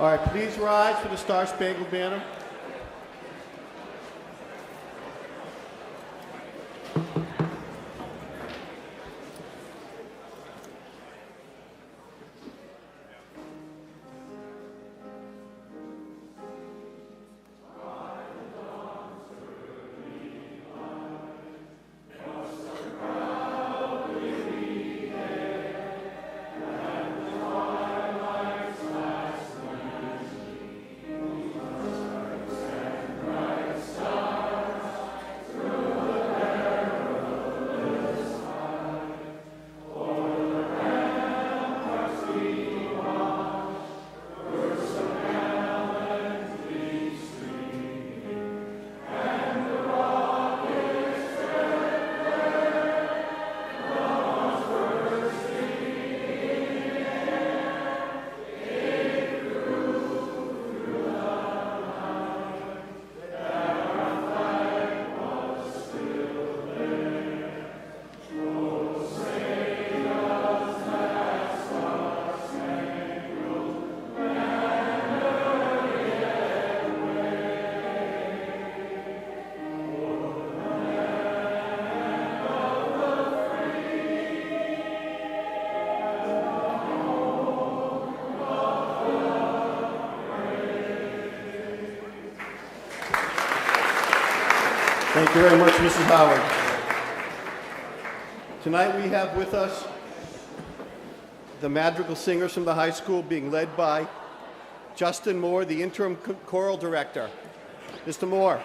All right, please rise for the Star Spangled Banner. Thank you very much, Mrs. Howard. Tonight we have with us the madrigal singers from the high school, being led by Justin Moore, the interim choral director. Mr. Moore.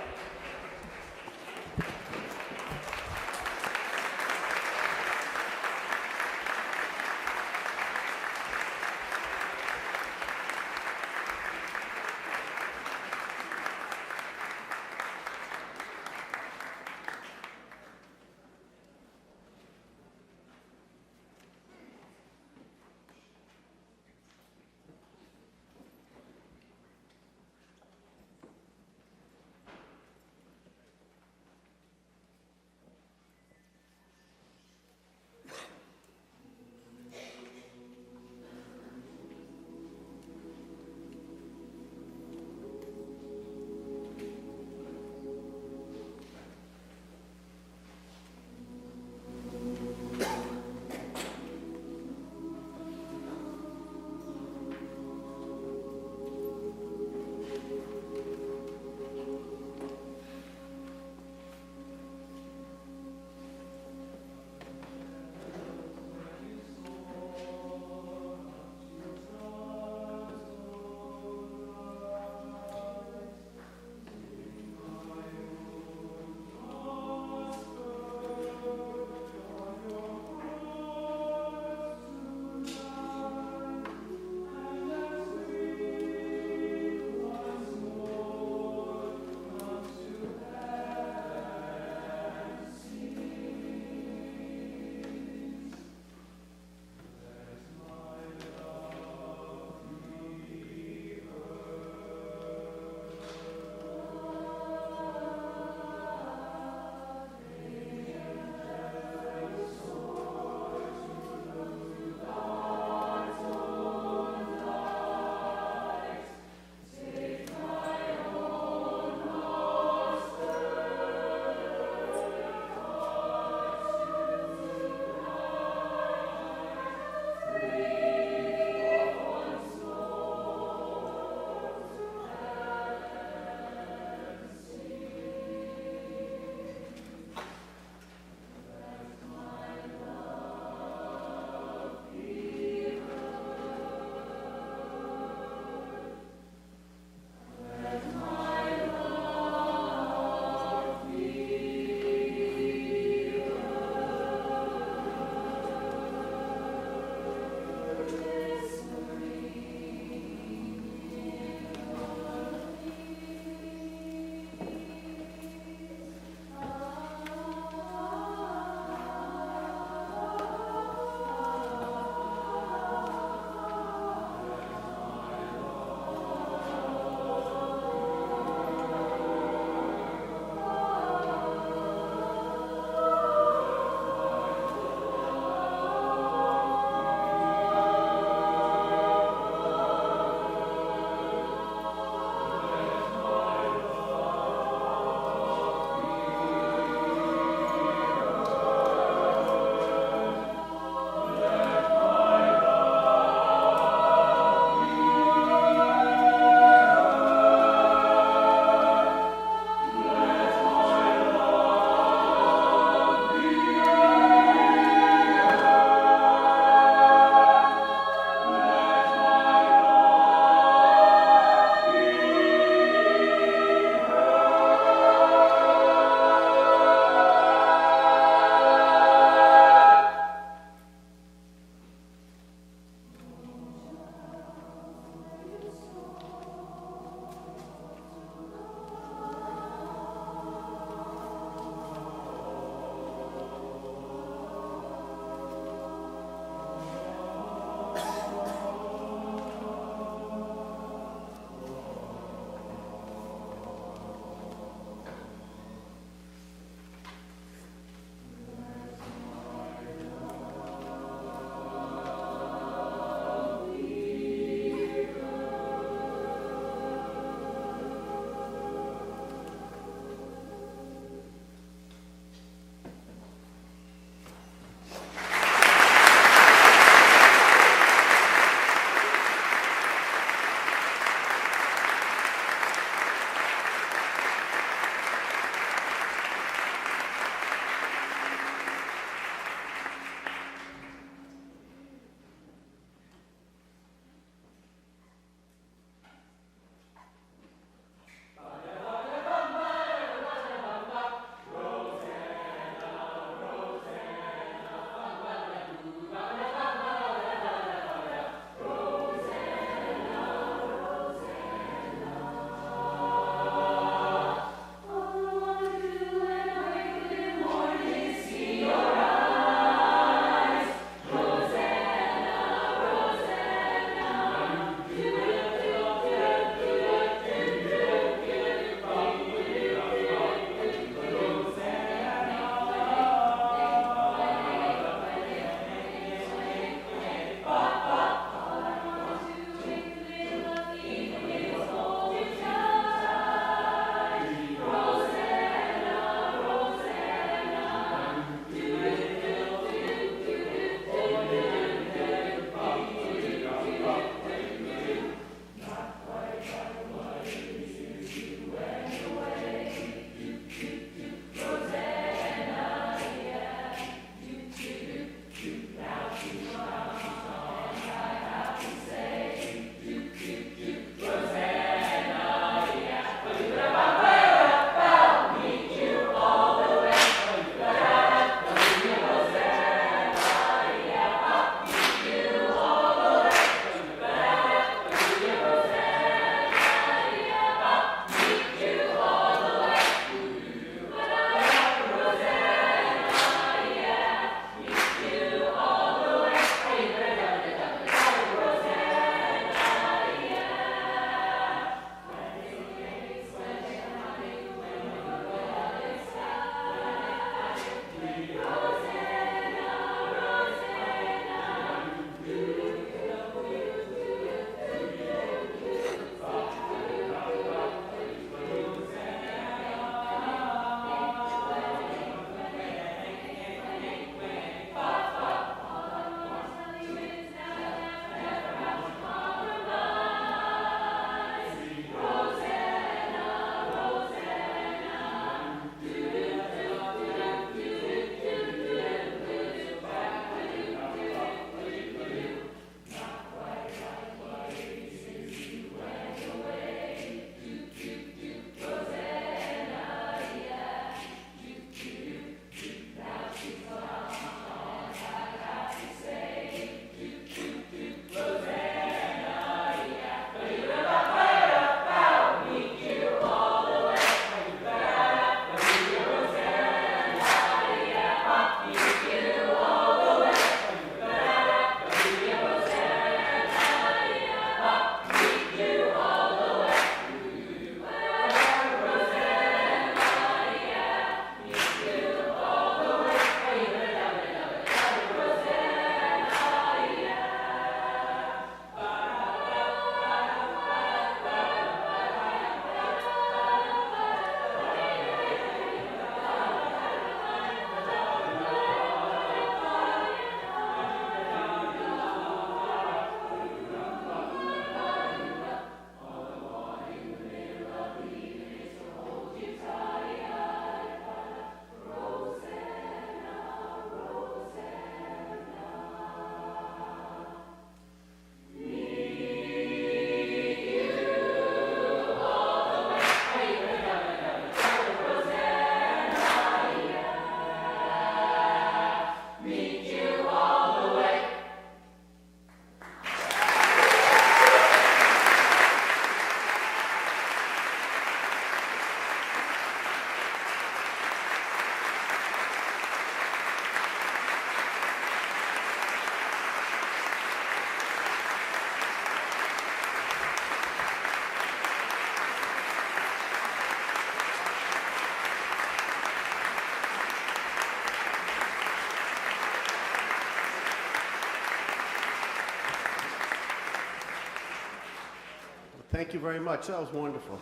Thank you very much. That was wonderful.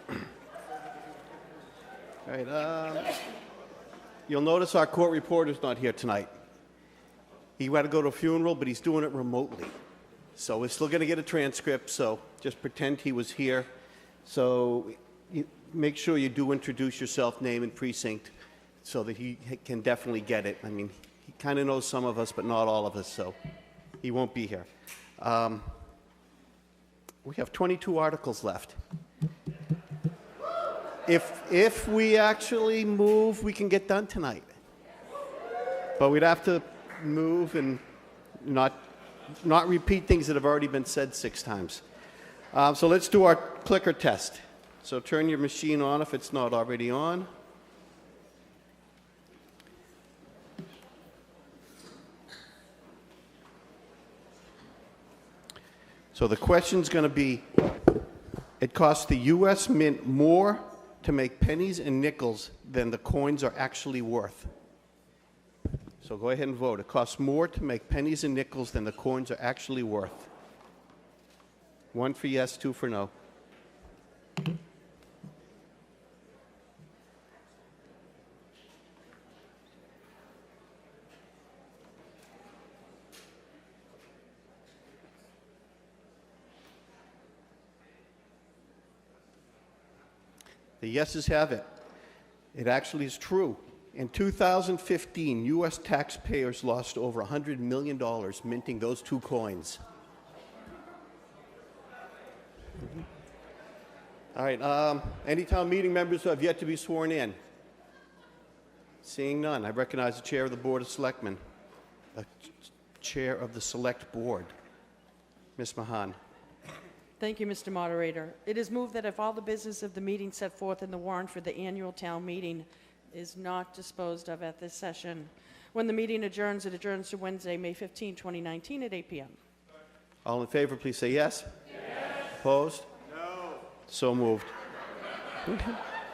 All right. You'll notice our court reporter's not here tonight. He had to go to a funeral, but he's doing it remotely. So we're still going to get a transcript, so just pretend he was here. So make sure you do introduce yourself, name and precinct, so that he can definitely get it. I mean, he kind of knows some of us, but not all of us, so he won't be here. We have 22 articles left. If we actually move, we can get done tonight. But we'd have to move and not repeat things that have already been said 6 times. So let's do our clicker test. So turn your machine on if it's not already on. So the question's going to be, it costs the U.S. Mint more to make pennies and nickels than the coins are actually worth. So go ahead and vote. It costs more to make pennies and nickels than the coins are actually worth. 1 for yes, 2 for no. The yeses have it. It actually is true. In 2015, U.S. taxpayers lost over $100 million minting those 2 coins. All right. Any town meeting members who have yet to be sworn in? Seeing none, I recognize the chair of the Board of Selectmen, the chair of the Select Board, Ms. Mahan. Thank you, Mr. Moderator. It is moved that if all the business of the meeting set forth in the warrant for the annual town meeting is not disposed of at this session, when the meeting adjourns, it adjourns to Wednesday, May 15, 2019 at 8 p.m. All in favor, please say yes. Yes. Opposed? No. So moved.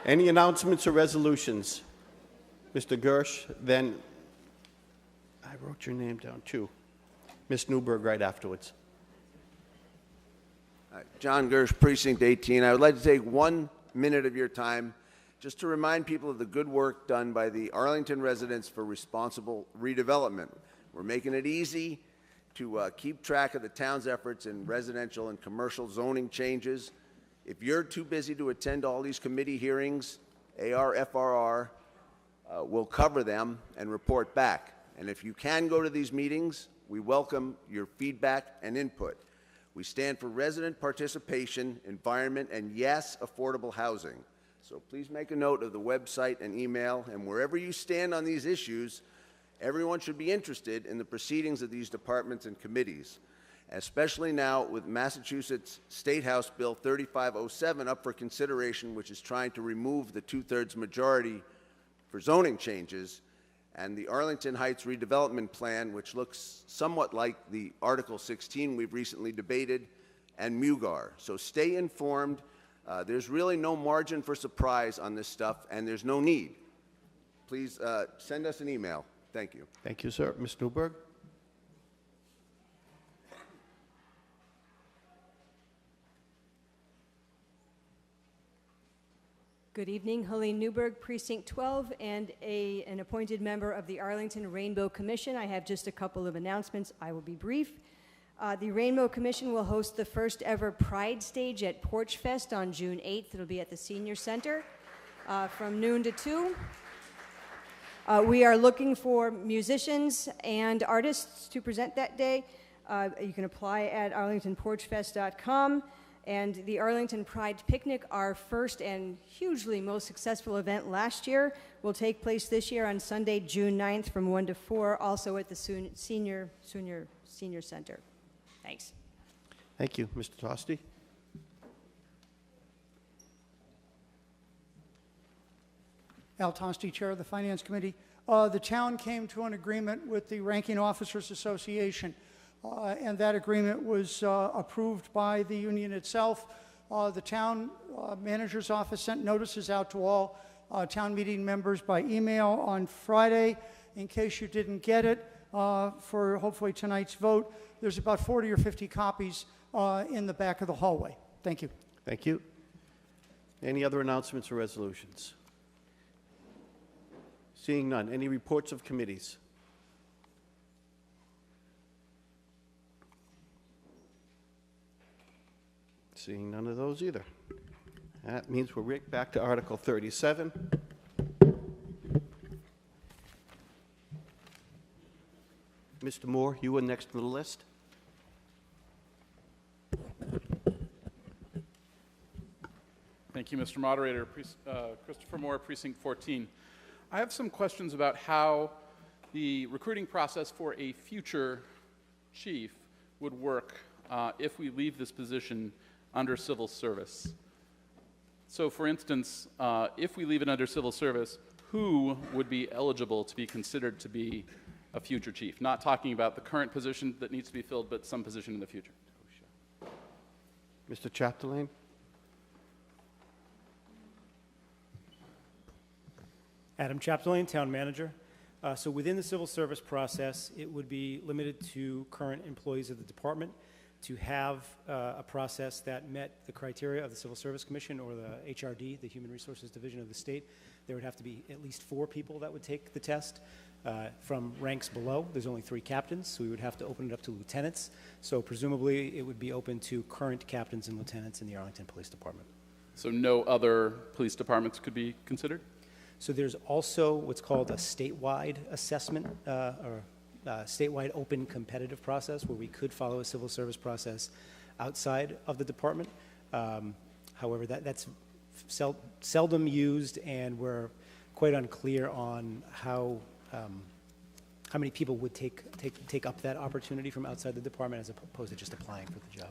Any announcements or resolutions? Mr. Gersh, then I wrote your name down too. Ms. Newberg right afterwards. John Gersh, Precinct 18. I would like to take 1 minute of your time just to remind people of the good work done by the Arlington residents for responsible redevelopment. We're making it easy to keep track of the town's efforts in residential and commercial zoning changes. If you're too busy to attend all these committee hearings, ARFRR will cover them and report back. And if you can go to these meetings, we welcome your feedback and input. We stand for resident participation, environment, and yes, affordable housing. So please make a note of the website and email, and wherever you stand on these issues, everyone should be interested in the proceedings of these departments and committees, especially now with Massachusetts State House Bill 3507 up for consideration, which is trying to remove the 2/3 majority for zoning changes, and the Arlington Heights redevelopment plan, which looks somewhat like the Article 16 we've recently debated, and MUGAR. So stay informed. There's really no margin for surprise on this stuff, and there's no need. Please send us an email. Thank you. Thank you, sir. Ms. Newberg? Good evening, Helene Newberg, Precinct 12, and an appointed member of the Arlington Rainbow Commission. I have just a couple of announcements. I will be brief. The Rainbow Commission will host the first ever Pride Stage at Porch Fest on June 8th. It'll be at the Senior Center from noon to 2. We are looking for musicians and artists to present that day. You can apply at arlingtonporchfest.com. And the Arlington Pride Picnic, our first and hugely most successful event last year, will take place this year on Sunday, June 9th from 1 to 4, also at the Senior Center. Thanks. Thank you. Mr. Tosti? Al Tosti, Chair of the Finance Committee. The town came to an agreement with the Ranking Officers Association, and that agreement was approved by the union itself. The town manager's office sent notices out to all town meeting members by email on Friday. In case you didn't get it, for hopefully tonight's vote, there's about 40 or 50 copies in the back of the hallway. Thank you. Thank you. Any other announcements or resolutions? Seeing none. Any reports of committees? Seeing none of those either. That means we're right back to Article 37. Mr. Moore, you were next on the list. Thank you, Mr. Moderator. Christopher Moore, Precinct 14. I have some questions about how the recruiting process for a future chief would work if we leave this position under civil service. So, for instance, if we leave it under civil service, who would be eligible to be considered to be a future chief? Not talking about the current position that needs to be filled, but some position in the future. Mr. Chapdelaine? Adam Chapdelaine, Town Manager. So within the civil service process, it would be limited to current employees of the department to have a process that met the criteria of the Civil Service Commission or the HRD, the Human Resources Division of the state. There would have to be at least 4 people that would take the test. From ranks below, there's only 3 captains, so we would have to open it up to lieutenants. So presumably, it would be open to current captains and lieutenants in the Arlington Police Department. So no other police departments could be considered? So there's also what's called a statewide assessment or statewide open competitive process where we could follow a civil service process outside of the department. However, that's seldom used, and we're quite unclear on how many people would take up that opportunity from outside the department as opposed to just applying for the job.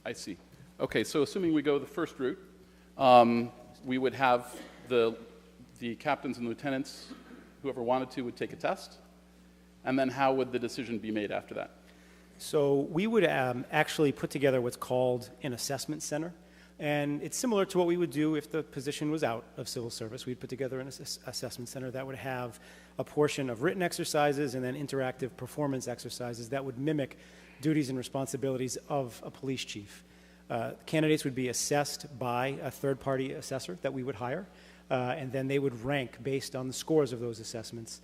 I see. Okay, so assuming we go the first route, we would have the captains and lieutenants, whoever wanted to, would take a test, and then how would the decision be made after that? So we would actually put together what's called an assessment center, and it's similar to what we would do if the position was out of civil service. We'd put together an assessment center that would have a portion of written exercises and then interactive performance exercises that would mimic duties and responsibilities of a police chief. Candidates would be assessed by a third-party assessor that we would hire, and then they would rank based on the scores of those assessments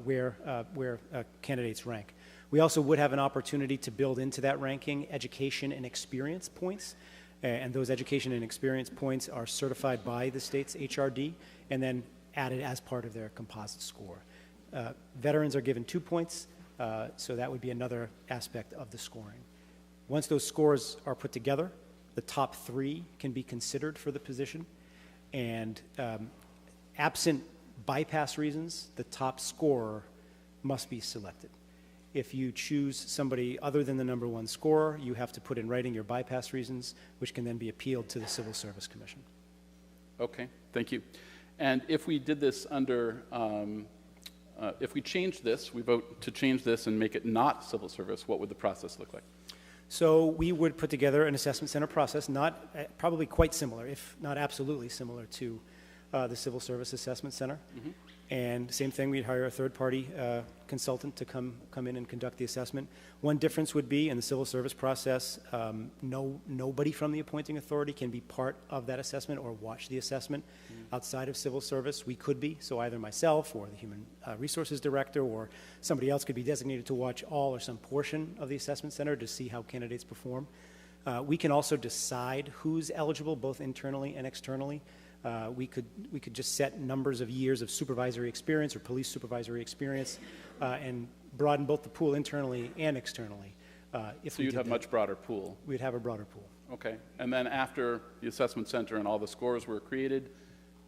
where candidates rank. We also would have an opportunity to build into that ranking education and experience points, and those education and experience points are certified by the state's HRD and then added as part of their composite score. Veterans are given 2 points, so that would be another aspect of the scoring. Once those scores are put together, the top 3 can be considered for the position, and absent bypass reasons, the top scorer must be selected. If you choose somebody other than the number 1 scorer, you have to put in writing your bypass reasons, which can then be appealed to the Civil Service Commission. Okay, thank you. And if we did this under, if we changed this, we vote to change this and make it not civil service, what would the process look like? So we would put together an assessment center process, probably quite similar, if not absolutely similar to the Civil Service Assessment Center. Mm-hmm. And same thing, we'd hire a third-party consultant to come in and conduct the assessment. One difference would be in the civil service process, nobody from the appointing authority can be part of that assessment or watch the assessment. Mm-hmm. Outside of civil service, we could be, so either myself or the Human Resources Director or somebody else could be designated to watch all or some portion of the assessment center to see how candidates perform. We can also decide who's eligible, both internally and externally. We could just set numbers of years of supervisory experience or police supervisory experience and broaden both the pool internally and externally. So you'd have a much broader pool. We'd have a broader pool. Okay. And then after the assessment center and all the scores were created,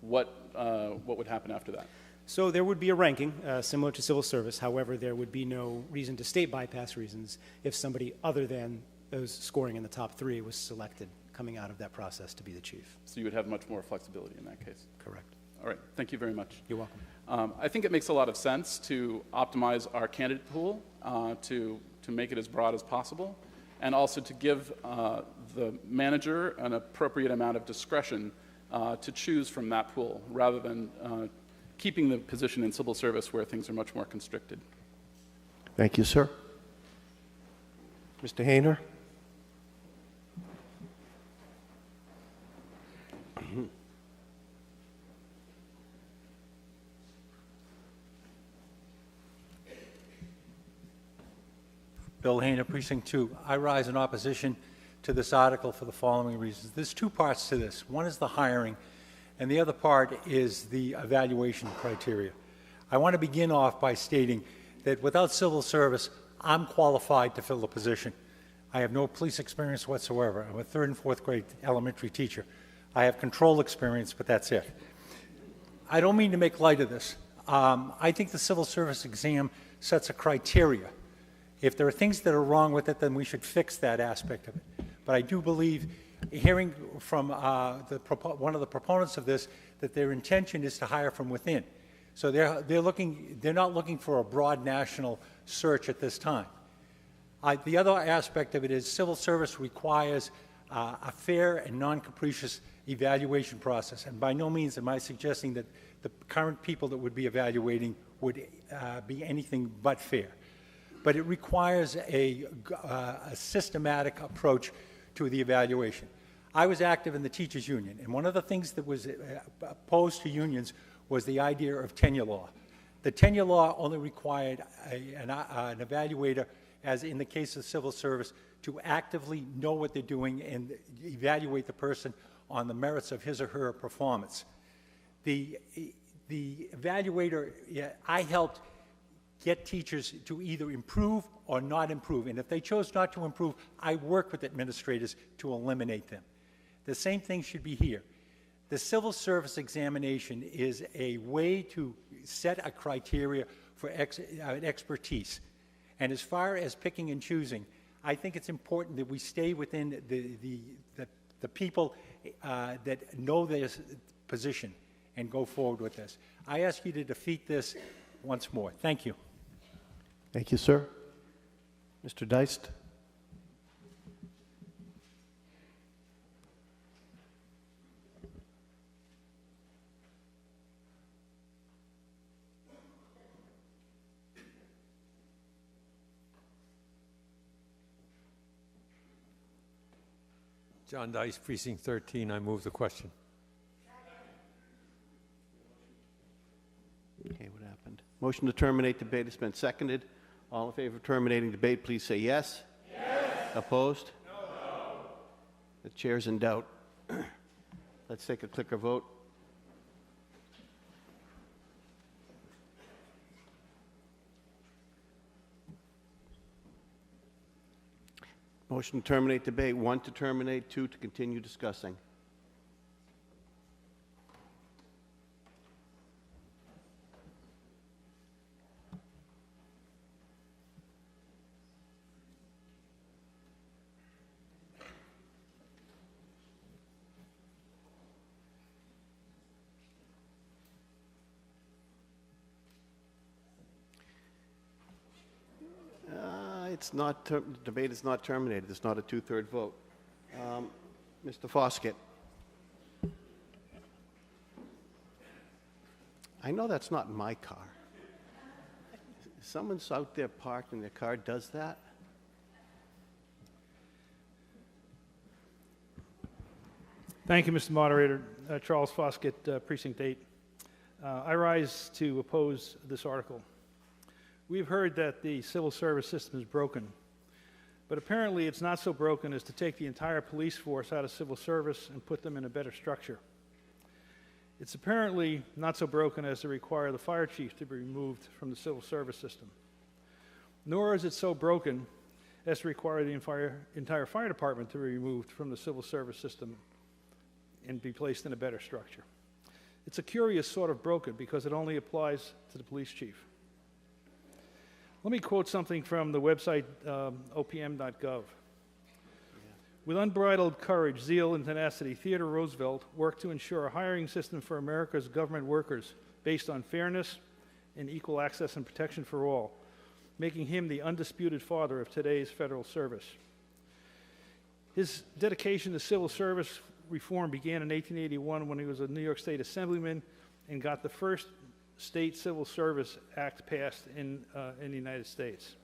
what would happen after that? So there would be a ranking similar to civil service. However, there would be no reason to state bypass reasons if somebody other than those scoring in the top 3 was selected coming out of that process to be the chief. So you would have much more flexibility in that case. Correct. All right. Thank you very much. You're welcome. I think it makes a lot of sense to optimize our candidate pool, to make it as broad as possible, and also to give the manager an appropriate amount of discretion to choose from that pool, rather than keeping the position in civil service where things are much more constricted. Thank you, sir. Mr. Hayner? Bill Hayner, Precinct 2. I rise in opposition to this article for the following reasons. There's two parts to this. One is the hiring, and the other part is the evaluation criteria. I want to begin off by stating that without civil service, I'm qualified to fill the position. I have no police experience whatsoever. I'm a 3rd and 4th grade elementary teacher. I have control experience, but that's it. I don't mean to make light of this. I think the civil service exam sets a criteria. If there are things that are wrong with it, then we should fix that aspect of it. But I do believe, hearing from one of the proponents of this, that their intention is to hire from within. So they're not looking for a broad national search at this time. The other aspect of it is civil service requires a fair and non-capricious evaluation process. And by no means am I suggesting that the current people that would be evaluating would be anything but fair. But it requires a systematic approach to the evaluation. I was active in the teachers union, and one of the things that was opposed to unions was the idea of tenure law. The tenure law only required an evaluator, as in the case of civil service, to actively know what they're doing and evaluate the person on the merits of his or her performance. The evaluator, I helped get teachers to either improve or not improve. And if they chose not to improve, I worked with administrators to eliminate them. The same thing should be here. The civil service examination is a way to set a criteria for expertise. And as far as picking and choosing, I think it's important that we stay within the people that know their position and go forward with this. I ask you to defeat this once more. Thank you. Thank you, sir. Mr. Deist. John Dice, Precinct 13. I move the question. Okay, what happened? Motion to terminate debate has been seconded. All in favor of terminating debate, please say yes. Yes. Opposed? No. The chair's in doubt. Let's take a clicker vote. Motion to terminate debate, 1 to terminate, 2 to continue discussing. It's not, the debate is not terminated. It's not a 2/3 vote. Mr. Foskett. I know that's not my car. Someone's out there parked and their car does that? Thank you, Mr. Moderator. Charles Foskett, Precinct 8. I rise to oppose this article. We've heard that the civil service system is broken, but apparently it's not so broken as to take the entire police force out of civil service and put them in a better structure. It's apparently not so broken as to require the fire chief to be removed from the civil service system. Nor is it so broken as to require the entire fire department to be removed from the civil service system and be placed in a better structure. It's a curious sort of broken because it only applies to the police chief. Let me quote something from the website opm.gov. With unbridled courage, zeal, and tenacity, Theodore Roosevelt worked to ensure a hiring system for America's government workers based on fairness and equal access and protection for all, making him the undisputed father of today's federal service. His dedication to civil service reform began in 1881 when he was a New York State Assemblyman and got the first State Civil Service Act passed in the United States.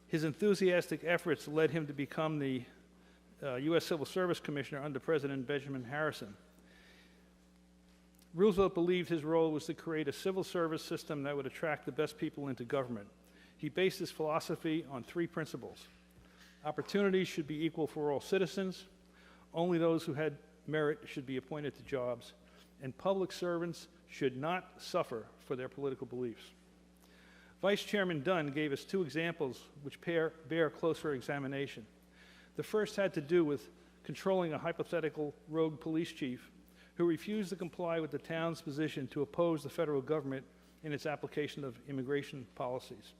His enthusiastic efforts led him to become the U.S. Civil Service Commissioner under President Benjamin Harrison. Roosevelt believed his role was to create a civil service system that would attract the best people into government. He based his philosophy on 3 principles. Opportunities should be equal for all citizens. Only those who had merit should be appointed to jobs. And public servants should not suffer for their political beliefs. Vice Chairman Dunn gave us 2 examples which bear closer examination. The first had to do with controlling a hypothetical rogue police chief who refused to comply with the town's position to oppose the federal government in its application of immigration policies.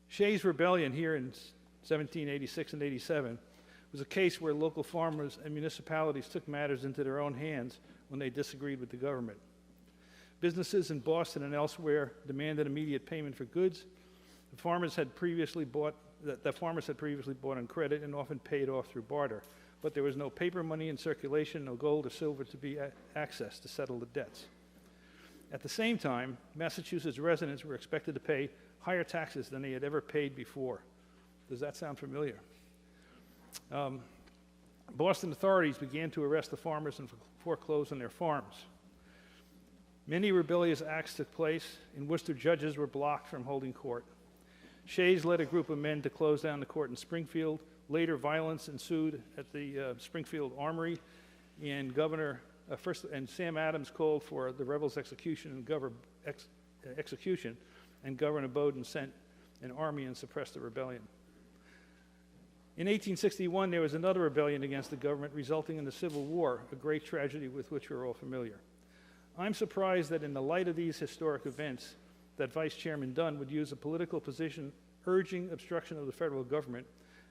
Shays' Rebellion here in 1786 and 87 was a case where local farmers and municipalities took matters into their own hands when they disagreed with the government. Businesses in Boston and elsewhere demanded immediate payment for goods the farmers had previously bought on credit and often paid off through barter, but there was no paper money in circulation, no gold or silver to be accessed to settle the debts. At the same time, Massachusetts residents were expected to pay higher taxes than they had ever paid before. Does that sound familiar? Boston authorities began to arrest the farmers and foreclose on their farms. Many rebellious acts took place, and Worcester judges were blocked from holding court. Shays led a group of men to close down the court in Springfield. Later, violence ensued at the Springfield Armory, and Sam Adams called for the rebels' execution, and Governor Bowdoin sent an army and suppressed the rebellion. In 1861, there was another rebellion against the government, resulting in the Civil War, a great tragedy with which we're all familiar. I'm surprised that in the light of these historic events, that Vice Chairman Dunn would use a political position urging obstruction of the federal government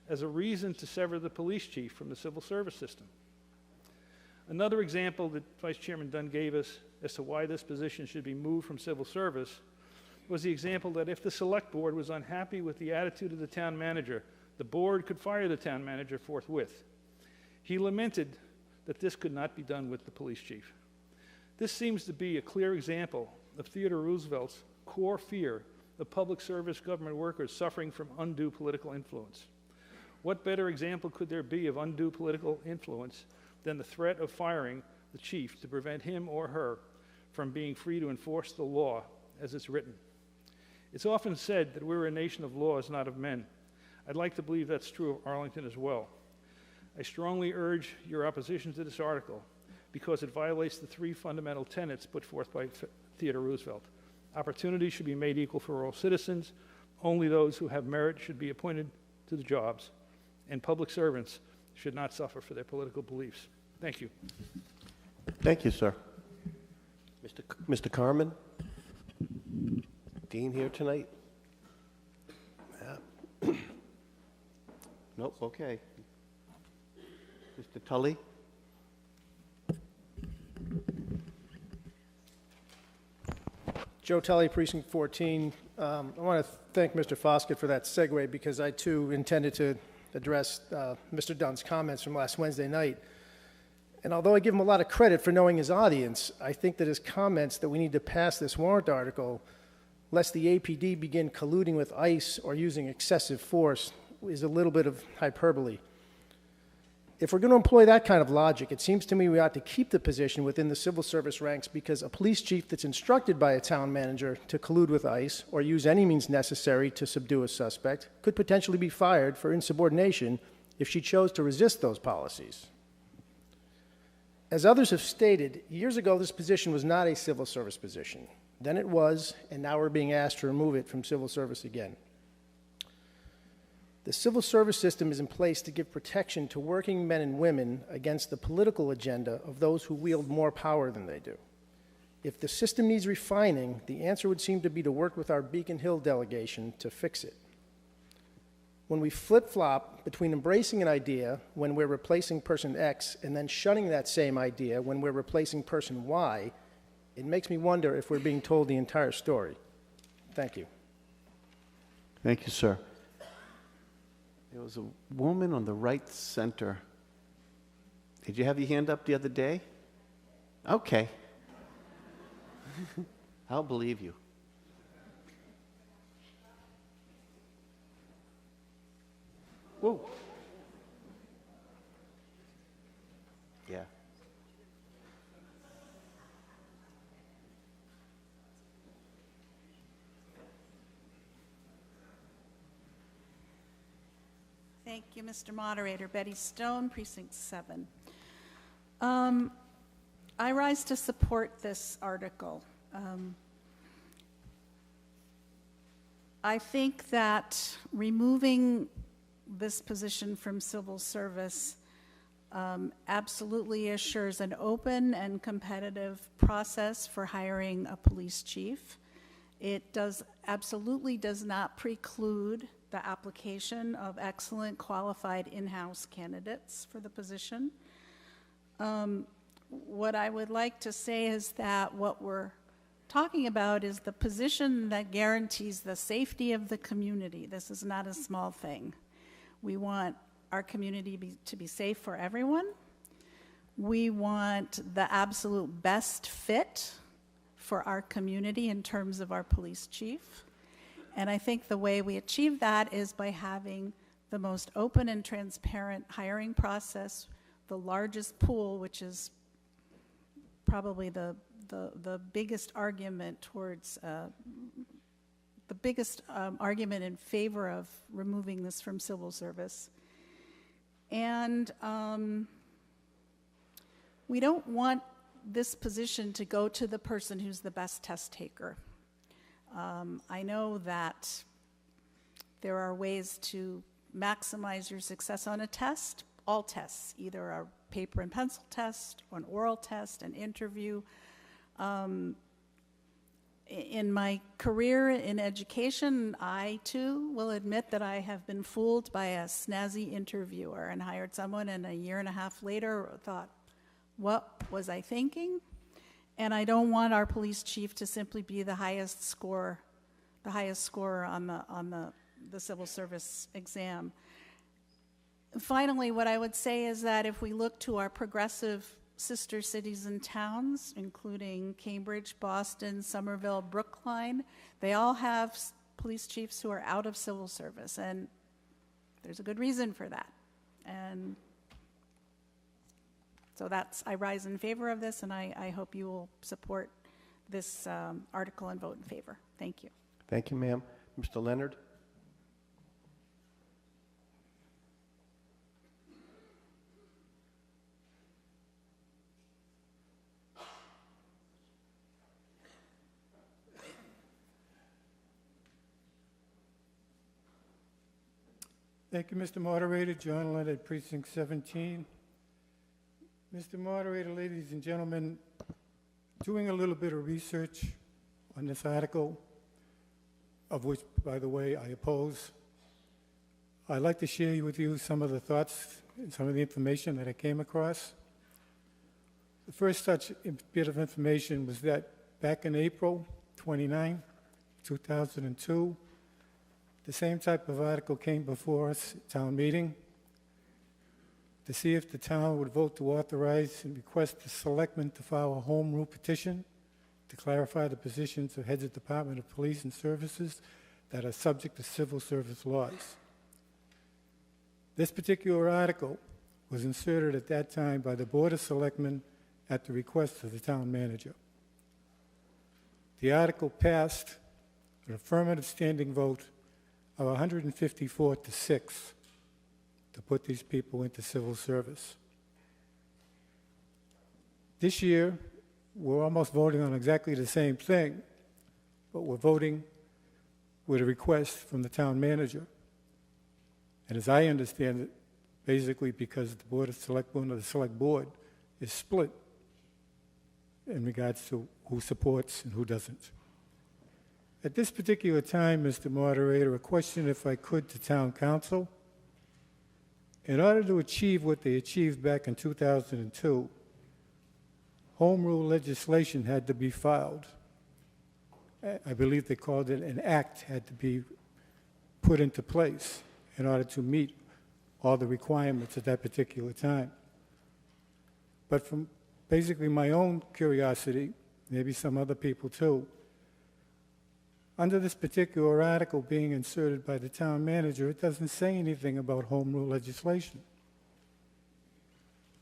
as a reason to sever the police chief from the civil service system. Another example that Vice Chairman Dunn gave us as to why this position should be moved from civil service was the example that if the select board was unhappy with the attitude of the town manager, the board could fire the town manager forthwith. He lamented that this could not be done with the police chief. This seems to be a clear example of Theodore Roosevelt's core fear of public service government workers suffering from undue political influence. What better example could there be of undue political influence than the threat of firing the chief to prevent him or her from being free to enforce the law as it's written? It's often said that we're a nation of laws, not of men. I'd like to believe that's true of Arlington as well. I strongly urge your opposition to this article because it violates the 3 fundamental tenets put forth by Theodore Roosevelt. Opportunities should be made equal for all citizens. Only those who have merit should be appointed to the jobs. And public servants should not suffer for their political beliefs. Thank you. Thank you, sir. Mr. Carmen? Dean here tonight? Yeah. Nope, okay. Mr. Tully? Joe Tully, Precinct 14. I want to thank Mr. Foskett for that segue because I, too, intended to address Mr. Dunn's comments from last Wednesday night. And although I give him a lot of credit for knowing his audience, I think that his comments that we need to pass this warrant article, lest the APD begin colluding with ICE or using excessive force, is a little bit of hyperbole. If we're going to employ that kind of logic, it seems to me we ought to keep the position within the civil service ranks because a police chief that's instructed by a town manager to collude with ICE or use any means necessary to subdue a suspect could potentially be fired for insubordination if she chose to resist those policies. As others have stated, years ago this position was not a civil service position. Then it was, and now we're being asked to remove it from civil service again. The civil service system is in place to give protection to working men and women against the political agenda of those who wield more power than they do. If the system needs refining, the answer would seem to be to work with our Beacon Hill delegation to fix it. When we flip-flop between embracing an idea when we're replacing person X and then shunning that same idea when we're replacing person Y, it makes me wonder if we're being told the entire story. Thank you. Thank you, sir. There was a woman on the right center. Did you have your hand up the other day? Okay. I'll believe you. Whoa. Yeah. Thank you, Mr. Moderator. Betty Stone, Precinct 7. I rise to support this article. I think that removing this position from civil service absolutely assures an open and competitive process for hiring a police chief. It absolutely does not preclude the application of excellent qualified in-house candidates for the position. What I would like to say is that what we're talking about is the position that guarantees the safety of the community. This is not a small thing. We want our community to be safe for everyone. We want the absolute best fit for our community in terms of our police chief. And I think the way we achieve that is by having the most open and transparent hiring process, the largest pool, which is probably the biggest argument towards, the biggest argument in favor of removing this from civil service. And we don't want this position to go to the person who's the best test taker. I know that there are ways to maximize your success on a test, all tests, either a paper and pencil test, or an oral test, an interview. In my career in education, I too will admit that I have been fooled by a snazzy interviewer and hired someone, and a year and a half later thought, what was I thinking? And I don't want our police chief to simply be the highest scorer on the civil service exam. Finally, what I would say is that if we look to our progressive sister cities and towns, including Cambridge, Boston, Somerville, Brookline, they all have police chiefs who are out of civil service, and there's a good reason for that. And so I rise in favor of this, and I hope you will support this article and vote in favor. Thank you. Thank you, ma'am. Mr. Leonard? Thank you, Mr. Moderator. John Leonard, Precinct 17. Mr. Moderator, ladies and gentlemen, doing a little bit of research on this article, of which, by the way, I oppose, I'd like to share with you some of the thoughts and some of the information that I came across. The first such bit of information was that back in April 29, 2002, the same type of article came before us at town meeting to see if the town would vote to authorize and request the selectmen to file a home rule petition to clarify the positions of heads of Department of Police and Services that are subject to civil service laws. This particular article was inserted at that time by the Board of Selectmen at the request of the town manager. The article passed an affirmative standing vote of 154 to 6 to put these people into civil service. This year, we're almost voting on exactly the same thing, but we're voting with a request from the town manager. And as I understand it, basically because the Board of Selectmen or the Select Board is split in regards to who supports and who doesn't. At this particular time, Mr. Moderator, a question, if I could, to Town Council. In order to achieve what they achieved back in 2002, home rule legislation had to be filed. I believe they called it an act had to be put into place in order to meet all the requirements at that particular time. But from basically my own curiosity, maybe some other people too, under this particular article being inserted by the town manager, it doesn't say anything about home rule legislation.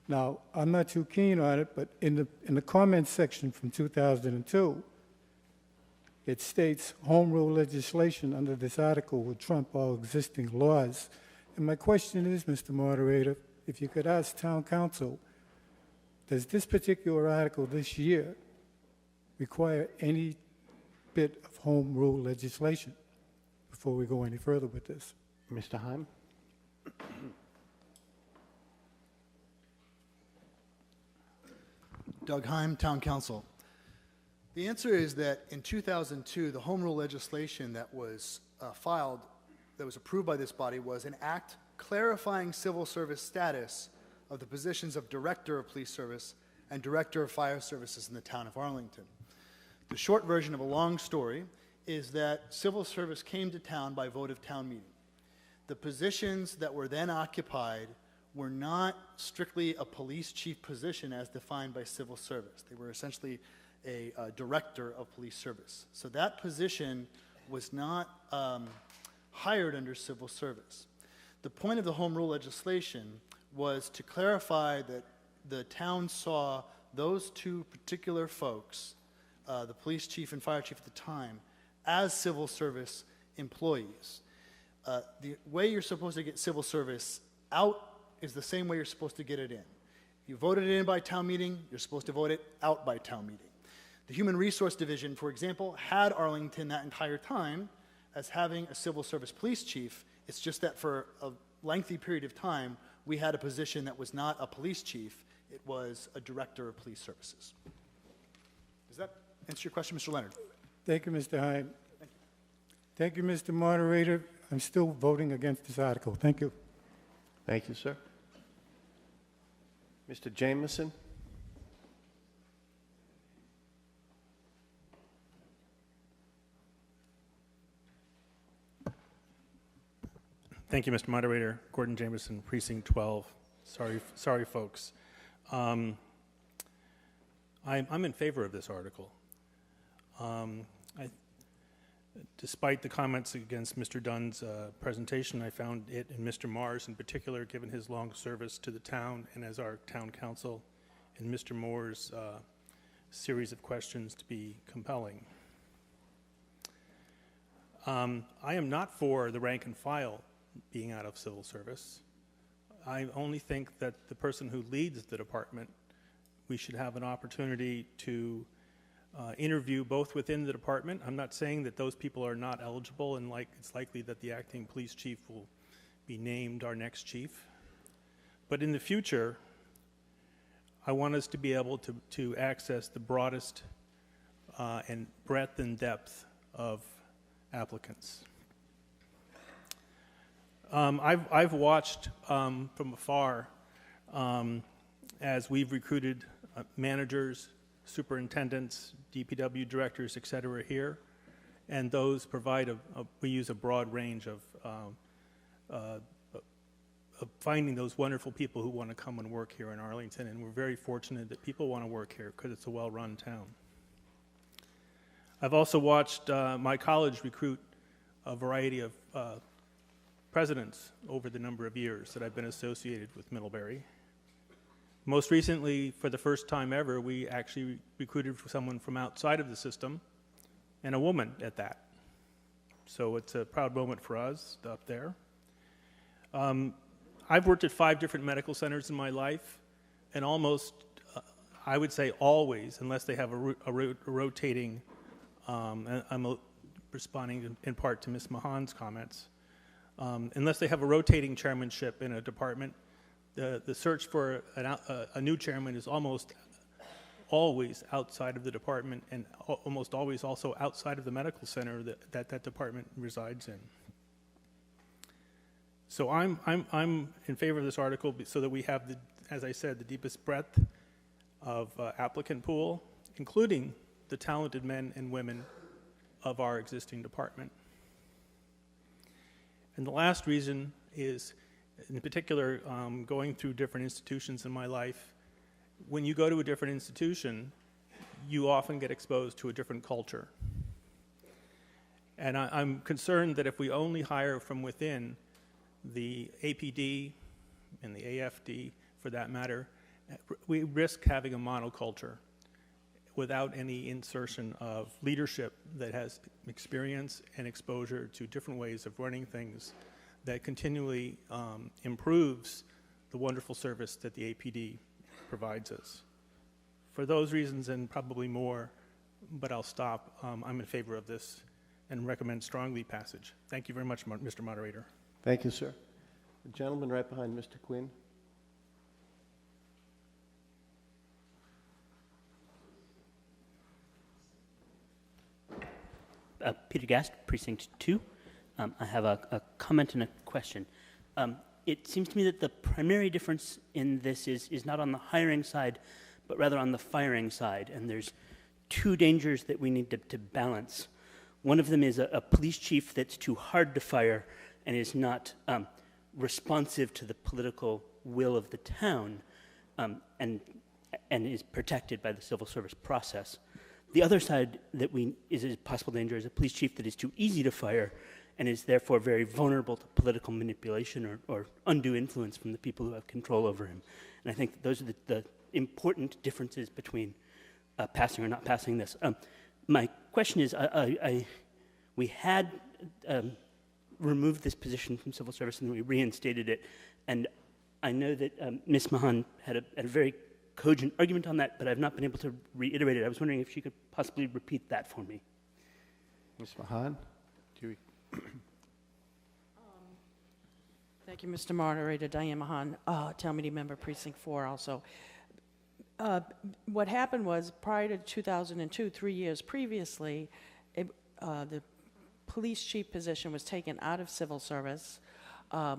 Now, I'm not too keen on it, but in the comments section from 2002, it states home rule legislation under this article would trump all existing laws And my question is, Mr. Moderator, if you could ask Town Council, does this particular article this year require any bit of home rule legislation before we go any further with this? Mr. Heim? Doug Heim, Town Council. The answer is that in 2002, the home rule legislation that was filed, that was approved by this body, was an act clarifying civil service status of the positions of Director of Police Service and Director of Fire Services in the town of Arlington. The short version of a long story is that civil service came to town by vote of town meeting. The positions that were then occupied were not strictly a police chief position as defined by civil service. They were essentially a director of police service. So that position was not hired under civil service. The point of the home rule legislation was to clarify that the town saw those two particular folks, the police chief and fire chief at the time, as civil service employees. The way you're supposed to get civil service out is the same way you're supposed to get it in. You voted it in by town meeting, you're supposed to vote it out by town meeting. The Human Resource Division, for example, had Arlington that entire time as having a civil service police chief. It's just that for a lengthy period of time, we had a position that was not a police chief, it was a director of police services. Does that answer your question, Mr. Leonard? Thank you, Mr. Heim. Thank you, Mr. Moderator. I'm still voting against this article. Thank you. Thank you, sir. Mr. Jameson? Thank you, Mr. Moderator. Gordon Jameson, Precinct 12. Sorry, folks. I'm in favor of this article. Despite the comments against Mr. Dunn's presentation, I found it and Mr. Mars in particular, given his long service to the town and as our town council, and Mr. Moore's series of questions to be compelling. I am not for the rank and file being out of civil service. I only think that the person who leads the department, we should have an opportunity to interview both within the department. I'm not saying that those people are not eligible, and it's likely that the acting police chief will be named our next chief. But in the future, I want us to be able to access the broadest and breadth and depth of applicants. I've watched from afar as we've recruited managers, superintendents, DPW directors, et cetera, here, and those provide we use a broad range of finding those wonderful people who want to come and work here in Arlington, and we're very fortunate that people want to work here because it's a well-run town. I've also watched my college recruit a variety of presidents over the number of years that I've been associated with Middlebury. Most recently, for the first time ever, we actually recruited someone from outside of the system, and a woman at that. So it's a proud moment for us up there. I've worked at 5 different medical centers in my life, and almost, I would say always, unless they have a rotating, I'm responding in part to Ms. Mahan's comments, unless they have a rotating chairmanship in a department, the search for a new chairman is almost always outside of the department, and almost always also outside of the medical center that department resides in. So I'm in favor of this article so that we have, as I said, the deepest breadth of applicant pool, including the talented men and women of our existing department. And the last reason is, in particular, going through different institutions in my life, when you go to a different institution, you often get exposed to a different culture. And I'm concerned that if we only hire from within the APD and the AFD, for that matter, we risk having a monoculture without any insertion of leadership that has experience and exposure to different ways of running things that continually improves the wonderful service that the APD provides us. For those reasons and probably more, but I'll stop, I'm in favor of this and recommend strongly passage. Thank you very much, Mr. Moderator. Thank you, sir. The gentleman right behind Mr. Quinn. Peter Gast, Precinct 2. I have a comment and a question. It seems to me that the primary difference in this is not on the hiring side, but rather on the firing side. And there's two dangers that we need to balance. One of them is a police chief that's too hard to fire and is not responsive to the political will of the town and is protected by the civil service process. The other side that is a possible danger is a police chief that is too easy to fire and is therefore very vulnerable to political manipulation or undue influence from the people who have control over him. And I think that those are the important differences between passing or not passing this. My question is, we had removed this position from civil service and then we reinstated it. And I know that Ms. Mahan had a very cogent argument on that, but I've not been able to reiterate it. I was wondering if she could possibly repeat that for me. Ms. Mahan, do you... Thank you, Mr. Moderator. Diane Mahan, Town Meeting Member, Precinct 4 also. What happened was, prior to 2002, 3 years previously, the police chief position was taken out of civil service. A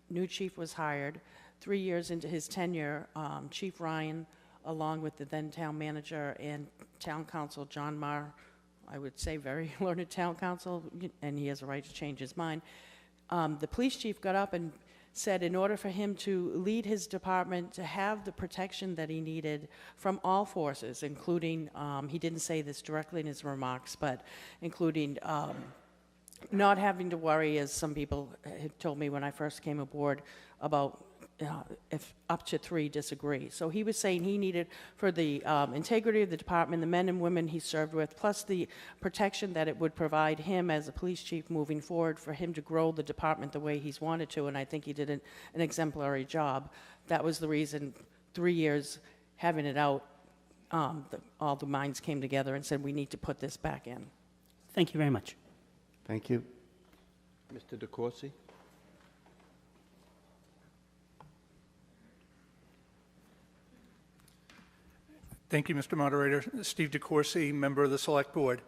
new chief was hired. 3 years into his tenure, Chief Ryan, along with the then town manager and town council, John Marr, I would say very learned town council, and he has a right to change his mind. The police chief got up and said in order for him to lead his department, to have the protection that he needed from all forces, including, he didn't say this directly in his remarks, but including not having to worry, as some people had told me when I first came aboard, about if up to 3 disagree. So he was saying he needed, for the integrity of the department, the men and women he served with, plus the protection that it would provide him as a police chief moving forward, for him to grow the department the way he's wanted to, and I think he did an exemplary job. That was the reason, 3 years having it out, all the minds came together and said, we need to put this back in. Thank you very much. Thank you. Mr. DeCourcy. Thank you, Mr. Moderator. Steve DeCourcy, member of the Select Board.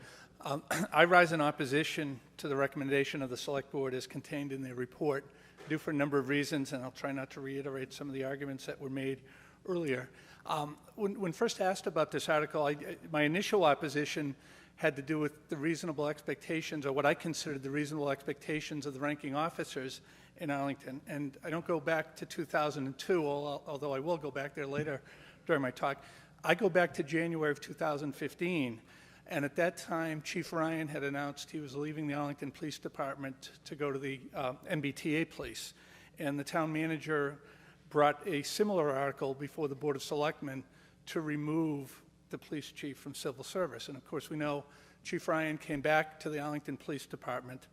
I rise in opposition to the recommendation of the Select Board as contained in the report. I do for a number of reasons, and I'll try not to reiterate some of the arguments that were made earlier. When first asked about this article, my initial opposition had to do with the reasonable expectations, or what I considered the reasonable expectations of the ranking officers in Arlington. And I don't go back to 2002, although I will go back there later during my talk. I go back to January of 2015, and at that time, Chief Ryan had announced he was leaving the Arlington Police Department to go to the MBTA Police. And the town manager brought a similar article before the Board of Selectmen to remove the police chief from civil service. And of course, we know Chief Ryan came back to the Arlington Police Department,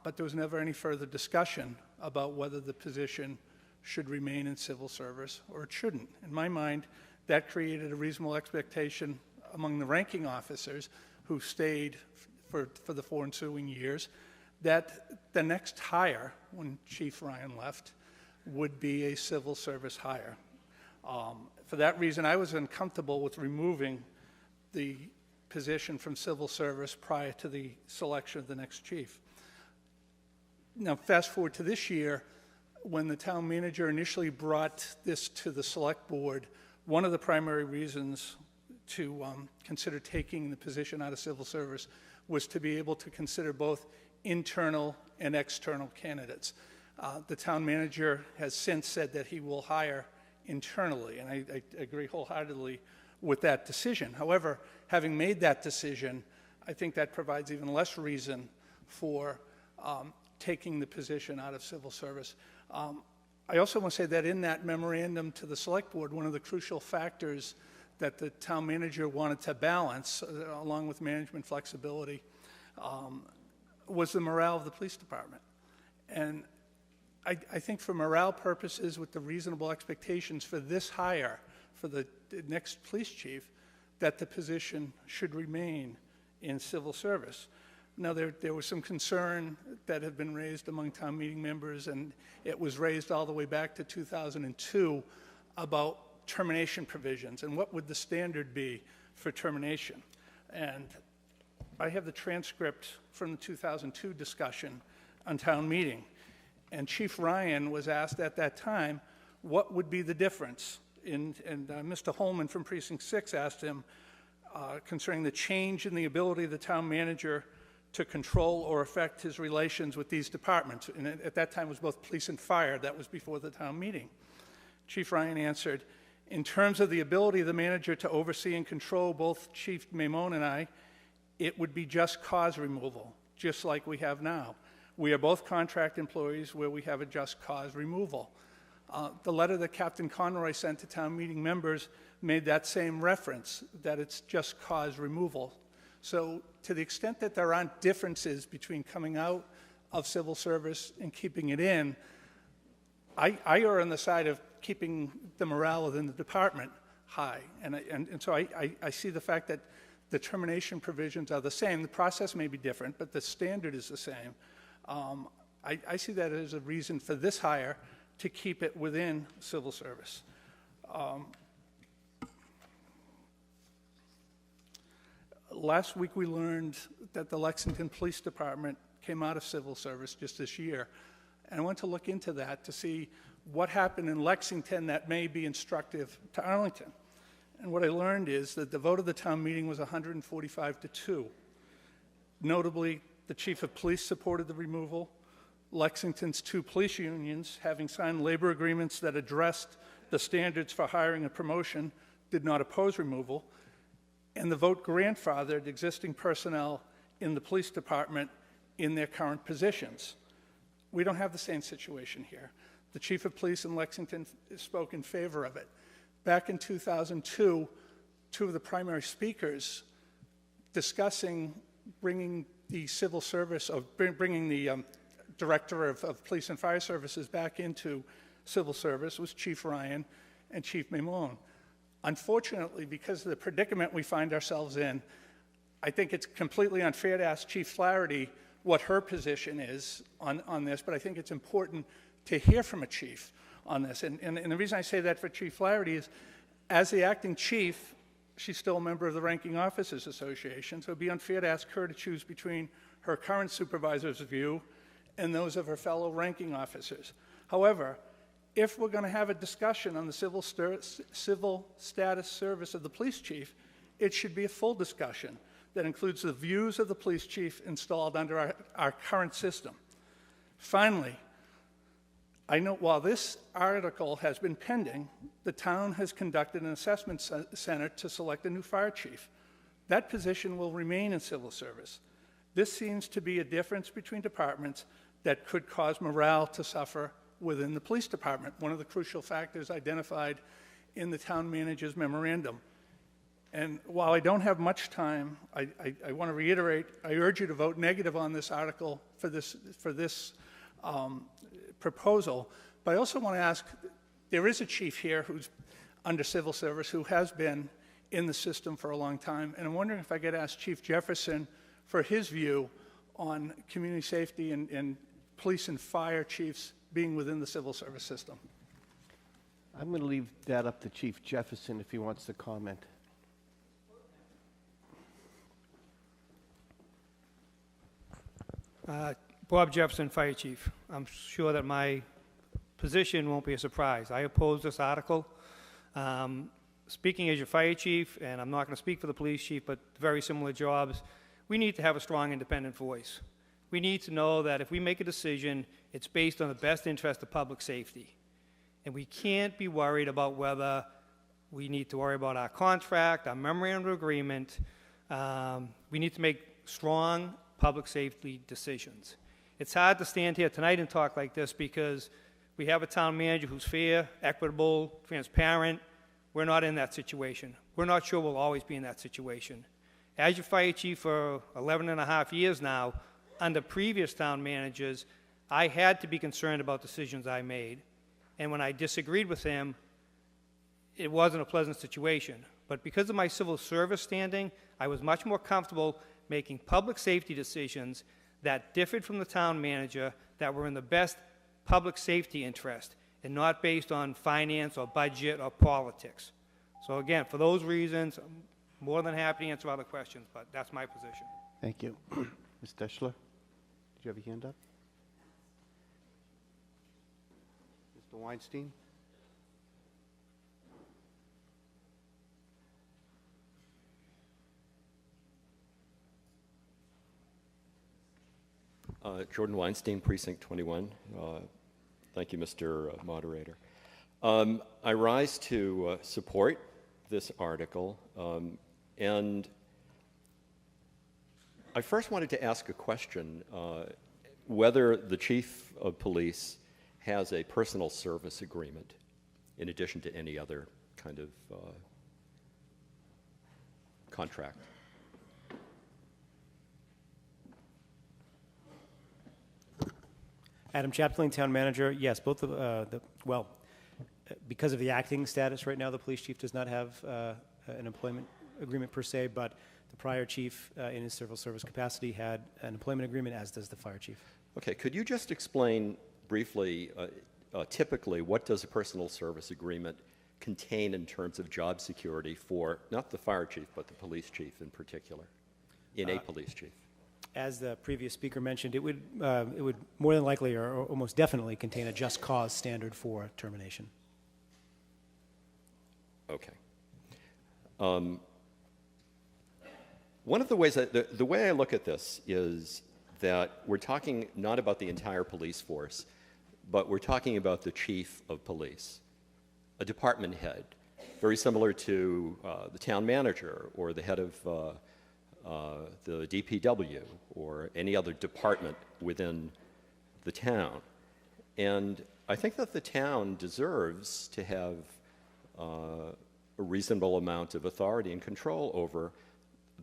but there was never any further discussion about whether the position should remain in civil service or it shouldn't. In my mind, that created a reasonable expectation among the ranking officers who stayed for the 4 ensuing years that the next hire, when Chief Ryan left, would be a civil service hire. For that reason, I was uncomfortable with removing the position from civil service prior to the selection of the next chief. Now, fast forward to this year, when the town manager initially brought this to the Select Board, one of the primary reasons to consider taking the position out of civil service was to be able to consider both internal and external candidates. The town manager has since said that he will hire internally, and I agree wholeheartedly with that decision. However, having made that decision, I think that provides even less reason for taking the position out of civil service. I also want to say that in that memorandum to the Select Board, one of the crucial factors that the town manager wanted to balance, along with management flexibility, was the morale of the police department. And I think for morale purposes, with the reasonable expectations for this hire, for the next police chief, that the position should remain in civil service. Now, there was some concern that had been raised among town meeting members, and it was raised all the way back to 2002 about termination provisions and what would the standard be for termination. And I have the transcript from the 2002 discussion on town meeting. And Chief Ryan was asked at that time, what would be the difference? And Mr. Holman from Precinct 6 asked him concerning the change in the ability of the town manager to control or affect his relations with these departments. And at that time it was both police and fire. That was before the town meeting. Chief Ryan answered, in terms of the ability of the manager to oversee and control both Chief Mamone and I, it would be just cause removal, just like we have now. We are both contract employees where we have a just cause removal. The letter that Captain Conroy sent to town meeting members made that same reference, that it's just cause removal. So to the extent that there aren't differences between coming out of civil service and keeping it in, I err on the side of keeping the morale within the department high. And so I see the fact that the termination provisions are the same. The process may be different, but the standard is the same. I see that as a reason for this hire to keep it within civil service. Last week we learned that the Lexington Police Department came out of civil service just this year. And I want to look into that to see what happened in Lexington that may be instructive to Arlington. And what I learned is that the vote of the town meeting was 145-2. Notably, the chief of police supported the removal. Lexington's 2 police unions, having signed labor agreements that addressed the standards for hiring and promotion, did not oppose removal. And the vote grandfathered existing personnel in the police department in their current positions. We don't have the same situation here. The chief of police in Lexington spoke in favor of it. Back in 2002, 2 of the primary speakers discussing bringing the civil service, of bringing the director of police and fire services back into civil service was Chief Ryan and Chief Mamone. Unfortunately, because of the predicament we find ourselves in, I think it's completely unfair to ask Chief Flaherty what her position is on this, but I think it's important to hear from a chief on this. And the reason I say that for Chief Flaherty is, as the acting chief, she's still a member of the Ranking Officers Association, so it would be unfair to ask her to choose between her current supervisor's view and those of her fellow ranking officers. However, if we're going to have a discussion on the civil status service of the police chief, it should be a full discussion that includes the views of the police chief installed under our current system. Finally, I note while this article has been pending, the town has conducted an assessment center to select a new fire chief. That position will remain in civil service. This seems to be a difference between departments that could cause morale to suffer within the police department, one of the crucial factors identified in the town manager's memorandum. And while I don't have much time, I want to reiterate, I urge you to vote negative on this article for this proposal. But I also want to ask, there is a chief here who's under civil service who has been in the system for a long time, and I'm wondering if I could ask Chief Jefferson for his view on community safety and police and fire chiefs being within the civil service system. I'm going to leave that up to Chief Jefferson if he wants to comment. Bob Jefferson, Fire Chief. I'm sure that my position won't be a surprise. I oppose this article. Speaking as your fire chief, and I'm not going to speak for the police chief, but very similar jobs, we need to have a strong independent voice. We need to know that if we make a decision, it's based on the best interest of public safety. And we can't be worried about whether we need to worry about our contract, our memorandum of agreement. We need to make strong public safety decisions. It's hard to stand here tonight and talk like this because we have a town manager who's fair, equitable, transparent. We're not in that situation. We're not sure we'll always be in that situation. As your fire chief for 11 and a half years now, under previous town managers, I had to be concerned about decisions I made. And when I disagreed with him, it wasn't a pleasant situation. But because of my civil service standing, I was much more comfortable making public safety decisions that differed from the town manager, that were in the best public safety interest, and not based on finance or budget or politics. So again, for those reasons, I'm more than happy to answer other questions, but that's my position. Thank you. Ms. Deschler, did you have your hand up? Mr. Weinstein? Jordan Weinstein, Precinct 21. Thank you, Mr. Moderator. I rise to support this article, and I first wanted to ask a question, whether the Chief of Police has a personal service agreement in addition to any other kind of contract. Adam Chapdelaine, Town Manager. Yes, both because of the acting status right now, the police chief does not have an employment agreement per se, but the prior chief in his civil service capacity had an employment agreement, as does the fire chief. Okay, could you just explain briefly, typically, what does a personal service agreement contain in terms of job security for, not the fire chief, but the police chief in particular, in a police chief? As the previous speaker mentioned, it would more than likely or almost definitely contain a just cause standard for termination. Okay. One of the ways the way I look at this is that we're talking not about the entire police force, but we're talking about the chief of police, a department head, very similar to the town manager or the head of the DPW or any other department within the town. And I think that the town deserves to have a reasonable amount of authority and control over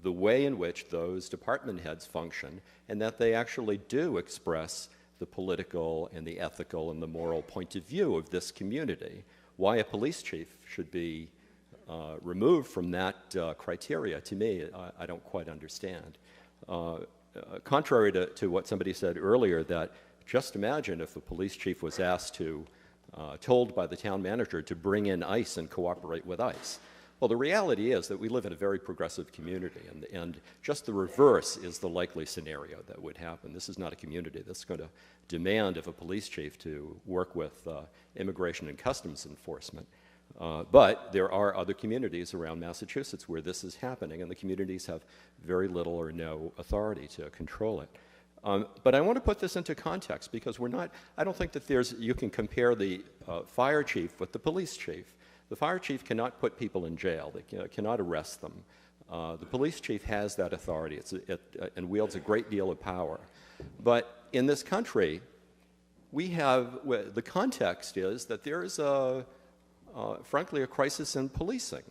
the way in which those department heads function, and that they actually do express the political and the ethical and the moral point of view of this community. Why a police chief should be removed from that criteria, to me, I don't quite understand. Contrary to what somebody said earlier, that just imagine if the police chief was asked to, told by the town manager to bring in ICE and cooperate with ICE. Well, the reality is that we live in a very progressive community, and just the reverse is the likely scenario that would happen. This is not a community that's going to demand of a police chief to work with immigration and customs enforcement. But there are other communities around Massachusetts where this is happening, and the communities have very little or no authority to control it. But I want to put this into context, because I don't think that you can compare the fire chief with the police chief. The fire chief cannot put people in jail. They cannot arrest them. The police chief has that authority and wields a great deal of power. But in this country, the context is that there is frankly, a crisis in policing.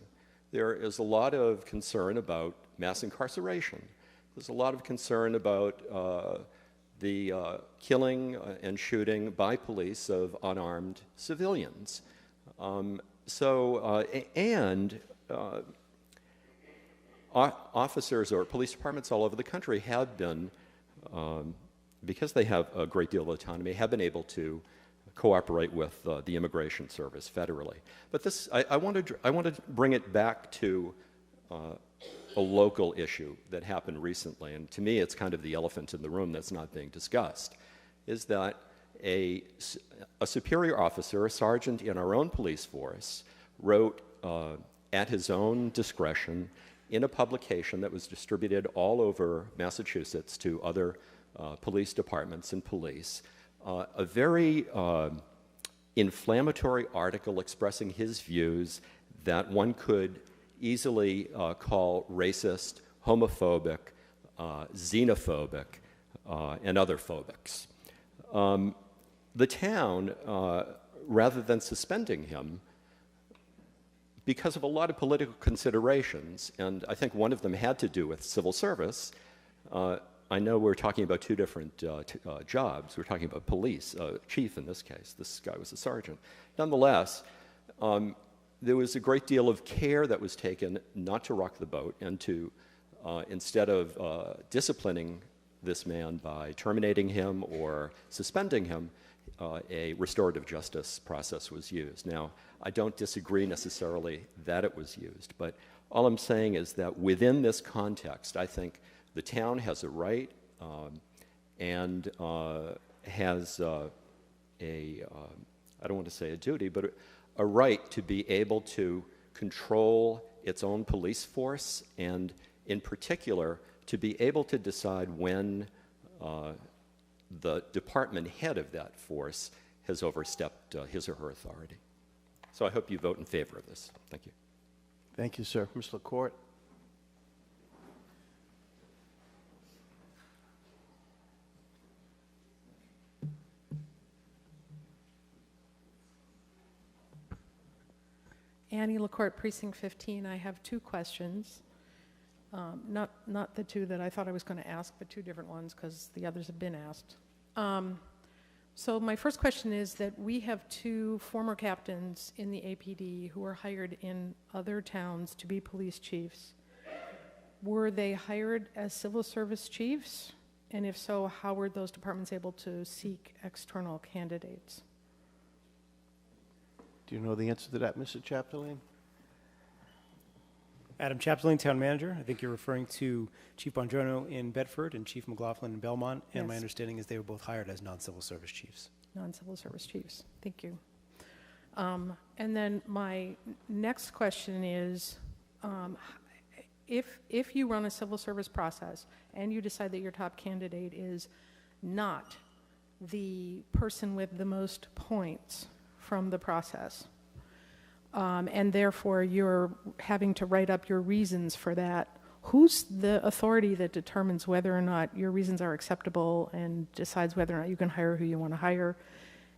There is a lot of concern about mass incarceration. There's a lot of concern about the killing and shooting by police of unarmed civilians. Officers or police departments all over the country have been, because they have a great deal of autonomy, have been able to cooperate with the Immigration Service federally. But this, I want to bring it back to a local issue that happened recently, and to me it's kind of the elephant in the room that's not being discussed, is that a superior officer, a sergeant in our own police force, wrote at his own discretion in a publication that was distributed all over Massachusetts to other police departments and police, a very inflammatory article expressing his views that one could easily call racist, homophobic, xenophobic, and other phobics. The town, rather than suspending him, because of a lot of political considerations, and I think one of them had to do with civil service, I know we're talking about two different jobs. We're talking about police, chief in this case. This guy was a sergeant. Nonetheless, there was a great deal of care that was taken not to rock the boat and to, instead of disciplining this man by terminating him or suspending him, a restorative justice process was used. Now, I don't disagree necessarily that it was used, but all I'm saying is that within this context, I think the town has a right and has I don't want to say a duty, but a right to be able to control its own police force, and in particular, to be able to decide when the department head of that force has overstepped his or her authority. So I hope you vote in favor of this. Thank you. Thank you, sir. Mr. LaCourte? Annie LaCourte, Precinct 15. I have two questions. Not the two that I thought I was going to ask, but two different ones because the others have been asked. So my first question is that we have two former captains in the APD who were hired in other towns to be police chiefs. Were they hired as civil service chiefs? And if so, how were those departments able to seek external candidates? Do you know the answer to that, Mr. Chapdelaine? Adam Chapdelaine, Town Manager. I think you're referring to Chief Bongiorno in Bedford and Chief McLaughlin in Belmont. And Yes. my understanding is they were both hired as non-civil service chiefs. Non-civil service chiefs. Thank you. And then my next question is, if you run a civil service process and you decide that your top candidate is not the person with the most points from the process, and therefore you're having to write up your reasons for that, who's the authority that determines whether or not your reasons are acceptable and decides whether or not you can hire who you want to hire?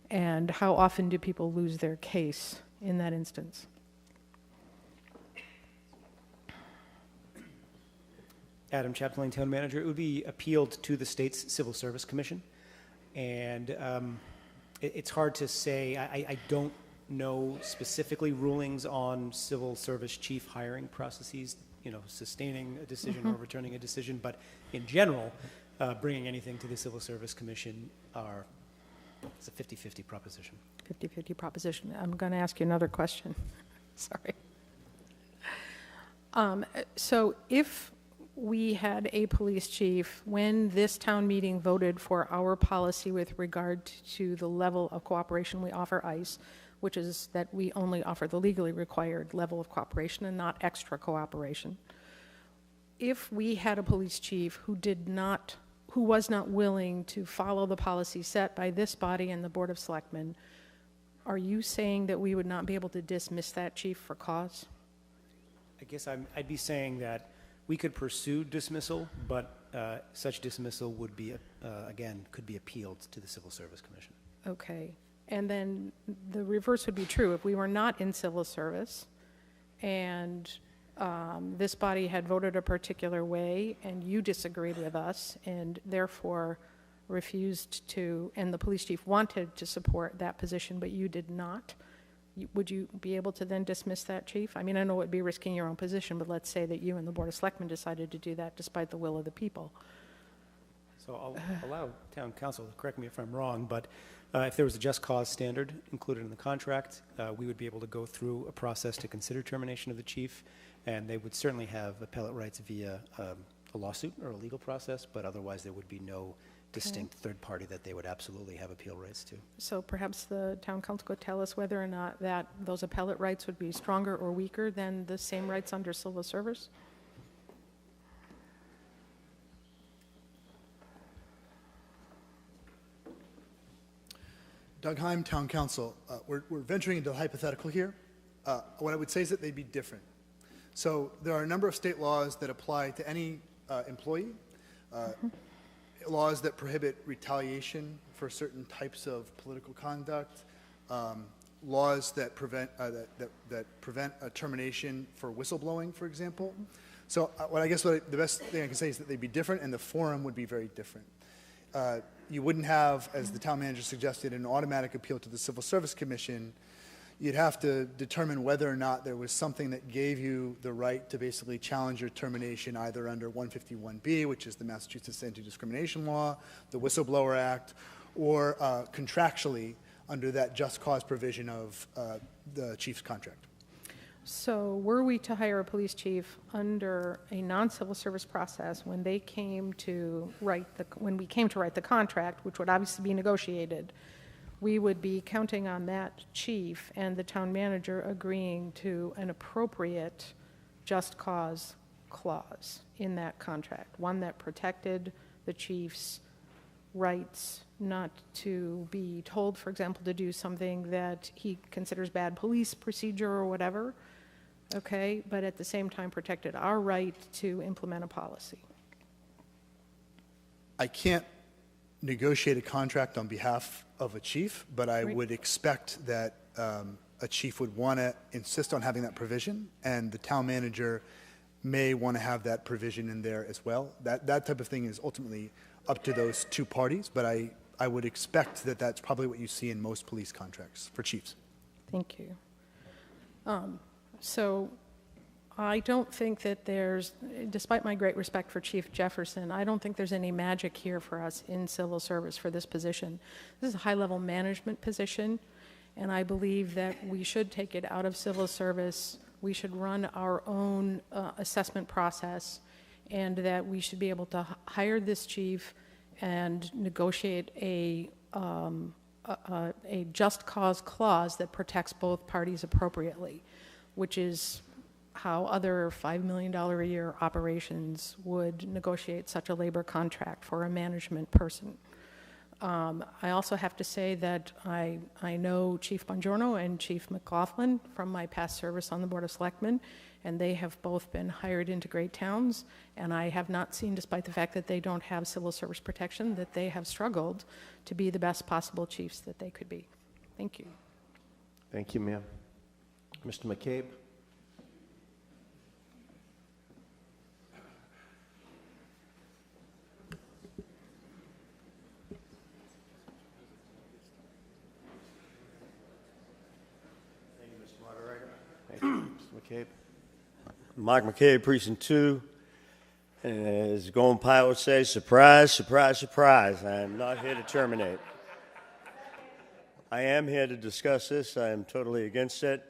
And how often do people lose their case in that instance? Adam Chapdelaine, Town Manager. It would be appealed to the state's Civil Service Commission. And it's hard to say. I don't know specifically rulings on civil service chief hiring processes, sustaining a decision or returning a decision. But in general, bringing anything to the Civil Service Commission it's a 50-50 proposition. 50-50 proposition. I'm going to ask you another question. Sorry. So if we had a police chief, when this town meeting voted for our policy with regard to the level of cooperation we offer ICE, which is that we only offer the legally required level of cooperation and not extra cooperation. If we had a police chief who was not willing to follow the policy set by this body and the Board of Selectmen, are you saying that we would not be able to dismiss that chief for cause? I guess I'd be saying that we could pursue dismissal, but such dismissal would be, again, could be appealed to the Civil Service Commission. Okay. And then the reverse would be true. If we were not in civil service and this body had voted a particular way and you disagreed with us and therefore refused to, and the police chief wanted to support that position, but you did not, would you be able to then dismiss that chief? I mean, I know it would be risking your own position, but let's say that you and the Board of Selectmen decided to do that despite the will of the people. So I'll allow town council to correct me if I'm wrong, but if there was a just cause standard included in the contract, we would be able to go through a process to consider termination of the chief, and they would certainly have appellate rights via a lawsuit or a legal process, but otherwise there would be no distinct third party that they would absolutely have appeal rights to. So perhaps the town council could tell us whether or not that those appellate rights would be stronger or weaker than the same rights under civil service? Doug Heim, Town Council. We're venturing into the hypothetical here. What I would say is that they'd be different. So there are a number of state laws that apply to any employee, laws that prohibit retaliation for certain types of political conduct, laws that prevent a termination for whistleblowing, for example. So the best thing I can say is that they'd be different, and the forum would be very different. You wouldn't have, as the town manager suggested, an automatic appeal to the Civil Service Commission. You'd have to determine whether or not there was something that gave you the right to basically challenge your termination either under 151B, which is the Massachusetts Anti-Discrimination Law, the Whistleblower Act, or contractually under that just cause provision of the chief's contract. So were we to hire a police chief under a non-civil service process when we came to write the contract, which would obviously be negotiated, we would be counting on that chief and the town manager agreeing to an appropriate just cause clause in that contract, one that protected the chief's rights not to be told, for example, to do something that he considers bad police procedure or whatever, okay, but at the same time protected our right to implement a policy. I can't negotiate a contract on behalf of a chief, but I would expect that a chief would want to insist on having that provision, and the town manager may want to have that provision in there as well. That type of thing is ultimately up to those two parties, but I would expect that that's probably what you see in most police contracts for chiefs. Thank you. So I don't think that there's, despite my great respect for Chief Jefferson, I don't think there's any magic here for us in civil service for this position. This is a high-level management position, and I believe that we should take it out of civil service. We should run our own assessment process, and that we should be able to hire this chief and negotiate a just cause clause that protects both parties appropriately, which is how other $5 million a year operations would negotiate such a labor contract for a management person. I also have to say that I know Chief Bongiorno and Chief McLaughlin from my past service on the Board of Selectmen, and they have both been hired into great towns, and I have not seen, despite the fact that they don't have civil service protection, that they have struggled to be the best possible chiefs that they could be. Thank you. Thank you, ma'am. Mr. McCabe? McCabe. Mark McCabe, Precinct 2. And as the Golden Pilot would say, surprise, surprise, surprise. I am not here to terminate. I am here to discuss this. I am totally against it.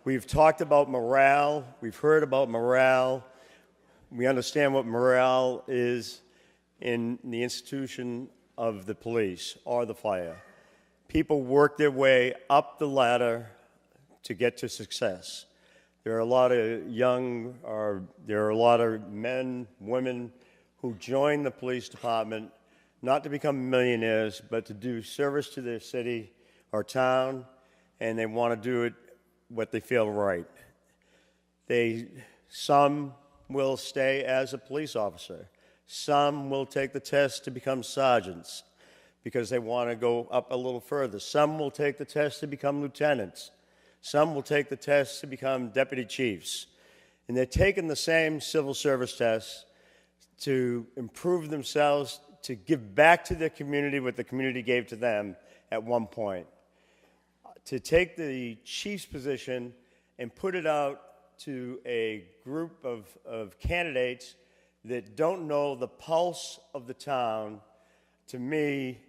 We've talked about morale. We've heard about morale. We understand what morale is in the institution of the police or the fire. People work their way up the ladder to get to success. There are a lot of men, women who join the police department not to become millionaires, but to do service to their city or town, and they want to do it what they feel right. Some will stay as a police officer. Some will take the test to become sergeants because they want to go up a little further. Some will take the test to become lieutenants. Some will take the test to become deputy chiefs. And they're taking the same civil service tests to improve themselves, to give back to their community what the community gave to them at one point. To take the chief's position and put it out to a group of candidates that don't know the pulse of the town, to me,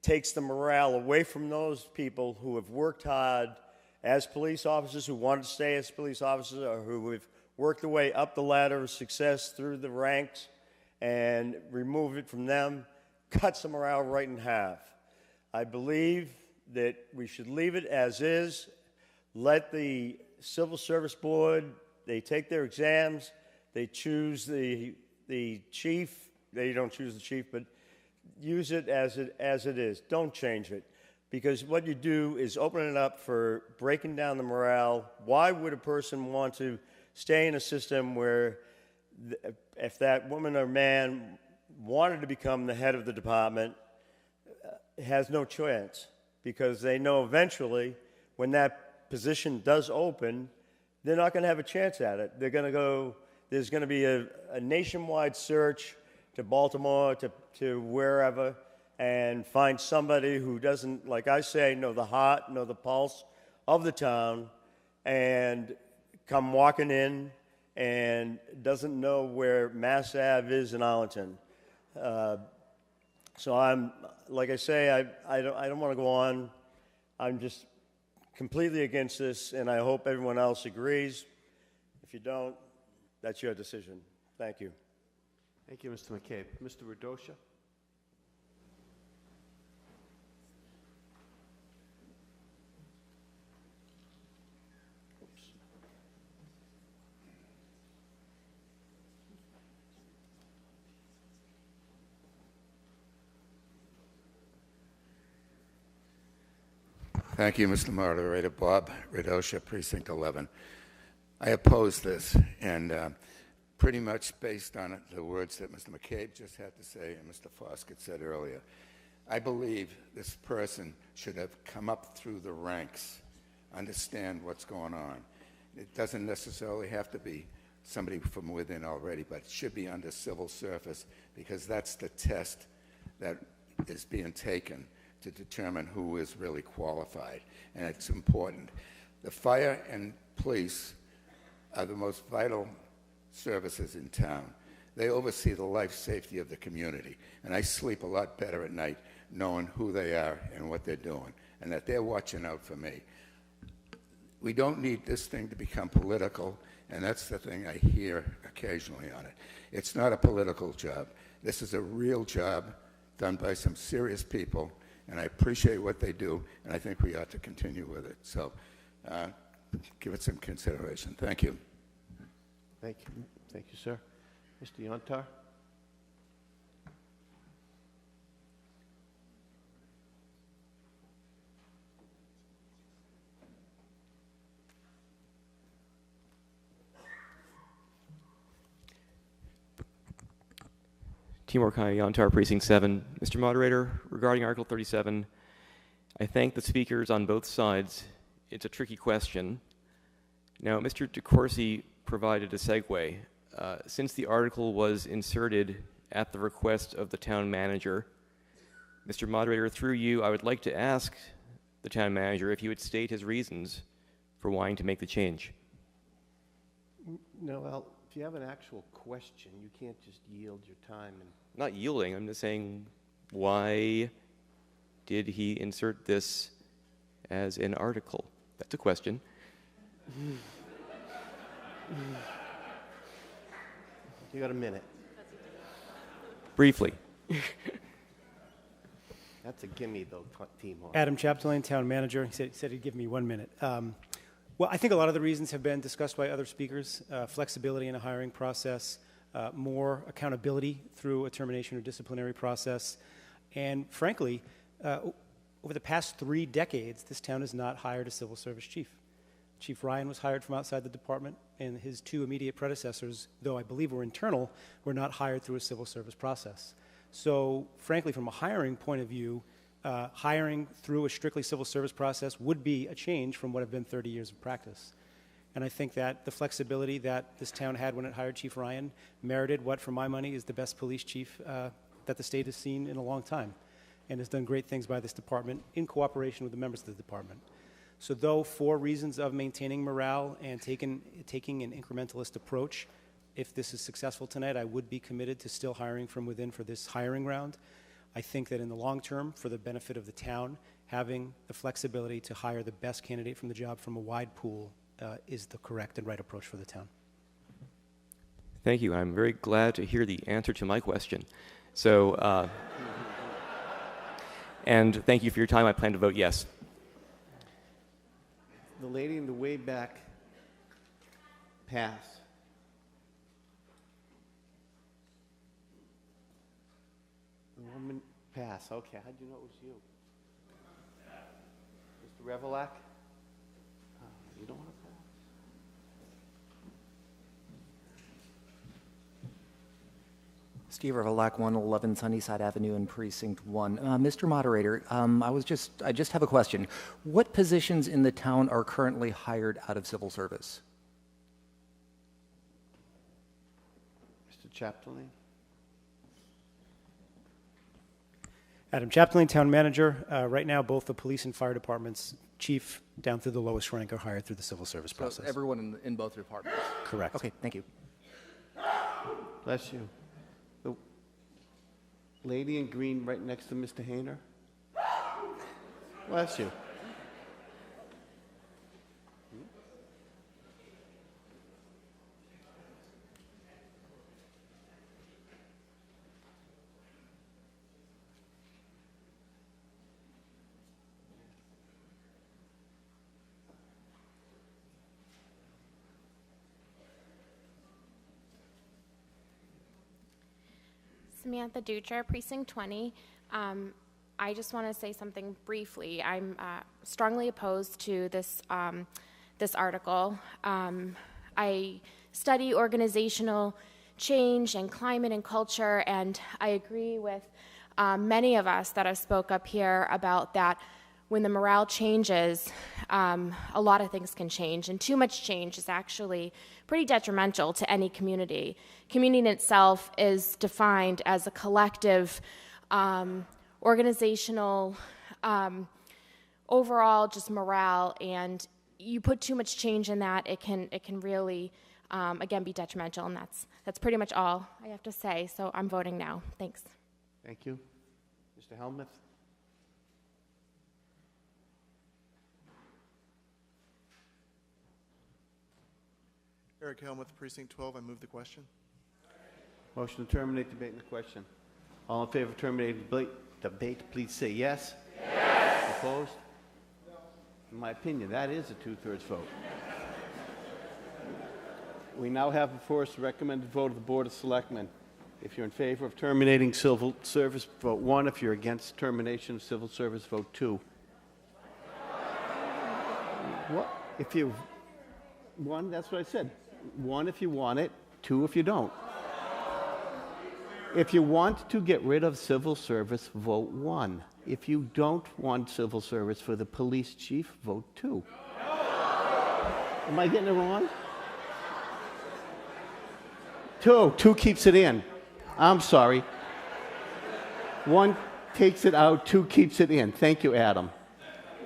takes the morale away from those people who have worked hard as police officers, who wanted to stay as police officers, or who have worked their way up the ladder of success through the ranks, and remove it from them, cuts the morale right in half. I believe that we should leave it as is, let the Civil Service Board, they take their exams, they choose the chief, they don't choose the chief, but use it as it is. Don't change it, because what you do is open it up for breaking down the morale. Why would a person want to stay in a system where if that woman or man wanted to become the head of the department, has no chance, because they know eventually when that position does open, they're not going to have a chance at it. They're going to go, there's going to be a nationwide search to Baltimore, to wherever, and find somebody who doesn't, like I say, know the heart, know the pulse of the town, and come walking in and doesn't know where Mass Ave is in Arlington. So I'm, like I say, I don't want to go on. I'm just completely against this, and I hope everyone else agrees. If you don't, that's your decision. Thank you. Thank you, Mr. McCabe. Mr. Radosha? Thank you, Mr. Moderator. Bob Radosha, Precinct 11. I oppose this, and pretty much based on the words that Mr. McCabe just had to say and Mr. Foskett said earlier. I believe this person should have come up through the ranks, understand what's going on. It doesn't necessarily have to be somebody from within already, but it should be under civil service, because that's the test that is being taken to determine who is really qualified, and it's important. The fire and police are the most vital services in town. They oversee the life safety of the community, and I sleep a lot better at night knowing who they are and what they're doing, and that they're watching out for me. We don't need this thing to become political, and that's the thing I hear occasionally on it. It's not a political job. This is a real job done by some serious people, and I appreciate what they do, and I think we ought to continue with it. So give it some consideration. Thank you. Thank you. Thank you, sir. Mr. Yontar? Timur Yontar, Precinct 7. Mr. Moderator, regarding Article 37, I thank the speakers on both sides. It's a tricky question. Now, Mr. DeCourcy provided a segue. Since the article was inserted at the request of the town manager, Mr. Moderator, through you, I would like to ask the town manager if he would state his reasons for wanting to make the change. No, well, if you have an actual question, you can't just yield your time. And Not yielding, I'm just saying, why did he insert this as an article? That's a question. You got a minute. Briefly. That's a gimme, though, Timur. Adam Chapdelaine, town manager. He said he'd give me 1 minute. Well, I think a lot of the reasons have been discussed by other speakers. Flexibility in a hiring process, more accountability through a termination or disciplinary process. And frankly, over the past 3 decades, this town has not hired a civil service chief. Chief Ryan was hired from outside the department, and his 2 immediate predecessors, though I believe were internal, were not hired through a civil service process. So frankly, from a hiring point of view, hiring through a strictly civil service process would be a change from what have been 30 years of practice. And I think that the flexibility that this town had when it hired Chief Ryan merited what, for my money, is the best police chief that the state has seen in a long time, and has done great things by this department in cooperation with the members of the department. So though for reasons of maintaining morale and taking an incrementalist approach, if this is successful tonight, I would be committed to still hiring from within for this hiring round. I think that in the long term, for the benefit of the town, having the flexibility to hire the best candidate from the job from a wide pool is the correct and right approach for the town. Thank you. I'm very glad to hear the answer to my question. So, and thank you for your time. I plan to vote yes. The lady in the way back, pass. The woman, pass. Okay, how'd you know it was you? Mr. Revelak? You don't want to pass? Steve Revelak, 111 Sunnyside Avenue in Precinct 1. Mr. Moderator, I just have a question. What positions in the town are currently hired out of civil service? Mr. Chapdelaine? Adam Chapdelaine, Town Manager. Right now, both the police and fire departments, chief down through the lowest rank, are hired through the civil service process. So everyone in both departments? Correct. Okay, thank you. Bless you. The lady in green right next to Mr. Hayner. Bless you. Samantha Ducher, Precinct 20. I just want to say something briefly. I'm strongly opposed to this, this article. I study organizational change and climate and culture, and I agree with many of us that have spoke up here about that when the morale changes, a lot of things can change, and too much change is actually pretty detrimental to any community. Community in itself is defined as a collective, organizational, overall just morale, and you put too much change in that, it can really, again, be detrimental, and that's pretty much all I have to say, so I'm voting now. Thanks. Thank you. Mr. Helmuth? Eric Helmuth, Precinct 12. I move the question. Motion to terminate debate in the question. All in favor of terminating debate, please say yes. Yes. Opposed? No. In my opinion, that is a two-thirds vote. We now have before us the recommended vote of the Board of Selectmen. If you're in favor of terminating civil service, vote 1. If you're against termination of civil service, vote 2. What? If you... 1, that's what I said. 1 if you want it, 2 if you don't. If you want to get rid of civil service, vote 1. If you don't want civil service for the police chief, vote 2. Am I getting it wrong? 2 keeps it in. I'm sorry. 1 takes it out, 2 keeps it in. Thank you, Adam.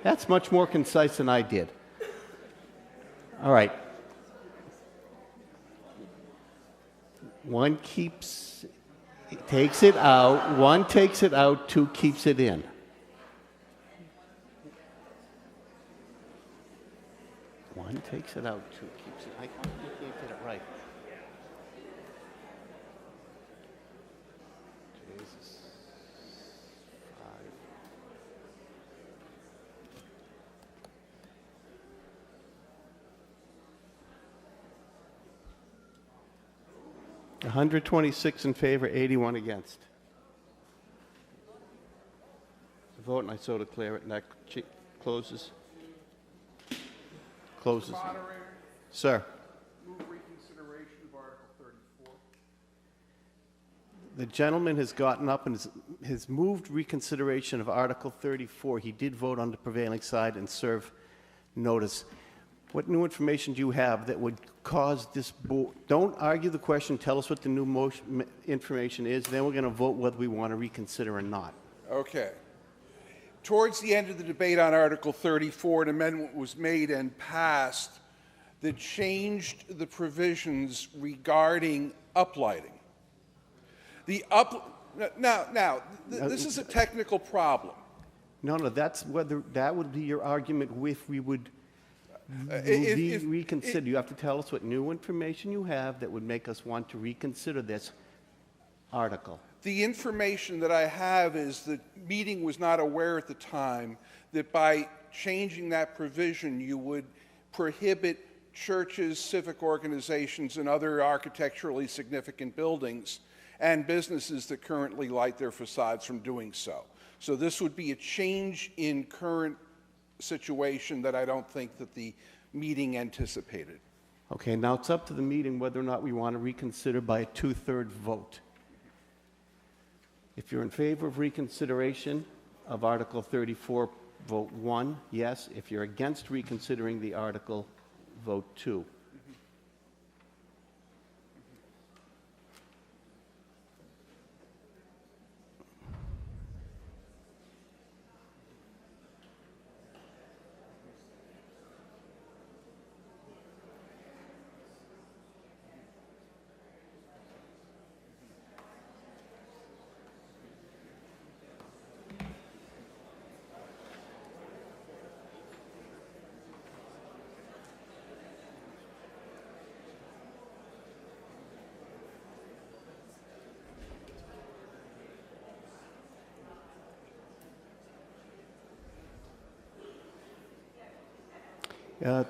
That's much more concise than I did. All right. 1 takes it out, 1 takes it out, 2 keeps it in. One takes it out, 2 keeps it. I can't get it right. Jesus. 126 in favor, 81 against. The vote, and I so declare it, and that closes. Closes. Moderator, Sir. move reconsideration of Article 34. The gentleman has gotten up and has moved reconsideration of Article 34. He did vote on the prevailing side and serve notice. What new information do you have that would cause this board? Don't argue the question. Tell us what the new information is. Then we're going to vote whether we want to reconsider or not. Okay. Towards the end of the debate on Article 34, an amendment was made and passed that changed the provisions regarding uplighting. This is a technical problem. No, that's whether that would be your argument if we would reconsider. You have to tell us what new information you have that would make us want to reconsider this article. The information that I have is the meeting was not aware at the time that by changing that provision, you would prohibit churches, civic organizations, and other architecturally significant buildings and businesses that currently light their facades from doing so. So this would be a change in current situation that I don't think that the meeting anticipated. Okay, now it's up to the meeting whether or not we want to reconsider by a 2/3 vote. If you're in favor of reconsideration of Article 34, vote 1, yes. If you're against reconsidering the article, vote 2.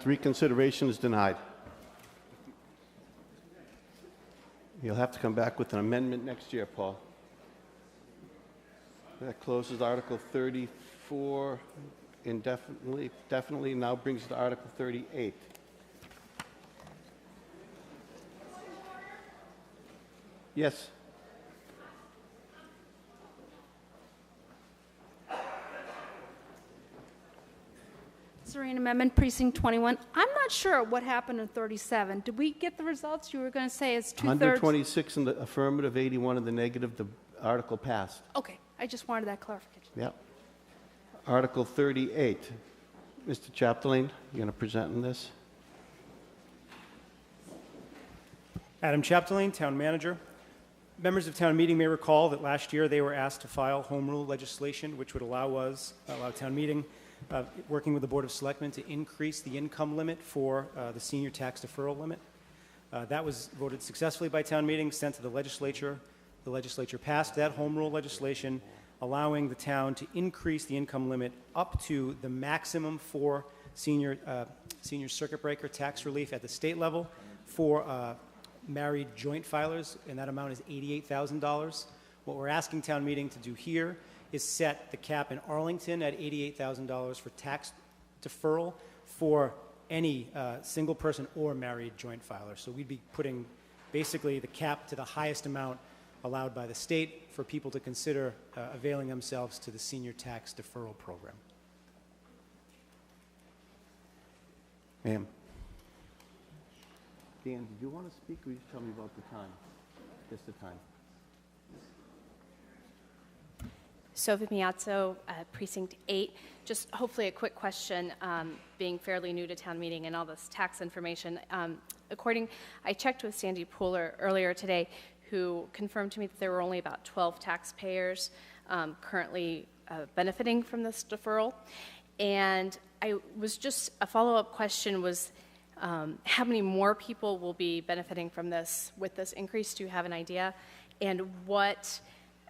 Reconsideration is denied. You'll have to come back with an amendment next year, Paul. That closes Article 34 indefinitely, definitely now brings us to Article 38. Yes. Serene Amendment, Precinct 21. I'm not sure what happened in 37. Did we get the results? You were going to say it's two-thirds. 126 in the affirmative, 81 in the negative. The article passed. Okay, I just wanted that clarification. Yep. Article 38. Mr. Chapdelaine, you're going to present on this? Adam Chapdelaine, Town Manager. Members of Town Meeting may recall that last year they were asked to file home rule legislation, which would allow Town Meeting, working with the Board of Selectmen, to increase the income limit for the senior tax deferral limit. That was voted successfully by Town Meeting, sent to the legislature. The legislature passed that home rule legislation, allowing the town to increase the income limit up to the maximum for senior circuit breaker tax relief at the state level for married joint filers, and that amount is $88,000. What we're asking Town Meeting to do here is set the cap in Arlington at $88,000 for tax deferral for any single person or married joint filer. So we'd be putting basically the cap to the highest amount allowed by the state for people to consider availing themselves to the senior tax deferral program. Ma'am. Dan, did you want to speak, or you just tell me about the time? Just the time. Sophie Miazzo, Precinct 8. Just hopefully a quick question, being fairly new to Town Meeting and all this tax information. I checked with Sandy Pooler earlier today, who confirmed to me that there were only about 12 taxpayers currently benefiting from this deferral. And a follow-up question was, how many more people will be benefiting from this with this increase? Do you have an idea? And what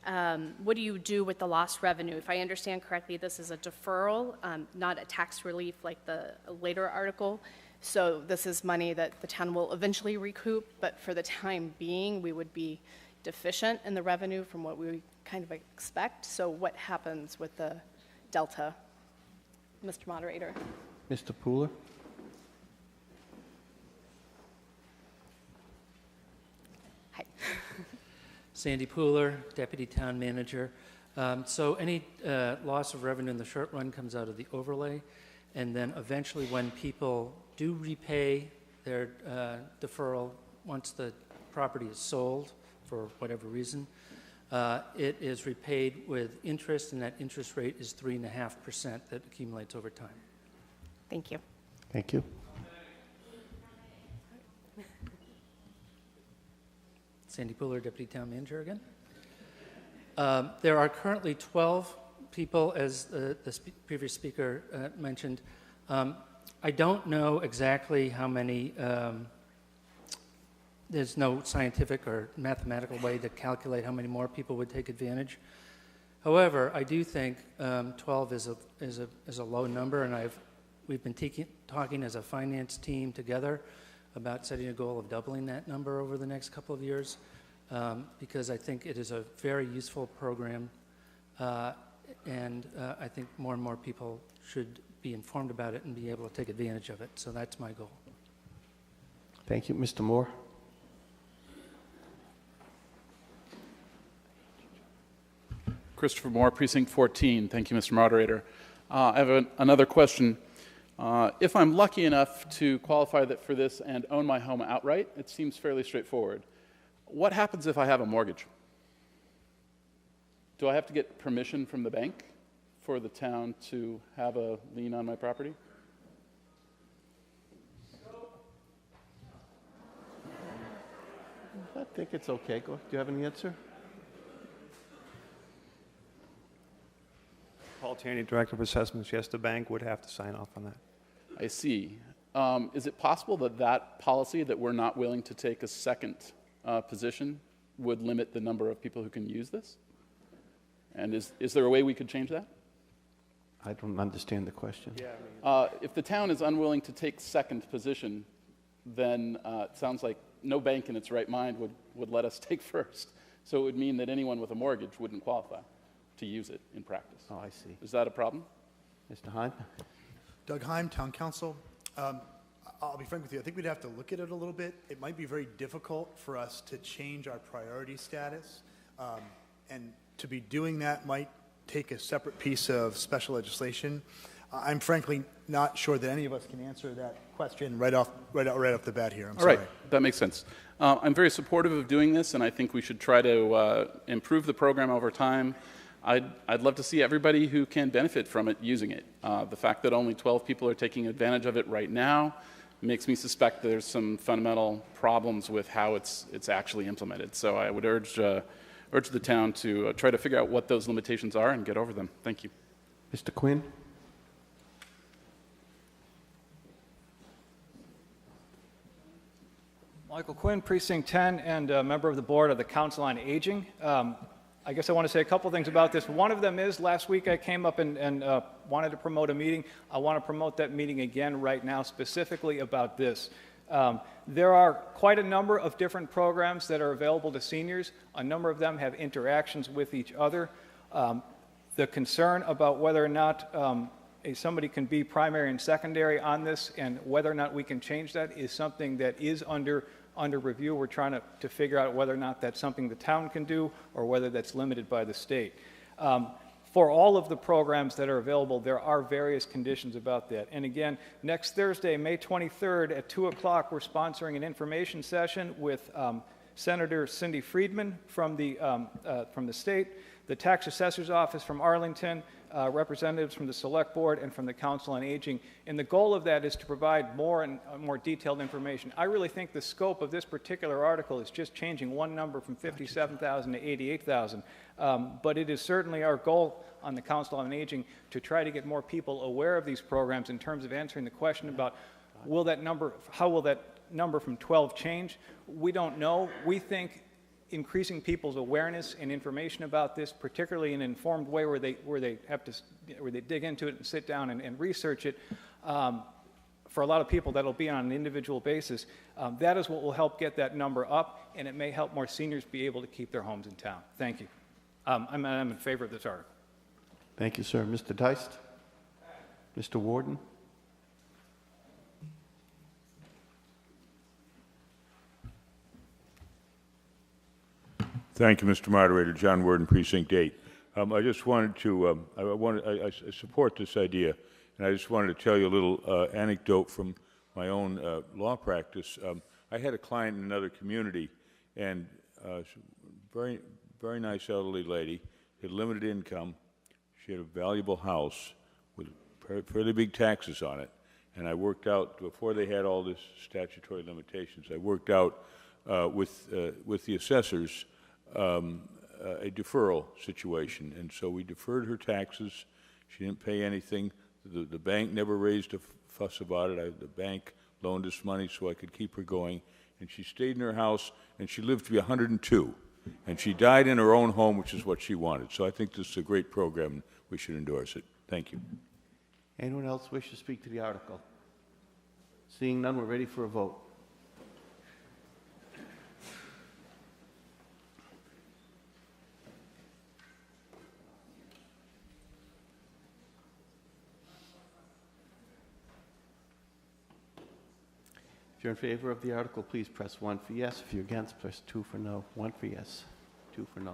do you do with the lost revenue? If I understand correctly, this is a deferral, not a tax relief like the later article. So this is money that the town will eventually recoup, but for the time being, we would be deficient in the revenue from what we kind of expect. So what happens with the delta, Mr. Moderator? Mr. Pooler? Hi. Sandy Pooler, Deputy Town Manager. So any loss of revenue in the short run comes out of the overlay, and then eventually when people do repay their deferral, once the property is sold for whatever reason, it is repaid with interest, and that interest rate is 3.5% that accumulates over time. Thank you. Thank you. Sandy Pooler, Deputy Town Manager again. There are currently 12 people, as the previous speaker mentioned. I don't know exactly how many, there's no scientific or mathematical way to calculate how many more people would take advantage. However, I do think 12 is a low number, and we've been talking as a finance team together about setting a goal of doubling that number over the next couple of years, because I think it is a very useful program, and I think more and more people should be informed about it and be able to take advantage of it. So that's my goal. Thank you. Mr. Moore? Christopher Moore, Precinct 14. Thank you, Mr. Moderator. I have another question. If I'm lucky enough to qualify for this and own my home outright, it seems fairly straightforward. What happens if I have a mortgage? Do I have to get permission from the bank for the town to have a lien on my property? I think it's okay. Do you have an answer? Paul Tierney, Director of Assessments. Yes, the bank would have to sign off on that. I see. Is it possible that that policy, that we're not willing to take a second position, would limit the number of people who can use this? And is there a way we could change that? I don't understand the question. If the town is unwilling to take second position, then it sounds like no bank in its right mind would let us take first. So it would mean that anyone with a mortgage wouldn't qualify to use it in practice. Oh, I see. Is that a problem? Mr. Heim? Doug Heim, Town Council. I'll be frank with you, I think we'd have to look at it a little bit. It might be very difficult for us to change our priority status, and to be doing that might take a separate piece of special legislation. I'm frankly not sure that any of us can answer that question right off the bat here. I'm sorry. All right, that makes sense. I'm very supportive of doing this, and I think we should try to improve the program over time. I'd love to see everybody who can benefit from it using it. The fact that only 12 people are taking advantage of it right now makes me suspect there's some fundamental problems with how it's actually implemented. So I would urge the town to try to figure out what those limitations are and get over them. Thank you. Mr. Quinn? Michael Quinn, Precinct 10, and a member of the board of the Council on Aging. I guess I want to say a couple things about this. One of them is last week I came up and wanted to promote a meeting. I want to promote that meeting again right now, specifically about this. There are quite a number of different programs that are available to seniors. A number of them have interactions with each other. The concern about whether or not somebody can be primary and secondary on this and whether or not we can change that is something that is under review. We're trying to figure out whether or not that's something the town can do or whether that's limited by the state. For all of the programs that are available, there are various conditions about that. And again, next Thursday, May 23rd at 2 o'clock, we're sponsoring an information session with Senator Cindy Friedman from the state, the Tax Assessor's Office from Arlington, representatives from the Select Board and from the Council on Aging. And the goal of that is to provide more and more detailed information. I really think the scope of this particular article is just changing one number from 57,000 to 88,000. But it is certainly our goal on the Council on Aging to try to get more people aware of these programs in terms of answering the question about how will that number from 12 change? We don't know. We think increasing people's awareness and information about this, particularly in an informed way where they dig into it and sit down and research it, for a lot of people that'll be on an individual basis. That is what will help get that number up, and it may help more seniors be able to keep their homes in town. Thank you. I'm in favor of this article. Thank you, sir. Mr. Deist? Mr. Warden? Thank you, Mr. Moderator. John Worden, Precinct 8. I just wanted to, I support this idea, and I just wanted to tell you a little anecdote from my own law practice. I had a client in another community, and very, very nice elderly lady, had limited income. She had a valuable house with fairly big taxes on it, and I worked out, before they had all this statutory limitations, I worked out with the assessors a deferral situation, and so we deferred her taxes. She didn't pay anything. The bank never raised a fuss about it. The bank loaned us money so I could keep her going, and she stayed in her house, and she lived to be 102, and she died in her own home, which is what she wanted. So I think this is a great program. We should endorse it. Thank you. Anyone else wish to speak to the article? Seeing none, we're ready for a vote. If you're in favor of the article, please press 1 for yes. If you're against, press 2 for no. 1 for yes, 2 for no.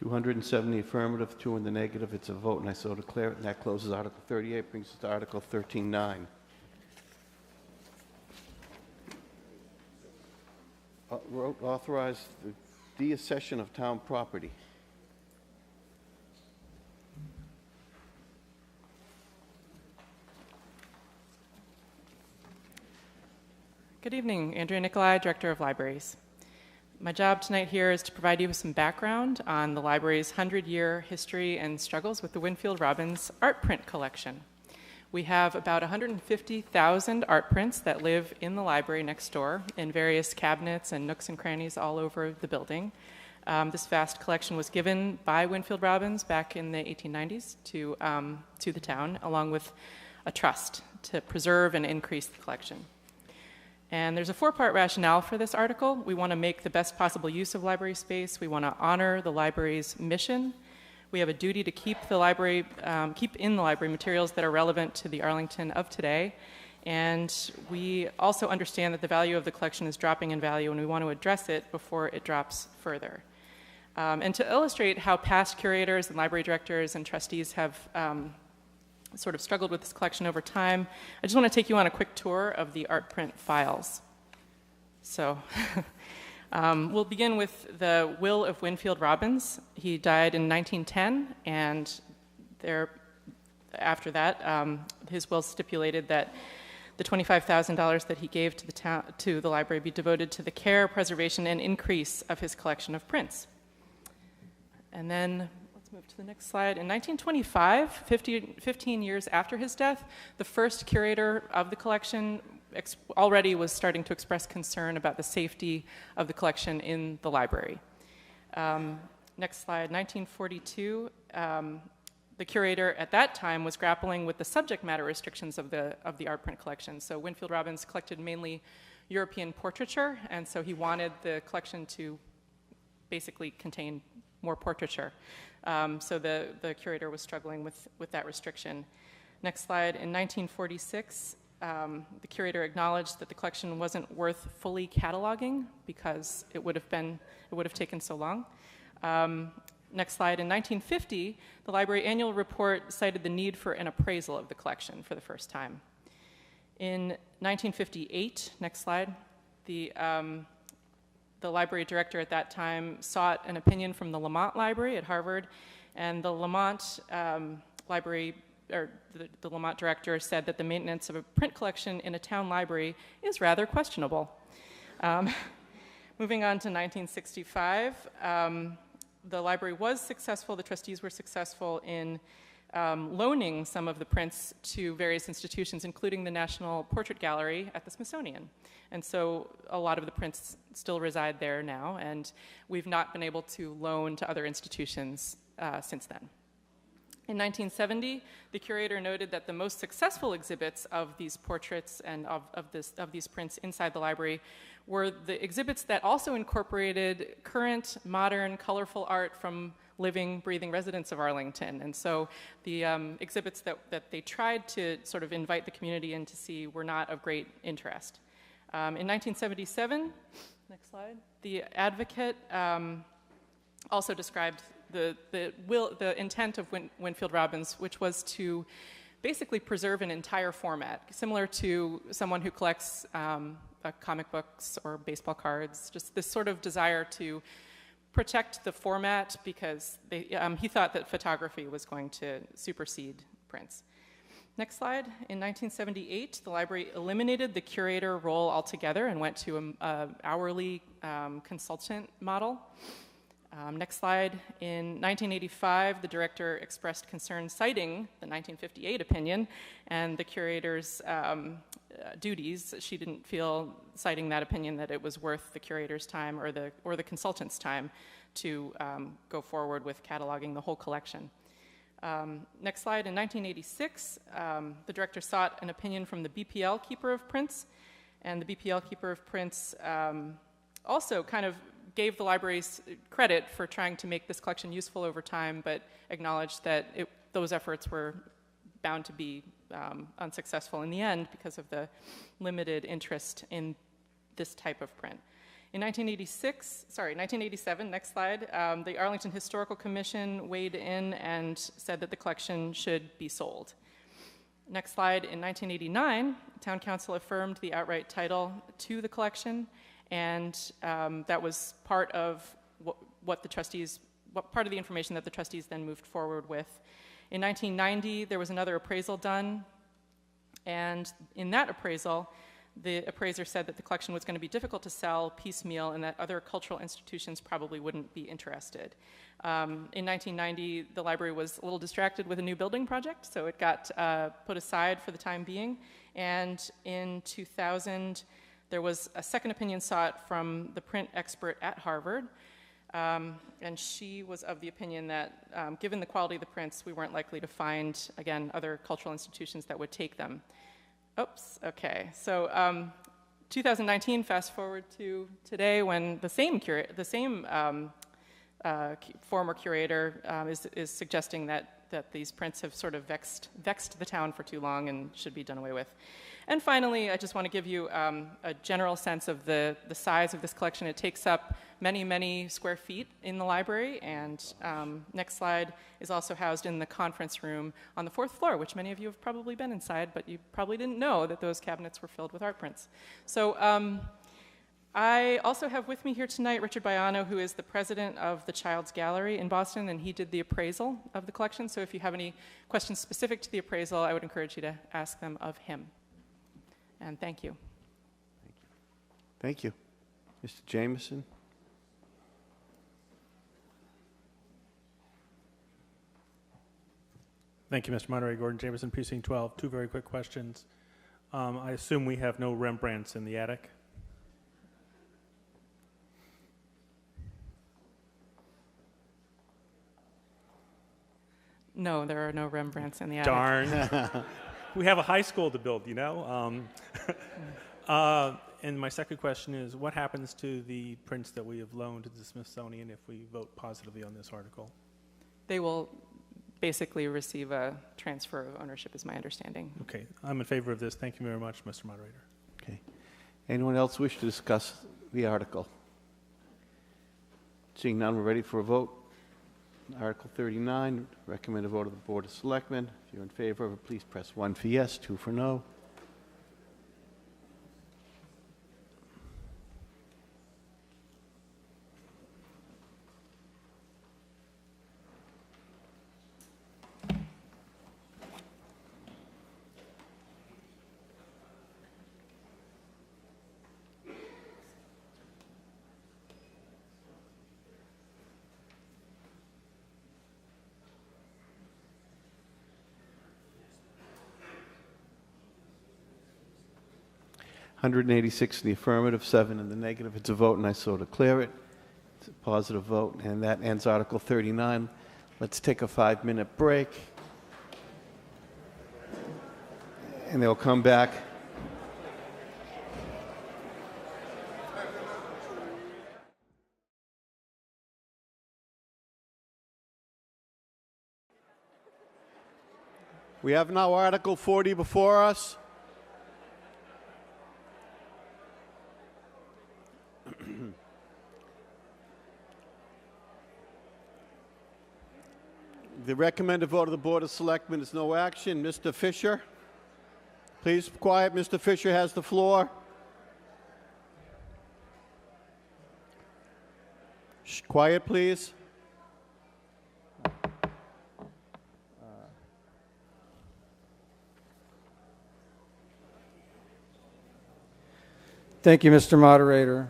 270 affirmative, 2 in the negative. It's a vote, and I so declare it. And that closes Article 38, brings us to Article 13.9. Authorize the deaccession of town property. Good evening, Andrea Nicolai, Director of Libraries. My job tonight here is to provide you with some background on the library's 100-year history and struggles with the Winfield Robbins art print collection. We have about 150,000 art prints that live in the library next door in various cabinets and nooks and crannies all over the building. This vast collection was given by Winfield Robbins back in the 1890s to the town, along with a trust to preserve and increase the collection. And there's a 4-part rationale for this article. We want to make the best possible use of library space. We want to honor the library's mission. We have a duty to keep in the library materials that are relevant to the Arlington of today. And we also understand that the value of the collection is dropping in value, and we want to address it before it drops further. And to illustrate how past curators and library directors and trustees have sort of struggled with this collection over time, I just want to take you on a quick tour of the art print files. So we'll begin with the will of Winfield Robbins. He died in 1910, and after that, his will stipulated that the $25,000 that he gave to the library be devoted to the care, preservation, and increase of his collection of prints. And then let's move to the next slide. In 1925, 15 years after his death, the first curator of the collection already was starting to express concern about the safety of the collection in the library. Next slide, 1942. The curator at that time was grappling with the subject matter restrictions of the art print collection. So Winfield Robbins collected mainly European portraiture, and so he wanted the collection to basically contain more portraiture. So the curator was struggling with that restriction. Next slide. In 1946, the curator acknowledged that the collection wasn't worth fully cataloging because it would have taken so long. Next slide. In 1950, the library annual report cited the need for an appraisal of the collection for the first time. In 1958, next slide, the library director at that time sought an opinion from the Lamont Library at Harvard, and the Lamont Library, or the Lamont director said that the maintenance of a print collection in a town library is rather questionable. Moving on to 1965, the library was successful, the trustees were successful in loaning some of the prints to various institutions, including the National Portrait Gallery at the Smithsonian. And so a lot of the prints still reside there now, and we've not been able to loan to other institutions since then. In 1970, the curator noted that the most successful exhibits of these portraits and of these prints inside the library were the exhibits that also incorporated current, modern, colorful art from living, breathing residents of Arlington. And so the exhibits that they tried to sort of invite the community in to see were not of great interest. In 1977, next slide, the Advocate also described the intent of Winfield Robbins, which was to basically preserve an entire format, similar to someone who collects comic books or baseball cards, just this sort of desire to protect the format because he thought that photography was going to supersede prints. Next slide. In 1978, the library eliminated the curator role altogether and went to an hourly consultant model. Next slide. In 1985, the director expressed concern citing the 1958 opinion and the curator's duties. She didn't feel, citing that opinion, that it was worth the curator's time or the consultant's time to go forward with cataloging the whole collection. Next slide. In 1986, the director sought an opinion from the BPL Keeper of Prints, and the BPL Keeper of Prints also kind of gave the libraries credit for trying to make this collection useful over time, but acknowledged that those efforts were bound to be unsuccessful in the end because of the limited interest in this type of print. In 1987, next slide, the Arlington Historical Commission weighed in and said that the collection should be sold. Next slide, in 1989, Town Council affirmed the outright title to the collection, and that was part of what part of the information that the trustees then moved forward with. In 1990, there was another appraisal done, and in that appraisal, the appraiser said that the collection was going to be difficult to sell piecemeal and that other cultural institutions probably wouldn't be interested. In 1990, the library was a little distracted with a new building project, so it got put aside for the time being. And in 2000, there was a second opinion sought from the print expert at Harvard, and she was of the opinion that given the quality of the prints, we weren't likely to find, again, other cultural institutions that would take them. Oops, okay. So 2019, fast forward to today, when the same former curator is suggesting that these prints have sort of vexed the town for too long and should be done away with. And finally, I just want to give you a general sense of the size of this collection. It takes up many, many square feet in the library, and next slide is also housed in the conference room on the 4th floor, which many of you have probably been inside, but you probably didn't know that those cabinets were filled with art prints. So I also have with me here tonight Richard Baiano, who is the president of the Child's Gallery in Boston, and he did the appraisal of the collection. So if you have any questions specific to the appraisal, I would encourage you to ask them of him. And thank you. Thank you. Mr. Jameson? Thank you, Mr. Moderator. Gordon Jameson, Precinct 12. Two very quick questions. I assume we have no Rembrandts in the attic? No, there are no Rembrandts in the attic. Darn. We have a high school to build, you know? And my second question is, what happens to the prints that we have loaned to the Smithsonian if we vote positively on this article? They will basically receive a transfer of ownership, is my understanding. Okay, I'm in favor of this. Thank you very much, Mr. Moderator. Okay. Anyone else wish to discuss the article? Seeing none, we're ready for a vote. Article 39, recommend a vote of the Board of Selectmen. If you're in favor of it, please press 1 for yes, 2 for no. (186 in the affirmative, 7 in the negative. It's a vote, and I so declare it. It's a positive vote, and that ends Article 39. Let's take a 5-minute break, and they'll come back. We have now Article 40 before us. The recommended vote of the Board of Selectmen is no action. Mr. Fisher? Please, quiet. Mr. Fisher has the floor. Shh, quiet, please. Thank you, Mr. Moderator.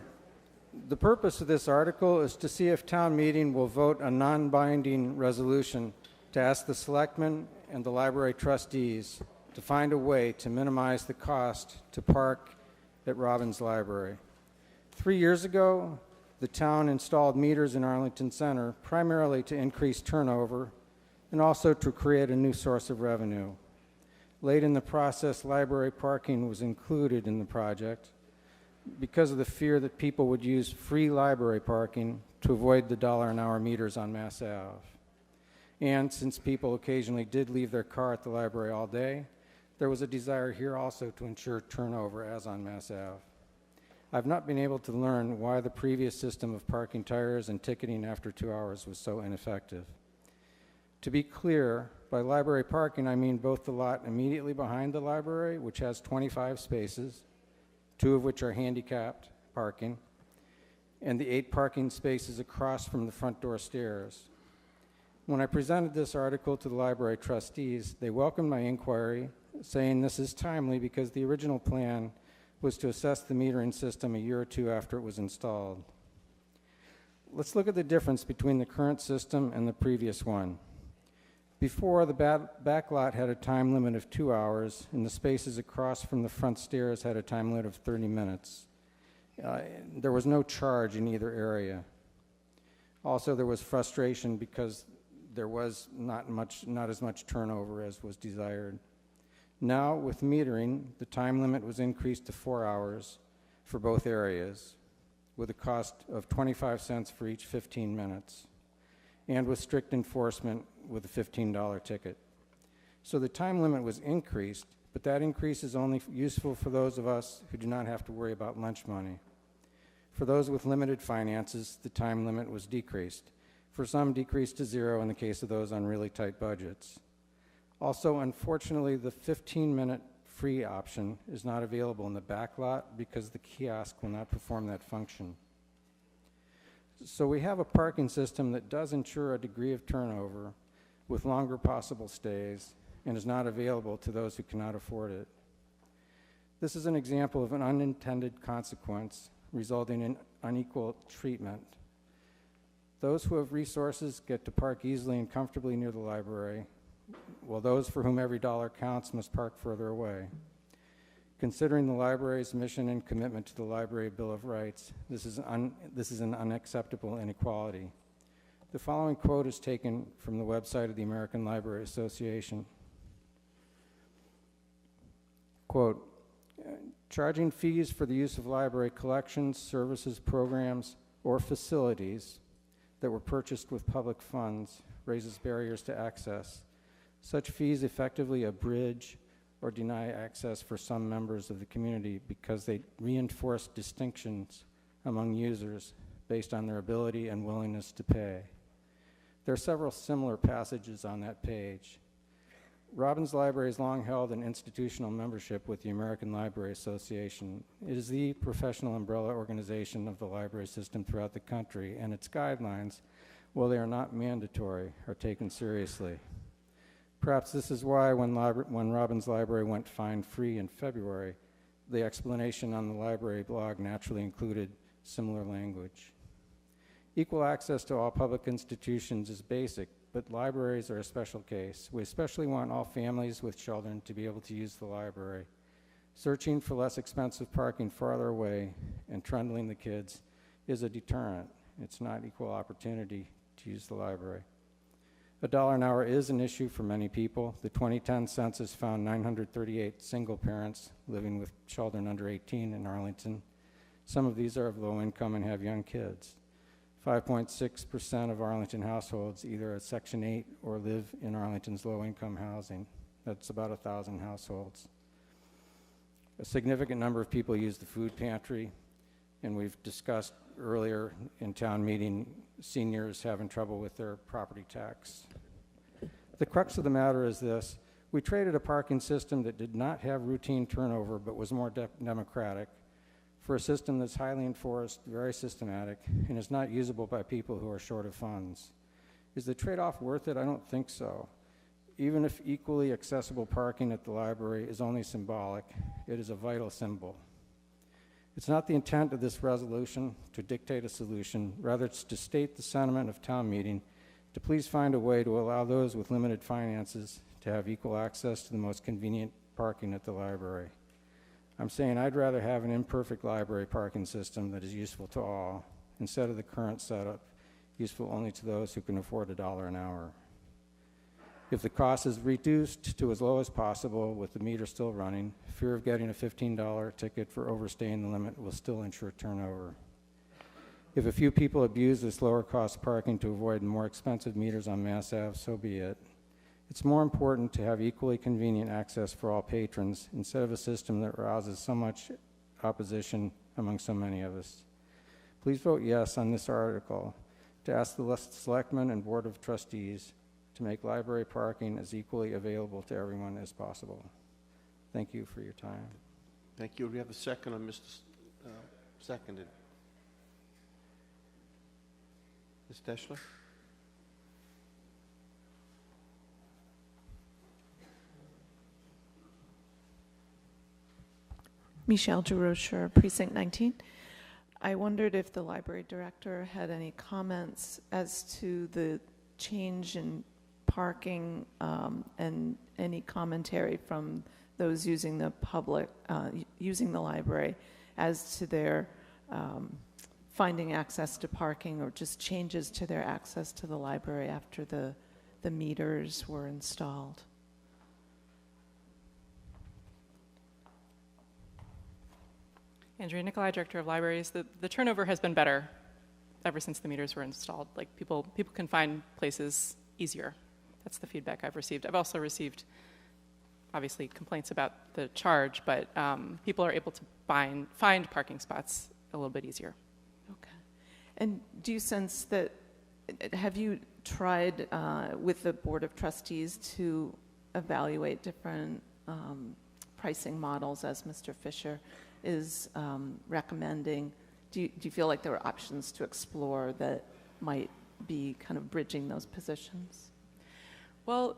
The purpose of this article is to see if town meeting will vote a non-binding resolution to ask the selectmen and the library trustees to find a way to minimize the cost to park at Robbins Library. 3 years ago, the town installed meters in Arlington Center primarily to increase turnover and also to create a new source of revenue. Late in the process, library parking was included in the project because of the fear that people would use free library parking to avoid the $1 meters on Mass Ave. And since people occasionally did leave their car at the library all day, there was a desire here also to ensure turnover as on Mass Ave. I've not been able to learn why the previous system of parking tires and ticketing after 2 hours was so ineffective. To be clear, by library parking, I mean both the lot immediately behind the library, which has 25 spaces, 2 of which are handicapped parking, and the 8 parking spaces across from the front door stairs. When I presented this article to the library trustees, they welcomed my inquiry, saying this is timely because the original plan was to assess the metering system a year or 2 after it was installed. Let's look at the difference between the current system and the previous one. Before, the back lot had a time limit of 2 hours, and the spaces across from the front stairs had a time limit of 30 minutes. There was no charge in either area. Also, there was frustration because there was not as much turnover as was desired. Now, with metering, the time limit was increased to 4 hours for both areas, with a cost of 25 cents for each 15 minutes, and with strict enforcement with a $15 ticket. So the time limit was increased, but that increase is only useful for those of us who do not have to worry about lunch money. For those with limited finances, the time limit was decreased. For some, decreased to 0 in the case of those on really tight budgets. Also, unfortunately, the 15-minute free option is not available in the back lot because the kiosk will not perform that function. So we have a parking system that does ensure a degree of turnover with longer possible stays and is not available to those who cannot afford it. This is an example of an unintended consequence resulting in unequal treatment. Those who have resources get to park easily and comfortably near the library, while those for whom every dollar counts must park further away. Considering the library's mission and commitment to the Library Bill of Rights, this is an unacceptable inequality. The following quote is taken from the website of the American Library Association. Quote, charging fees for the use of library collections, services, programs, or facilities that were purchased with public funds raises barriers to access. Such fees effectively abridge or deny access for some members of the community because they reinforce distinctions among users based on their ability and willingness to pay. There are several similar passages on that page. Robbins Library has long held an institutional membership with the American Library Association. It is the professional umbrella organization of the library system throughout the country, and its guidelines, while they are not mandatory, are taken seriously. Perhaps this is why when Robbins Library went fine-free in February, the explanation on the library blog naturally included similar language. Equal access to all public institutions is basic, but libraries are a special case. We especially want all families with children to be able to use the library. Searching for less expensive parking farther away and trundling the kids is a deterrent. It's not equal opportunity to use the library. $1 an hour is an issue for many people. The 2010 census found 938 single parents living with children under 18 in Arlington. Some of these are of low income and have young kids. 5.6% of Arlington households either are Section 8 or live in Arlington's low-income housing. That's about 1,000 households. A significant number of people use the food pantry, and we've discussed earlier in town meeting seniors having trouble with their property tax. The crux of the matter is this. We traded a parking system that did not have routine turnover but was more democratic for a system that's highly enforced, very systematic, and is not usable by people who are short of funds. Is the trade-off worth it? I don't think so. Even if equally accessible parking at the library is only symbolic, it is a vital symbol. It's not the intent of this resolution to dictate a solution. Rather, it's to state the sentiment of town meeting to please find a way to allow those with limited finances to have equal access to the most convenient parking at the library. I'm saying I'd rather have an imperfect library parking system that is useful to all, instead of the current setup, useful only to those who can afford $1 an hour. If the cost is reduced to as low as possible with the meter still running, fear of getting a $15 ticket for overstaying the limit will still ensure turnover. If a few people abuse this lower cost parking to avoid more expensive meters on Mass Ave, so be it. It's more important to have equally convenient access for all patrons instead of a system that rouses so much opposition among so many of us. Please vote yes on this article to ask the Selectmen and Board of Trustees to make library parking as equally available to everyone as possible. Thank you for your time. Thank you. Do we have a second on Mr. Seconded? Ms. Deschler? Michelle Durocher, Precinct 19. I wondered if the library director had any comments as to the change in parking and any commentary from those using the public, using the library as to their finding access to parking or just changes to their access to the library after the meters were installed. Andrea Nicolai, Director of Libraries. The turnover has been better ever since the meters were installed. Like people can find places easier. That's the feedback I've received. I've also received, obviously, complaints about the charge, but people are able to find parking spots a little bit easier. Okay. And do you sense that, have you tried with the Board of Trustees to evaluate different pricing models as Mr. Fisher is recommending? Do you feel like there are options to explore that might be kind of bridging those positions? Well,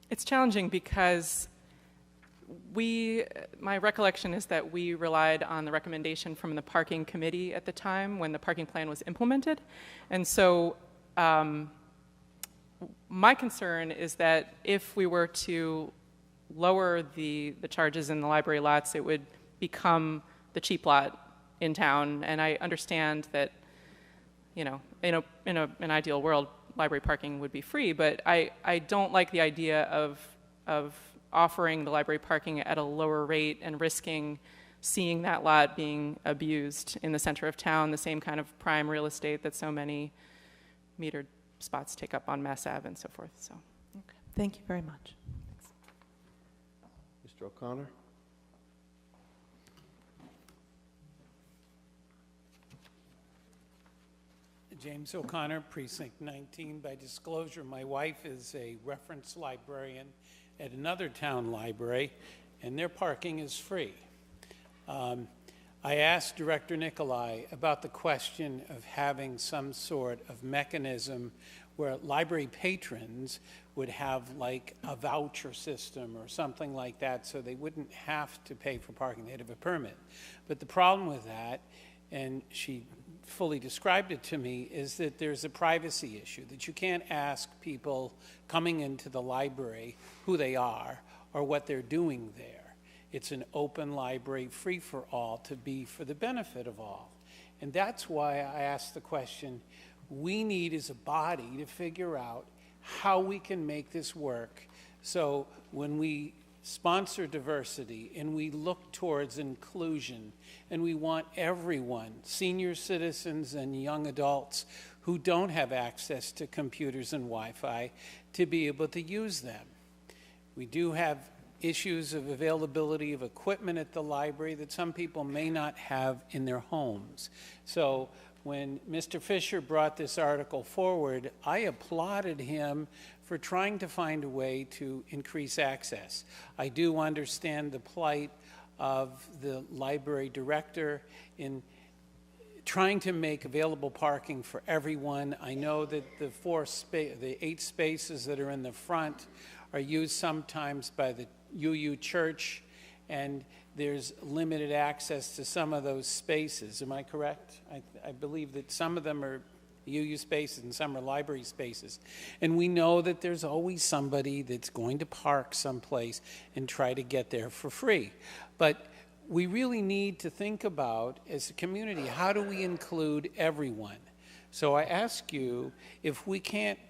it's challenging because my recollection is that we relied on the recommendation from the parking committee at the time when the parking plan was implemented. And so my concern is that if we were to lower the charges in the library lots, it would become the cheap lot in town. And I understand that, you know, in an ideal world, library parking would be free, but I don't like the idea of offering the library parking at a lower rate and risking seeing that lot being abused in the center of town, the same kind of prime real estate that so many metered spots take up on Mass Ave and so forth. So, okay. Thank you very much. Mr. O'Connor? James O'Connor, Precinct 19. By disclosure, my wife is a reference librarian at another town library, and their parking is free. I asked Director Nicolai about the question of having some sort of mechanism where library patrons would have like a voucher system or something like that so they wouldn't have to pay for parking, they'd have a permit. But the problem with that, and she fully described it to me, is that there's a privacy issue, that you can't ask people coming into the library who they are or what they're doing there. It's an open library, free for all, to be for the benefit of all. And that's why I asked the question, we need as a body to figure out how we can make this work. So when we sponsor diversity and we look towards inclusion and we want everyone, senior citizens and young adults who don't have access to computers and Wi-Fi, to be able to use them. We do have issues of availability of equipment at the library that some people may not have in their homes. So when Mr. Fisher brought this article forward, I applauded him for trying to find a way to increase access. I do understand the plight of the library director in trying to make available parking for everyone. I know that the 8 spaces that are in the front are used sometimes by the UU Church, and there's limited access to some of those spaces. Am I correct? I believe that some of them are UU spaces and some are library spaces. And we know that there's always somebody that's going to park someplace and try to get there for free. But we really need to think about, as a community, how do we include everyone? So I ask you, if we can't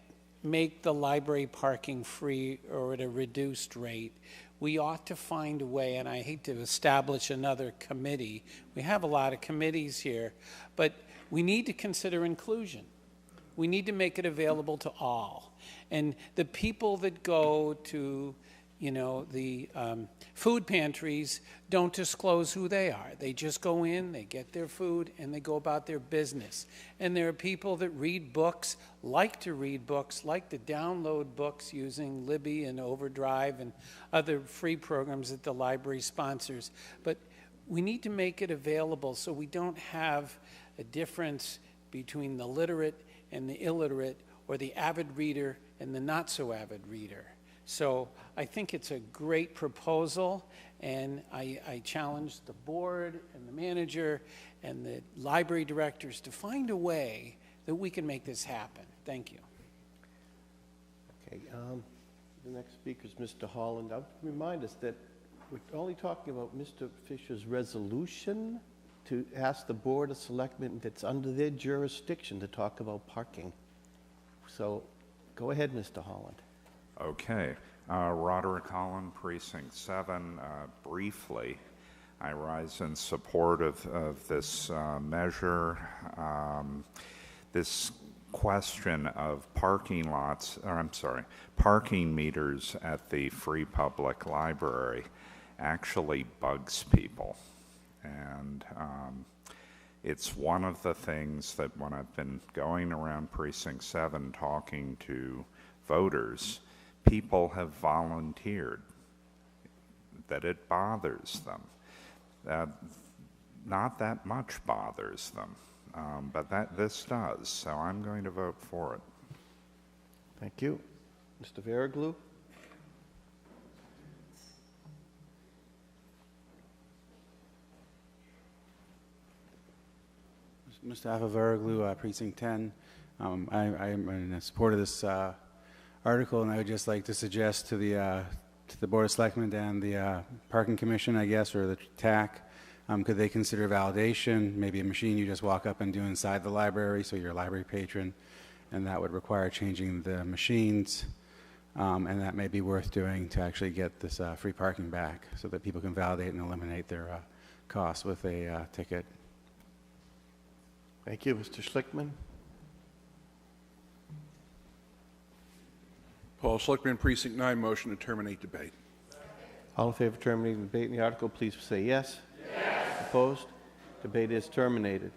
make the library parking free or at a reduced rate, we ought to find a way, and I hate to establish another committee. We have a lot of committees here, but we need to consider inclusion. We need to make it available to all. And the people that go to You know, the food pantries don't disclose who they are. They just go in, they get their food, and they go about their business. And there are people that read books, like to read books, like to download books using Libby and Overdrive and other free programs that the library sponsors. But we need to make it available so we don't have a difference between the literate and the illiterate, or the avid reader and the not so avid reader. So I think it's a great proposal, and I challenge the board and the manager and the library directors to find a way that we can make this happen. Thank you. Okay, the next speaker is Mr. Holland. I'll remind us that we're only talking about Mr. Fisher's resolution to ask the Board of Selectmen that's under their jurisdiction to talk about parking. So go ahead, Mr. Holland. Okay. Roderick Holland, Precinct 7. Briefly, I rise in support of this measure. This question of parking meters at the Free Public Library actually bugs people. And it's one of the things that when I've been going around Precinct 7 talking to voters, people have volunteered that it bothers them. Not that much bothers them, but this does, so I'm going to vote for it. Thank you. Mr. Veraglu? Mustafa Veraglu, Precinct 10. I am in support of this article, and I would just like to suggest to the Board of Selectmen and the Parking Commission, I guess, or the TAC, could they consider validation, maybe a machine you just walk up and do inside the library, so you're a library patron, and that would require changing the machines, and that may be worth doing to actually get this free parking back, so that people can validate and eliminate their costs with a ticket. Thank you. Mr. Schlickman? Paul Schlickman, Precinct 9, motion to terminate debate. All in favor of terminating the debate in the article, please say yes. Yes. Opposed? Debate is terminated.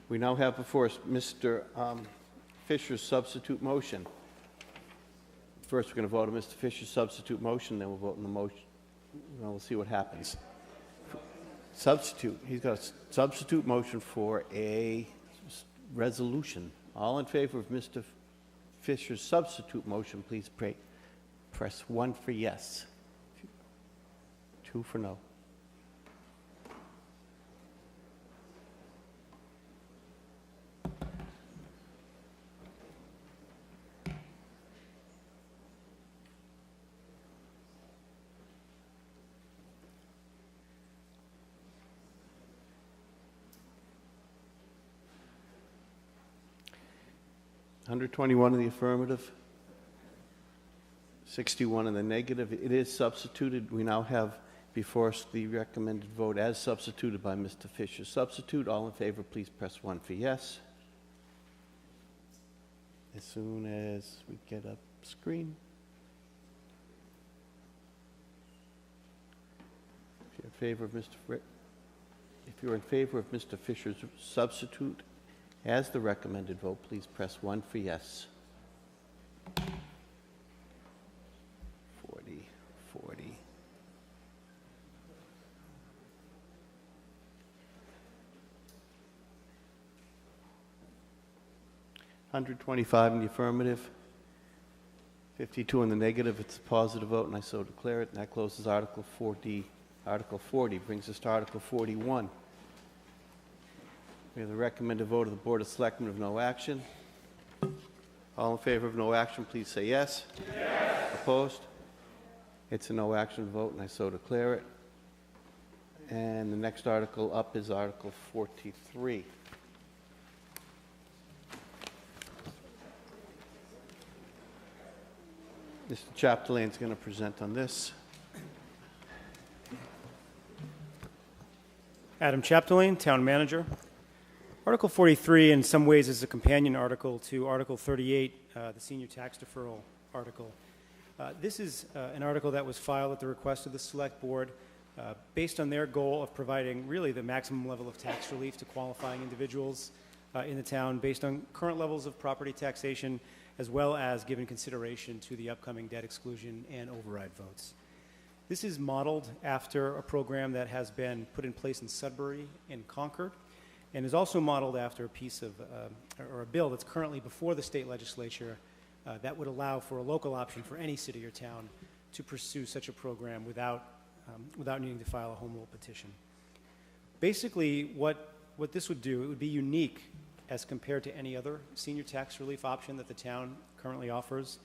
We now have before us Mr. Fisher's substitute motion. First, we're going to vote on Mr. Fisher's substitute motion, then we'll vote on the motion. We'll see what happens. Substitute. He's got a substitute motion for a resolution. All in favor of Mr. Fisher's substitute motion, please press 1 for yes, 2 for no. $121 in the affirmative, 61 in the negative. It is substituted. We now have before us the recommended vote as substituted by Mr. Fisher. Substitute. All in favor, please press 1 for yes. As soon as we get up screen. If you're in favor of Mr. Fisher's substitute as the recommended vote, please press 1 for yes. 40. $125 in the affirmative, 52 in the negative. It's a positive vote, and I so declare it. And that closes Article 40. Article 40 brings us to Article 41. We have the recommended vote of the Board of Selectmen of no action. All in favor of no action, please say yes. Yes. Opposed? It's a no action vote, and I so declare it. And the next article up is Article 43. Mr. Chapdelaine going to present on this. Adam Chapdelaine, Town Manager. Article 43 in some ways is a companion article to Article 38, the senior tax deferral article. This is an article that was filed at the request of the Select Board based on their goal of providing really the maximum level of tax relief to qualifying individuals in the town based on current levels of property taxation, as well as giving consideration to the upcoming debt exclusion and override votes. This is modeled after a program that has been put in place in Sudbury and Concord, and is also modeled after a piece of, or a bill that's currently before the state legislature that would allow for a local option for any city or town to pursue such a program without needing to file a home rule petition. Basically, what this would do, it would be unique as compared to any other senior tax relief option that the town currently offers,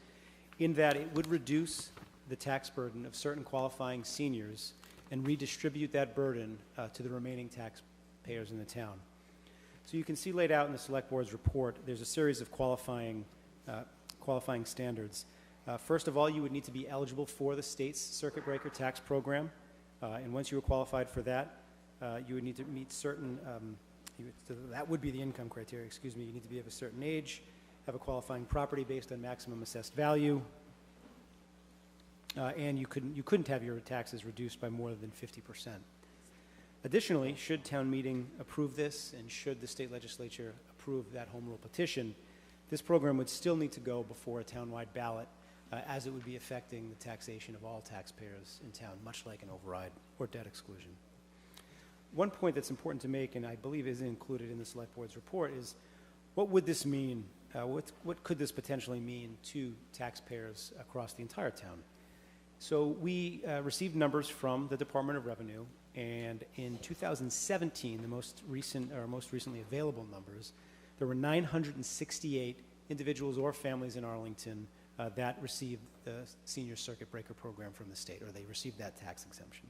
in that it would reduce the tax burden of certain qualifying seniors and redistribute that burden to the remaining taxpayers in the town. So you can see laid out in the Select Board's report, there's a series of qualifying standards. First of all, you would need to be eligible for the state's circuit breaker tax program, and once you were qualified for that, you would need to meet certain, that would be the income criteria, excuse me. You need to be of a certain age, have a qualifying property based on maximum assessed value, and you couldn't have your taxes reduced by more than 50%. Additionally, should town meeting approve this, and should the state legislature approve that home rule petition, this program would still need to go before a townwide ballot, as it would be affecting the taxation of all taxpayers in town, much like an override or debt exclusion. One point that's important to make, and I believe is included in the Select Board's report, is what would this mean? What could this potentially mean to taxpayers across the entire town? So we received numbers from the Department of Revenue, and in 2017, the most recently available numbers, there were 968 individuals or families in Arlington that received the senior circuit breaker program from the state, or they received that tax exemption.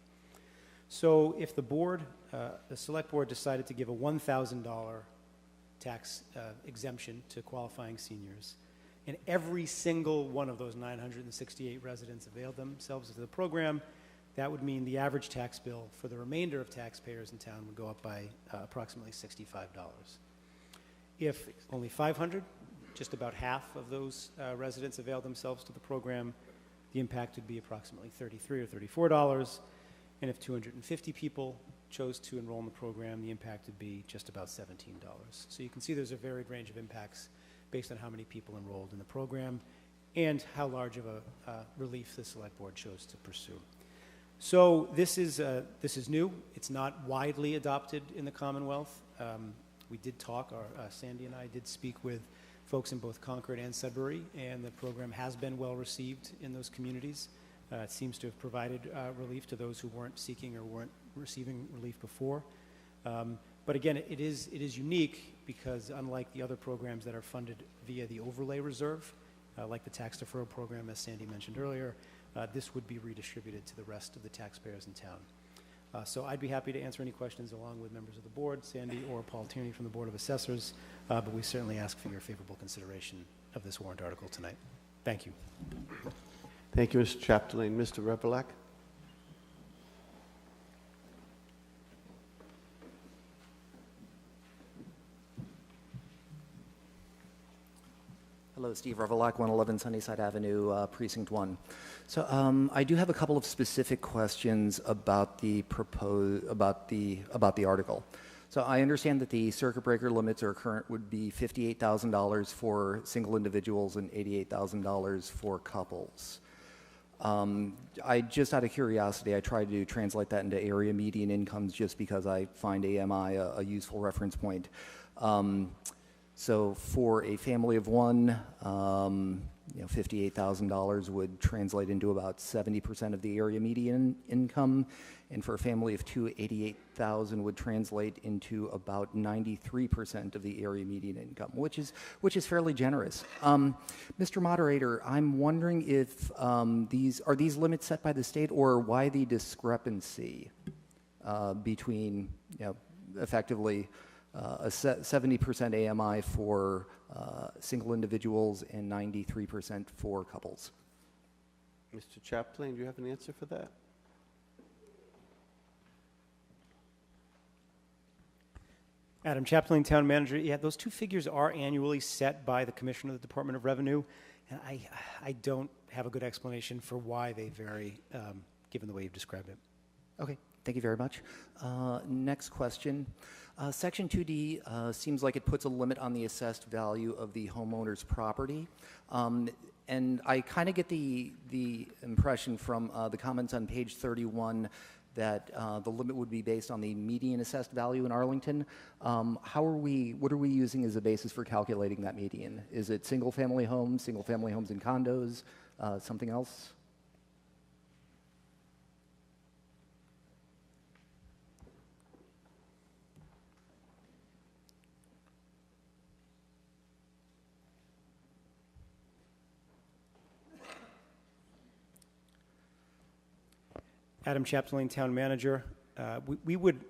So if the board, the Select Board, decided to give a $1,000 tax exemption to qualifying seniors, and every single one of those 968 residents availed themselves of the program, that would mean the average tax bill for the remainder of taxpayers in town would go up by approximately $65. If only 500, just about half of those residents availed themselves to the program, the impact would be approximately $33 or $34. And if 250 people chose to enroll in the program, the impact would be just about $17. So you can see there's a varied range of impacts based on how many people enrolled in the program and how large of a relief the Select Board chose to pursue. So this is new. It's not widely adopted in the Commonwealth. We did talk, Sandy and I did speak with folks in both Concord and Sudbury, and the program has been well received in those communities. It seems to have provided relief to those who weren't seeking or weren't receiving relief before. But again, it is unique because unlike the other programs that are funded via the overlay reserve, like the tax deferral program, as Sandy mentioned earlier, this would be redistributed to the rest of the taxpayers in town. So I'd be happy to answer any questions along with members of the board, Sandy or Paul Tierney from the Board of Assessors, but we certainly ask for your favorable consideration of this warrant article tonight. Thank you. Thank you, Mr. Chapdelaine. Mr. Revelak? Hello, Steve Revelak, 111 Sunnyside Avenue, Precinct 1. So I do have a couple of specific questions about the article. So I understand that the circuit breaker limits would be $58,000 for single individuals and $88,000 for couples. I just out of curiosity, I tried to translate that into area median incomes just because I find AMI a useful reference point. So for a family of one, $58,000 would translate into about 70% of the area median income, and for a family of two, $88,000 would translate into about 93% of the area median income, which is fairly generous. Mr. Moderator, I'm wondering if are these limits set by the state, or why the discrepancy between effectively a 70% AMI for single individuals and 93% for couples? Mr. Chapdelaine, do you have an answer for that? Adam Chapdelaine, Town Manager. Yeah, those two figures are annually set by the Commissioner of the Department of Revenue, And I don't have a good explanation for why they vary, given the way you've described it. Okay, thank you very much. Next question. Section 2D seems like it puts a limit on the assessed value of the homeowner's property. And I kind of get the impression from the comments on page 31 that the limit would be based on the median assessed value in Arlington. What are we using as a basis for calculating that median? Is it single-family homes and condos, something else? Adam Chapdelaine, Town Manager. We would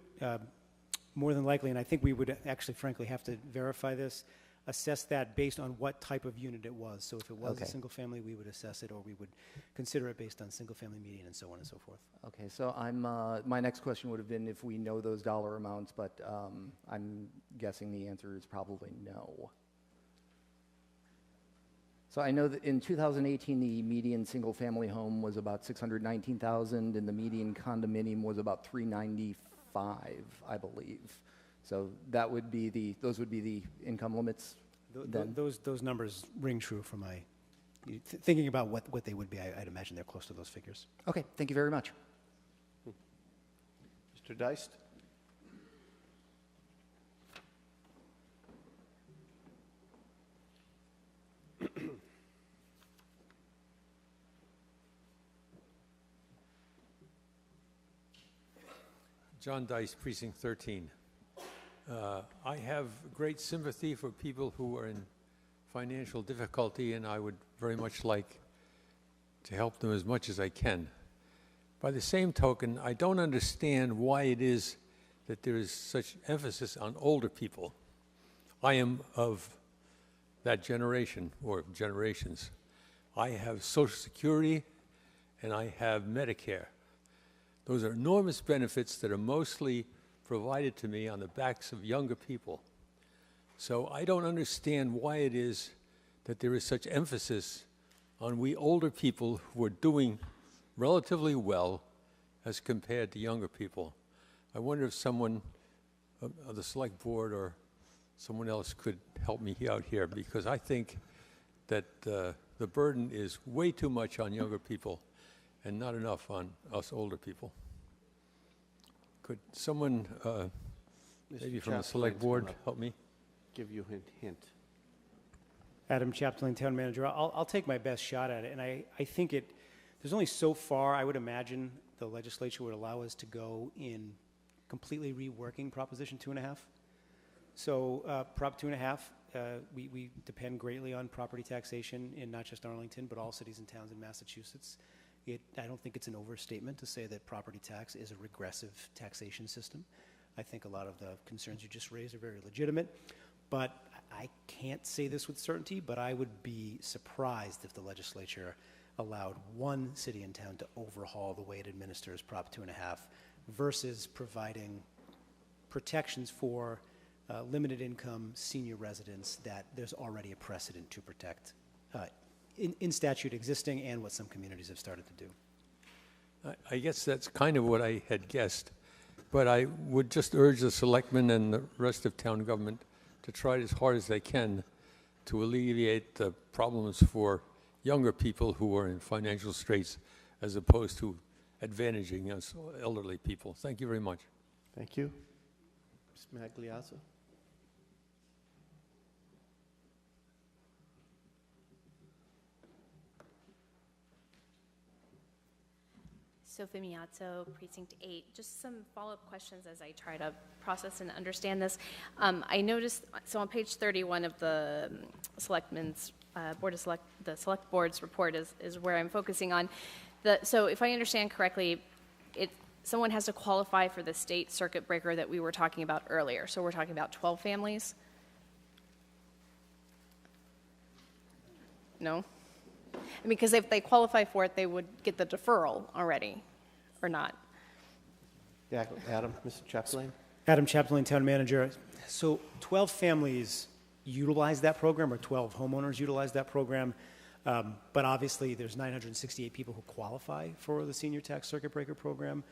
more than likely, and I think we would actually frankly have to verify this, assess that based on what type of unit it was. So if it was a single family, we would assess it, or we would consider it based on single family median and so on and so forth. Okay, so my next question would have been if we know those dollar amounts, but I'm guessing the answer is probably no. So I know that in 2018, the median single-family home was about $619,000, and the median condominium was about $395,000, I believe. So that would be those would be the income limits. Those numbers ring true for my thinking about what they would be. I'd imagine they're close to those figures. Okay, thank you very much. Mr. Deist? John Dice, Precinct 13. I have great sympathy for people who are in financial difficulty, and I would very much like to help them as much as I can. By the same token, I don't understand why it is that there is such emphasis on older people. I am of that generation, or generations. I have Social Security, and I have Medicare. Those are enormous benefits that are mostly provided to me on the backs of younger people. So I don't understand why it is that there is such emphasis on we older people who are doing relatively well as compared to younger people. I wonder if someone of the select board or someone else could help me out here, because I think that the burden is way too much on younger people and not enough on us older people. Could someone, maybe from the select board, help me? Give you a hint. Adam Chapdelaine, Town Manager. I'll take my best shot at it, and I think there's only so far I would imagine the legislature would allow us to go in completely reworking Proposition 2.5. So Prop 2.5, we depend greatly on property taxation in not just Arlington, but all cities and towns in Massachusetts. I don't think it's an overstatement to say that property tax is a regressive taxation system. I think a lot of the concerns you just raised are very legitimate, but I can't say this with certainty, but I would be surprised if the legislature allowed one city and town to overhaul the way it administers Prop 2.5 versus providing protections for limited income senior residents that there's already a precedent to protect in statute existing and what some communities have started to do. I guess that's kind of what I had guessed, but I would just urge the selectmen and the rest of town government to try as hard as they can to alleviate the problems for younger people who are in financial straits as opposed to advantaging us elderly people. Thank you very much. Thank you. Ms. Magliazzo? Sophie Miazzo, Precinct 8. Just some follow-up questions as I try to process and understand this. I noticed, so on page 31 of the Selectmen's the Select Board's report is where I'm focusing on. So if I understand correctly, someone has to qualify for the state circuit breaker that we were talking about earlier. So we're talking about 12 families? No? I mean, because if they qualify for it, they would get the deferral already, or not? Yeah, Adam, Mr. Chapdelaine? Adam Chapdelaine, Town Manager. So 12 families utilize that program, or 12 homeowners utilize that program. But obviously, there's 968 people who qualify for the senior tax circuit breaker program.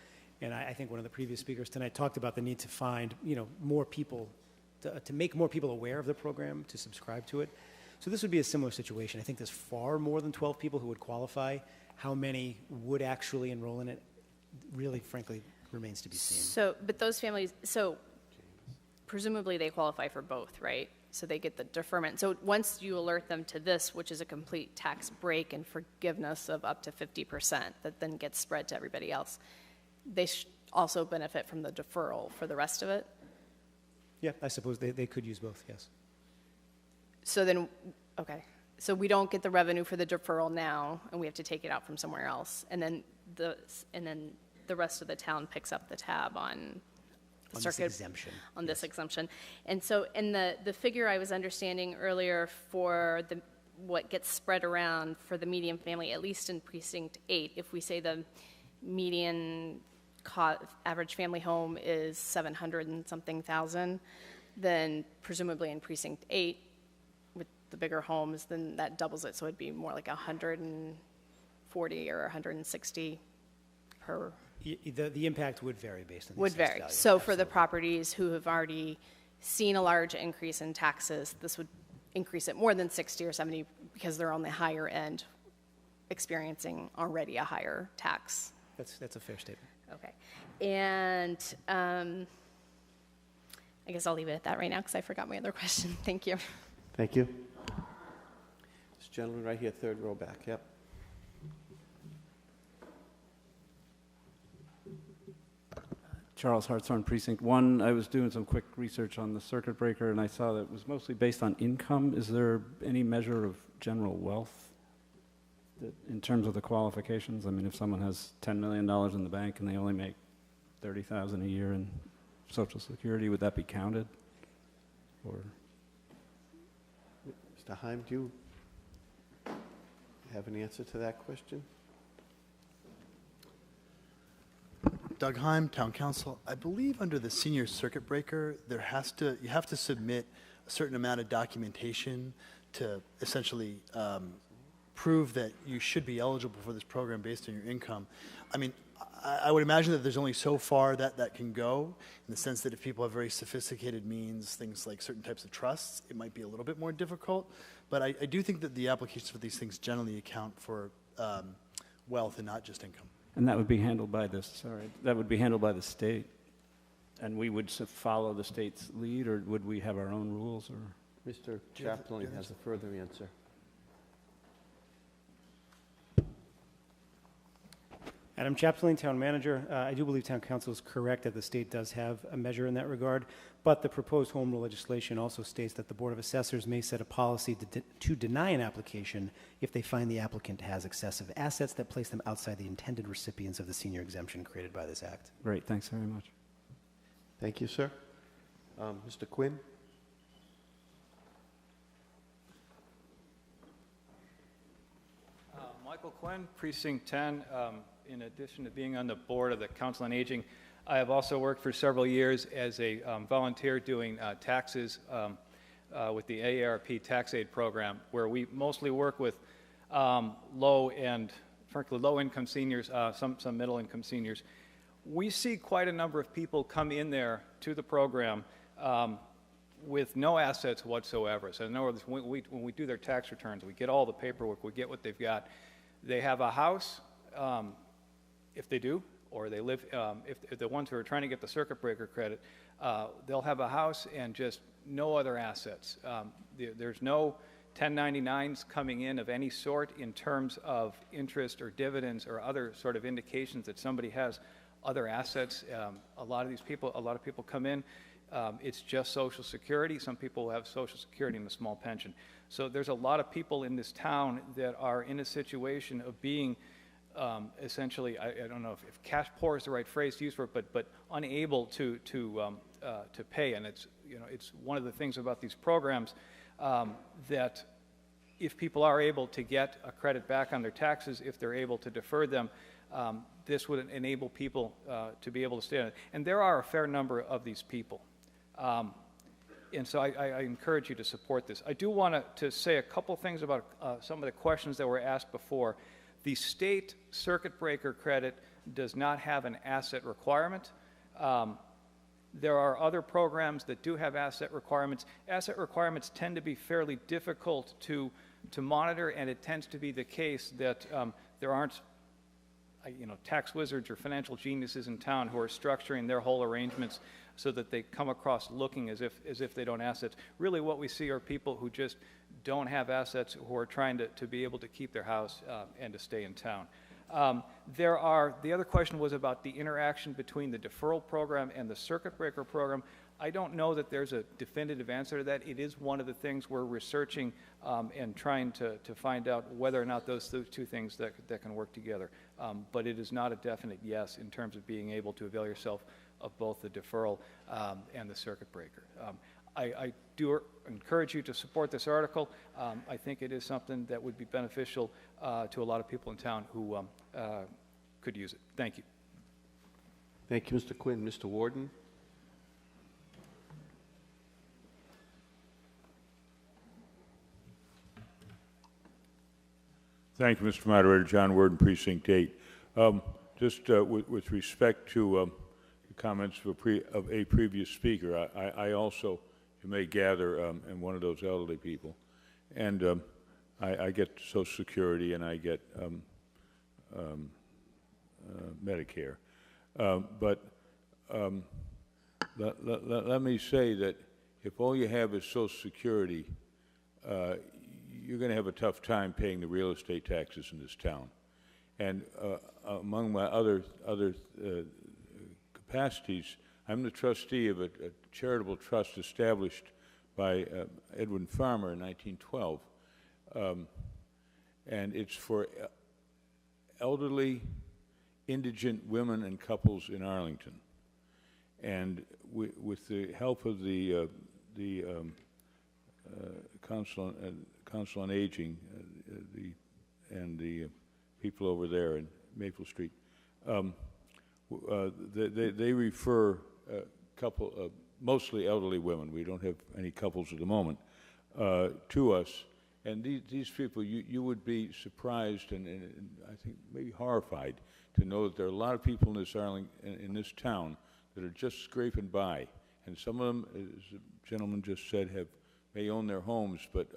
And I think one of the previous speakers tonight talked about the need to find, more people, to make more people aware of the program, to subscribe to it. So this would be a similar situation. I think there's far more than 12 people who would qualify. How many would actually enroll in it really, frankly, remains to be seen. So, but those families, so presumably they qualify for both, right? So they get the deferment. So once you alert them to this, which is a complete tax break and forgiveness of up to 50% that then gets spread to everybody else, they also benefit from the deferral for the rest of it? Yeah, I suppose they could use both, yes. So then, okay. So we don't get the revenue for the deferral now, and we have to take it out from somewhere else. And then the rest of the town picks up the tab on the circuit, this exemption. On this exemption. And so in the figure I was understanding earlier for what gets spread around for the median family, at least in precinct 8, if we say the median average family home is 700 and something thousand, then presumably in precinct 8, with the bigger homes, then that doubles it, so it'd be more like 140 or 160 per. The impact would vary based on the Would assessed vary. value. So Absolutely. for the properties who have already seen a large increase in taxes, this would increase it more than 60 or 70 because they're on the higher end, experiencing already a higher tax. That's a fair statement. Okay. And I guess I'll leave it at that right now because I forgot my other question. Thank you. Thank you. This gentleman right here, third row back, yep. Charles Hartshorn, Precinct 1. I was doing some quick research on the circuit breaker, and I saw that it was mostly based on income. Is there any measure of general wealth in terms of the qualifications? I mean, if someone has $10 million in the bank and they only make $30,000 a year in Social Security, would that be counted? Or Mr. Heim, do you have an answer to that question? Doug Heim, Town Council. I believe under the senior circuit breaker, you have to submit a certain amount of documentation to essentially prove that you should be eligible for this program based on your income. I mean, I would imagine that there's only so far that can go, in the sense that if people have very sophisticated means, things like certain types of trusts, it might be a little bit more difficult. But I do think that the applications for these things generally account for wealth and not just income. And that would be handled by the state, and we would follow the state's lead, or would we have our own rules? Or Mr. Chaplain has a further answer. Adam Chaplain, Town Manager. I do believe Town Council is correct that the state does have a measure in that regard, but the proposed home rule legislation also states that the Board of Assessors may set a policy to deny an application if they find the applicant has excessive assets that place them outside the intended recipients of the senior exemption created by this act. Great, thanks very much. Thank you, sir. Mr. Quinn? Michael Quinn, Precinct 10. In addition to being on the board of the Council on Aging, I have also worked for several years as a volunteer doing taxes with the AARP tax aid program, where we mostly work with low-income seniors, some middle-income seniors. We see quite a number of people come in there to the program with no assets whatsoever. So in other words, when we do their tax returns, we get all the paperwork, we get what they've got. They have a house, if they do, or they live, if the ones who are trying to get the circuit breaker credit, they'll have a house and just no other assets. There's no 1099s coming in of any sort in terms of interest or dividends or other sort of indications that somebody has other assets. A lot of people come in, it's just Social Security. Some people have Social Security and a small pension. So there's a lot of people in this town that are in a situation of being essentially, I don't know if cash poor is the right phrase to use for it, but unable to pay. And it's one of the things about these programs that if people are able to get a credit back on their taxes, if they're able to defer them, this would enable people to be able to stay on it. And there are a fair number of these people. And so I encourage you to support this. I do want to say a couple things about some of the questions that were asked before. The state circuit breaker credit does not have an asset requirement. There are other programs that do have asset requirements. Asset requirements tend to be fairly difficult to monitor, and it tends to be the case that there aren't tax wizards or financial geniuses in town who are structuring their whole arrangements so that they come across looking as if they don't assets. Really what we see are people who just don't have assets, who are trying to be able to keep their house and to stay in town. The other question was about the interaction between the deferral program and the circuit breaker program. I don't know that there's a definitive answer to that. It is one of the things we're researching and trying to find out whether or not those two things that can work together. But it is not a definite yes in terms of being able to avail yourself of both the deferral and the circuit breaker. I do encourage you to support this article. I think it is something that would be beneficial to a lot of people in town who could use it. Thank you. Thank you, Mr. Quinn. Mr. Warden? Thank you, Mr. Moderator. John Worden, Precinct 8. Just with respect to the comments of a previous speaker, I also, you may gather, am one of those elderly people. And I get Social Security and I get Medicare. But let me say that if all you have is Social Security, you're going to have a tough time paying the real estate taxes in this town. And among my other capacities, I'm the trustee of a charitable trust established by Edwin Farmer in 1912. And it's for elderly, indigent women and couples in Arlington. And with the help of the Council on Aging and the people over there in Maple Street, they refer mostly elderly women, we don't have any couples at the moment, to us. And these people, you would be surprised and I think maybe horrified to know that there are a lot of people in this town that are just scraping by. And some of them, as the gentleman just said, may own their homes, but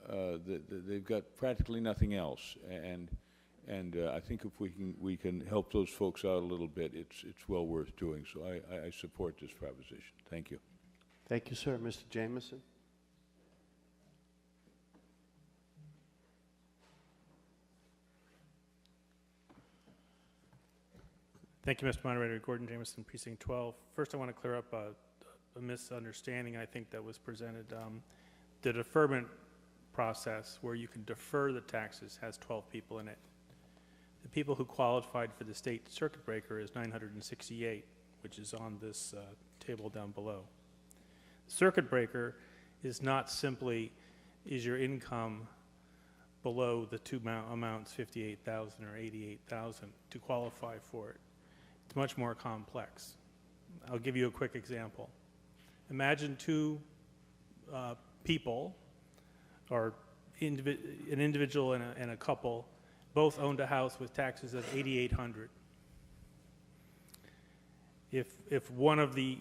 they've got practically nothing else. And I think if we can help those folks out a little bit, it's well worth doing. So I support this proposition. Thank you. Thank you, sir. Mr. Jameson? Thank you, Mr. Moderator. Gordon Jameson, Precinct 12. First, I want to clear up a misunderstanding I think that was presented. The deferment process where you can defer the taxes has 12 people in it. The people who qualified for the state circuit breaker is 968, which is on this table down below. Circuit breaker is not simply, is your income below the two amounts, 58,000 or 88,000, to qualify for it. It's much more complex. I'll give you a quick example. Imagine two people, or an individual and a couple, both owned a house with taxes of $8,800. If one of the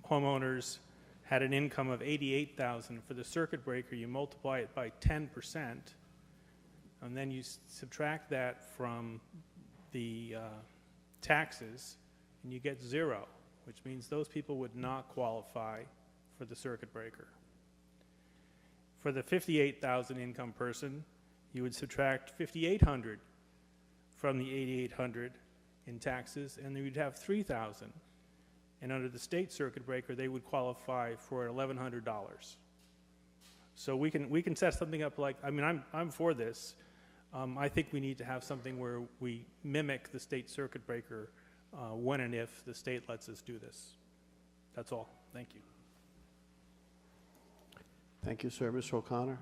homeowners had an income of $88,000 for the circuit breaker, you multiply it by 10%, and then you subtract that from the taxes, and you get 0, which means those people would not qualify for the circuit breaker. For the 58,000 income person, you would subtract 5,800 from the 8,800 in taxes, and then you'd have 3,000. And under the state circuit breaker, they would qualify for $1,100. So we can set something up like, I mean, I'm for this. I think we need to have something where we mimic the state circuit breaker when and if the state lets us do this. That's all. Thank you. Thank you, sir. Mr. O'Connor?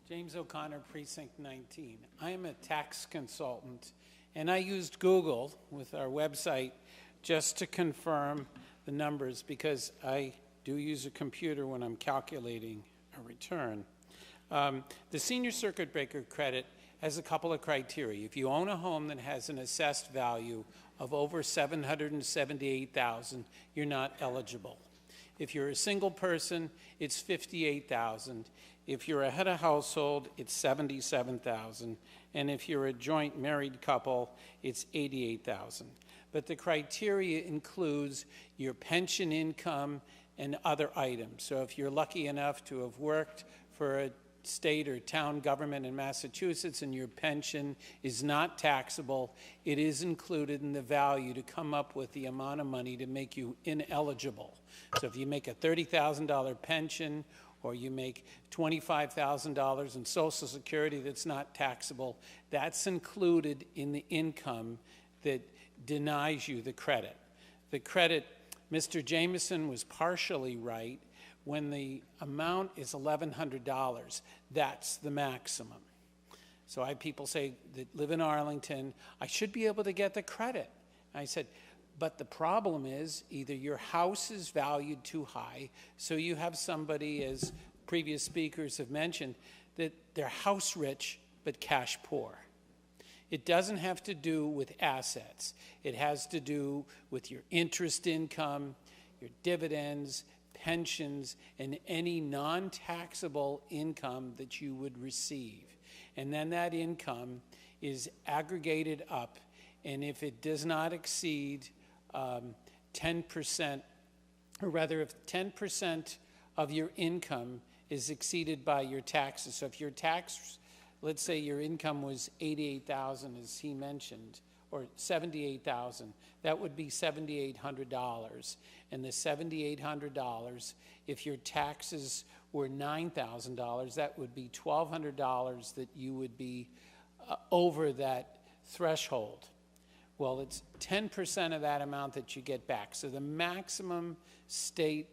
James O'Connor, Precinct 19. I am a tax consultant, And I used Google with our website just to confirm the numbers because I do use a computer when I'm calculating a return. The senior circuit breaker credit has a couple of criteria. If you own a home that has an assessed value of over $778,000, you're not eligible. If you're a single person, it's $58,000. If you're a head of household, it's $77,000. And if you're a joint married couple, it's $88,000. But the criteria includes your pension income and other items. So if you're lucky enough to have worked for a state or town government in Massachusetts and your pension is not taxable, it is included in the value to come up with the amount of money to make you ineligible. So if you make a $30,000 pension or you make $25,000 in Social Security that's not taxable, that's included in the income that denies you the credit. The credit, Mr. Jameson was partially right. When the amount is $1,100, that's the maximum. So I have people say that live in Arlington, I should be able to get the credit. I said, but the problem is either your house is valued too high, so you have somebody, as previous speakers have mentioned, that they're house rich but cash poor. It doesn't have to do with assets. It has to do with your interest income, your dividends, pensions, and any non-taxable income that you would receive. And then that income is aggregated up, and if it does not exceed 10%, or rather if 10% of your income is exceeded by your taxes. So if your tax, let's say your income was $88,000 as he mentioned, or $78,000, that would be $7,800. And the $7,800, if your taxes were $9,000, that would be $1,200 that you would be over that threshold. Well, it's 10% of that amount that you get back. So the maximum state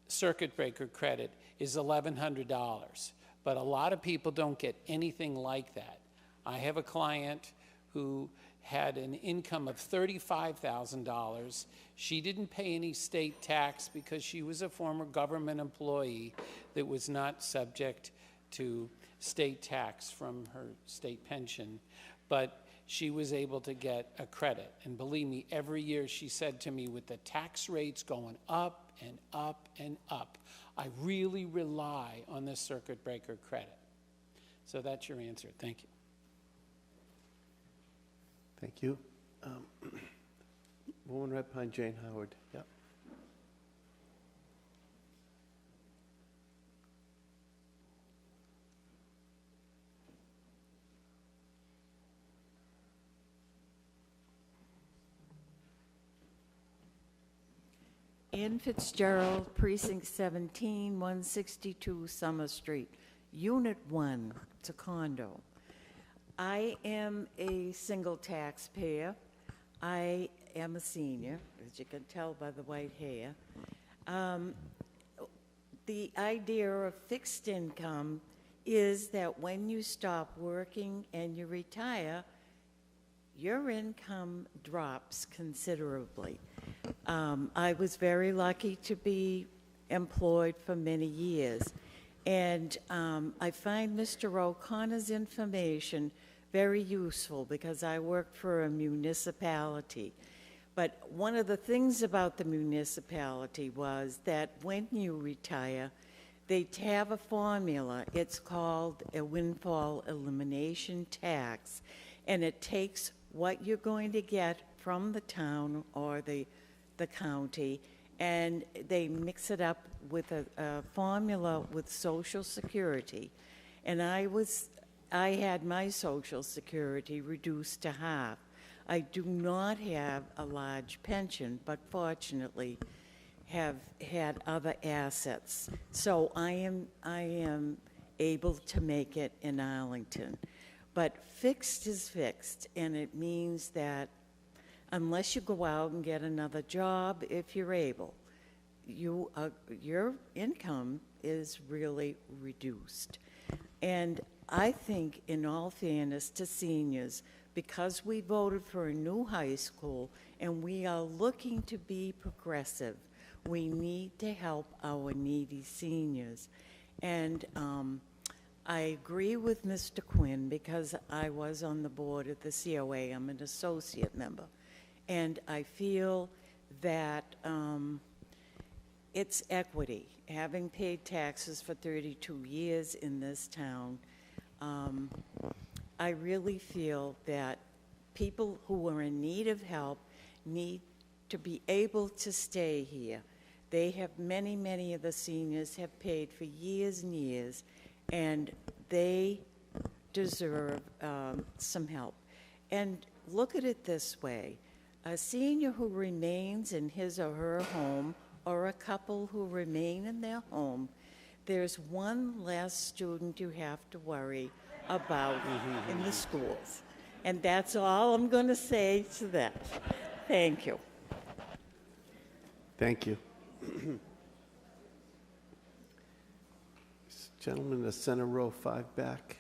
circuit breaker credit is $1,100. But a lot of people don't get anything like that. I have a client who had an income of $35,000. She didn't pay any state tax because she was a former government employee that was not subject to state tax from her state pension. But she was able to get a credit. And believe me, every year she said to me, with the tax rates going up and up and up, I really rely on the circuit breaker credit. So that's your answer. Thank you. Thank you. Woman right behind Jane Howard. Yep. Ann Fitzgerald, Precinct 17, 162 Summer Street, Unit 1. It's a condo. I am a single taxpayer. I am a senior, as you can tell by the white hair. The idea of fixed income is that when you stop working and you retire, your income drops considerably. I was very lucky to be employed for many years, and I find Mr. O'Connor's information very useful because I work for a municipality. But one of the things about the municipality was that when you retire, they have a formula. It's called a windfall elimination tax, and it takes what you're going to get from the town or the county, and they mix it up with a formula with Social Security. And I had my Social Security reduced to half. I do not have a large pension, but fortunately have had other assets. So I am able to make it in Arlington. But fixed is fixed, and it means that unless you go out and get another job, if you're able, your income is really reduced. And I think, in all fairness to seniors, because we voted for a new high school and we are looking to be progressive, we need to help our needy seniors. And I agree with Mr. Quinn because I was on the board of the COA. I'm an associate member. And I feel that it's equity. Having paid taxes for 32 years in this town, I really feel that people who are in need of help need to be able to stay here. They have, many of the seniors have paid for years and years, and they deserve some help. And look at it this way. A senior who remains in his or her home, or a couple who remain in their home, there's one less student you have to worry about in the schools. And that's all I'm going to say to that. Thank you. Thank you. Gentleman in the center row, 5 back,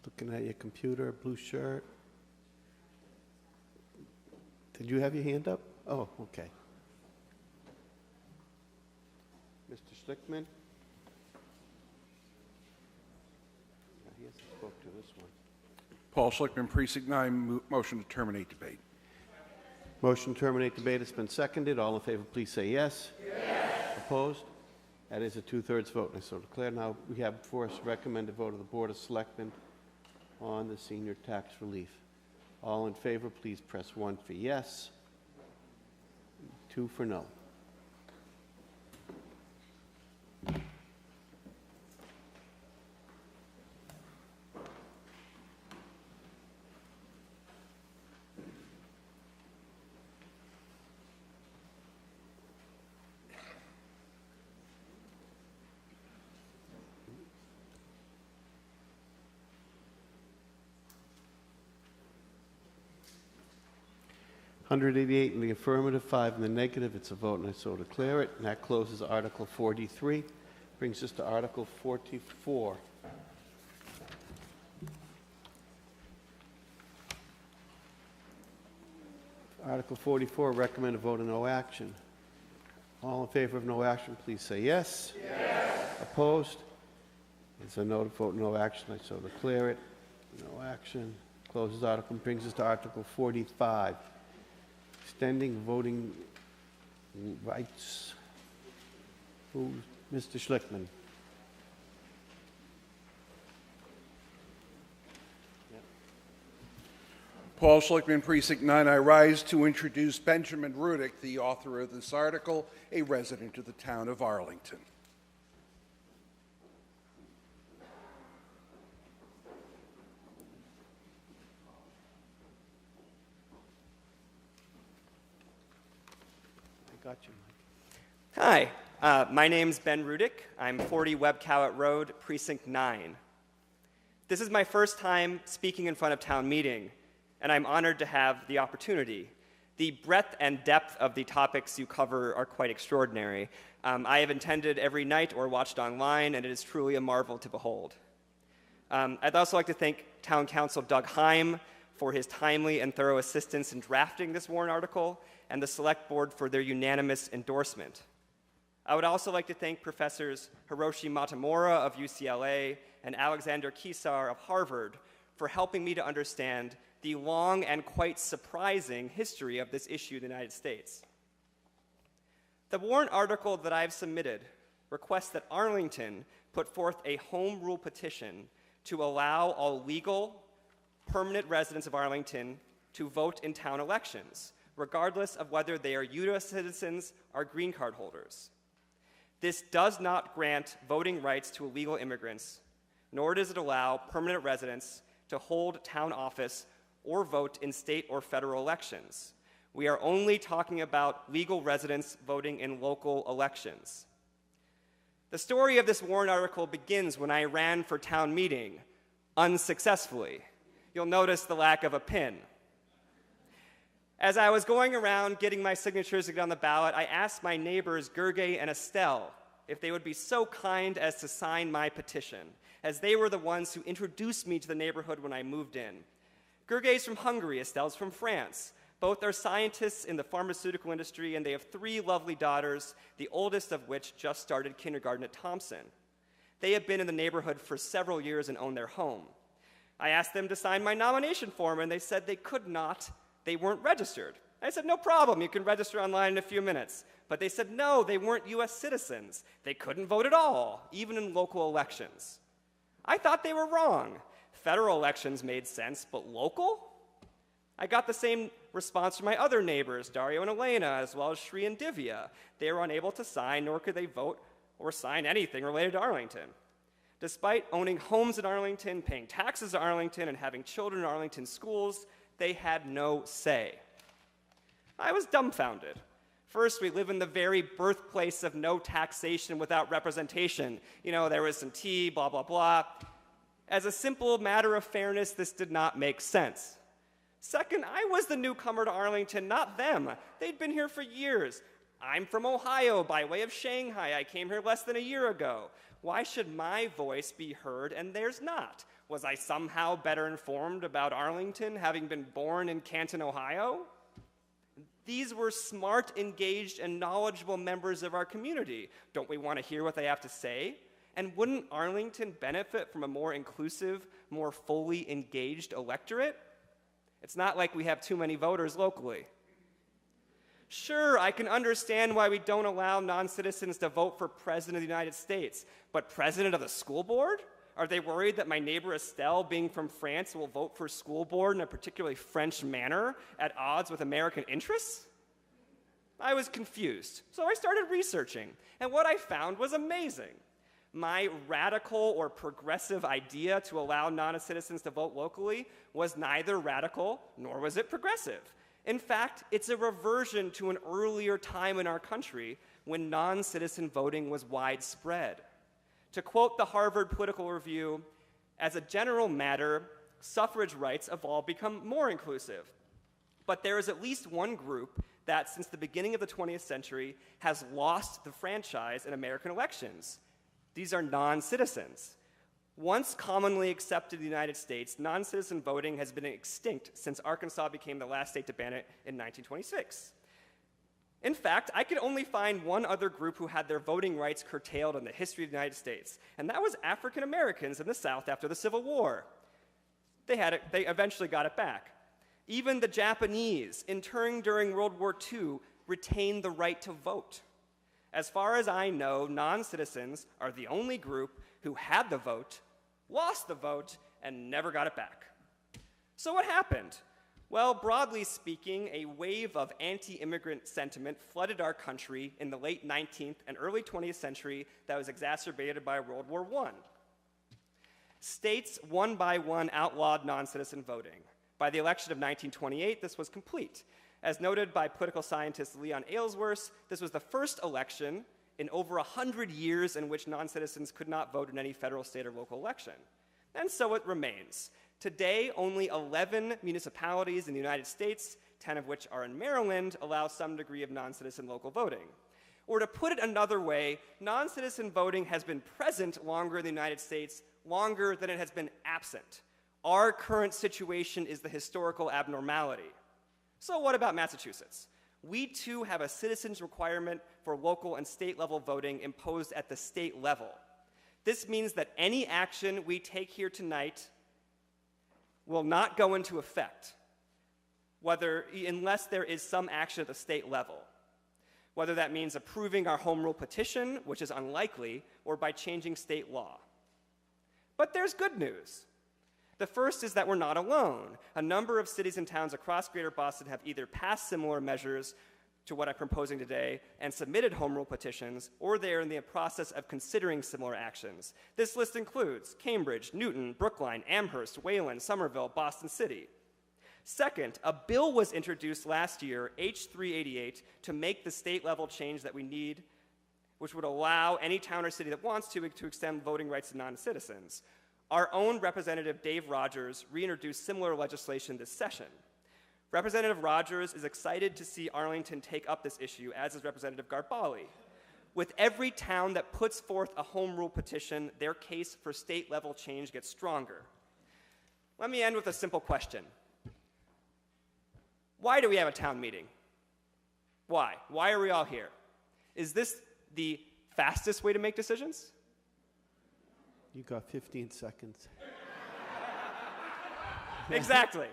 looking at your computer, blue shirt. Did you have your hand up? Oh, okay. Mr. Schlickman? He hasn't spoke to this one. Paul Schlickman, Precinct 9, motion to terminate debate. Motion to terminate debate has been seconded. All in favor, please say yes. Yes. Opposed? That is a 2/3 vote. I so declare. Now we have before us recommended vote of the Board of Selectmen on the senior tax relief. All in favor, please press 1 for yes, 2 for no. $188 in the affirmative, 5 in the negative. It's a vote, and I so declare it. And that closes Article 43. Brings us to Article 44. Article 44, recommend a vote of no action. All in favor of no action, please say yes. Yes. Opposed? It's a no to vote no action. I so declare it. No action. Closes article and brings us to Article 45. Extending voting rights. Mr. Schlickman. Paul Schlickman, Precinct 9. I rise to introduce Benjamin Rudick, the author of this article, a resident of the town of Arlington. Got you, Mike. Hi, my name's Ben Rudick. I'm 40 Webb Cowett Road, Precinct 9. This is my first time speaking in front of town meeting, and I'm honored to have the opportunity. The breadth and depth of the topics you cover are quite extraordinary. I have attended every night or watched online, and it is truly a marvel to behold. I'd also like to thank Town Council Doug Heim for his timely and thorough assistance in drafting this warrant article, and the Select Board for their unanimous endorsement. I would also like to thank Professors Hiroshi Matamura of UCLA and Alexander Kisar of Harvard for helping me to understand the long and quite surprising history of this issue in the United States. The warrant article that I've submitted requests that Arlington put forth a home rule petition to allow all legal, permanent residents of Arlington to vote in town elections, regardless of whether they are U.S. citizens or green card holders. This does not grant voting rights to illegal immigrants, nor does it allow permanent residents to hold town office or vote in state or federal elections. We are only talking about legal residents voting in local elections. The story of this warrant article begins when I ran for town meeting, unsuccessfully. You'll notice the lack of a pin. As I was going around getting my signatures to get on the ballot, I asked my neighbors, Gergely and Estelle, if they would be so kind as to sign my petition, as they were the ones who introduced me to the neighborhood when I moved in. Gergely's from Hungary, Estelle's from France. Both are scientists in the pharmaceutical industry, and they have 3 lovely daughters, the oldest of which just started kindergarten at Thompson. They have been in the neighborhood for several years and own their home. I asked them to sign my nomination form, and they said they could not. They weren't registered. I said, no problem, you can register online in a few minutes. But they said, no, they weren't U.S. citizens. They couldn't vote at all, even in local elections. I thought they were wrong. Federal elections made sense, but local? I got the same response from my other neighbors, Dario and Elena, as well as Shri and Divya. They were unable to sign, nor could they vote or sign anything related to Arlington. Despite owning homes in Arlington, paying taxes to Arlington, and having children in Arlington schools, they had no say. I was dumbfounded. First, we live in the very birthplace of no taxation without representation. You know, there was some tea, blah, blah, blah. As a simple matter of fairness, this did not make sense. Second, I was the newcomer to Arlington, not them. They'd been here for years. I'm from Ohio by way of Shanghai. I came here less than a year ago. Why should my voice be heard and theirs not? Was I somehow better informed about Arlington, having been born in Canton, Ohio? These were smart, engaged, and knowledgeable members of our community. Don't we want to hear what they have to say? And wouldn't Arlington benefit from a more inclusive, more fully engaged electorate? It's not like we have too many voters locally. Sure, I can understand why we don't allow non-citizens to vote for President of the United States, but President of the school board? Are they worried that my neighbor Estelle, being from France, will vote for school board in a particularly French manner at odds with American interests? I was confused, so I started researching, and what I found was amazing. My radical or progressive idea to allow non-citizens to vote locally was neither radical nor was it progressive. In fact, it's a reversion to an earlier time in our country when non-citizen voting was widespread. To quote the Harvard Political Review, as a general matter, suffrage rights have all become more inclusive. But there is at least one group that, since the beginning of the 20th century, has lost the franchise in American elections. These are non-citizens. Once commonly accepted in the United States, non-citizen voting has been extinct since Arkansas became the last state to ban it in 1926. In fact, I could only find one other group who had their voting rights curtailed in the history of the United States, and that was African Americans in the South after the Civil War. They eventually got it back. Even the Japanese, interned during World War II, retained the right to vote. As far as I know, non-citizens are the only group who had the vote, lost the vote, and never got it back. So what happened? Well, broadly speaking, a wave of anti-immigrant sentiment flooded our country in the late 19th and early 20th century that was exacerbated by World War I. States, one by one, outlawed non-citizen voting. By the election of 1928, this was complete. As noted by political scientist Leon Aylesworth, this was the first election in over 100 years in which non-citizens could not vote in any federal, state, or local election. And so it remains. Today, only 11 municipalities in the United States, 10 of which are in Maryland, allow some degree of non-citizen local voting. Or to put it another way, non-citizen voting has been present longer in the United States, longer than it has been absent. Our current situation is the historical abnormality. So what about Massachusetts? We too have a citizens requirement for local and state level voting imposed at the state level. This means that any action we take here tonight will not go into effect unless there is some action at the state level, whether that means approving our home rule petition, which is unlikely, or by changing state law. But there's good news. The first is that we're not alone. A number of cities and towns across Greater Boston have either passed similar measures to what I'm proposing today and submitted home rule petitions, or they are in the process of considering similar actions. This list includes Cambridge, Newton, Brookline, Amherst, Wayland, Somerville, Boston City. Second, a bill was introduced last year, H388, to make the state-level change that we need, which would allow any town or city that wants to extend voting rights to non-citizens. Our own Representative Dave Rogers reintroduced similar legislation this session. Representative Rogers is excited to see Arlington take up this issue, as is Representative Garbali. With every town that puts forth a home rule petition, their case for state-level change gets stronger. Let me end with a simple question. Why do we have a town meeting? Why? Why are we all here? Is this the fastest way to make decisions? You got 15 seconds. Exactly.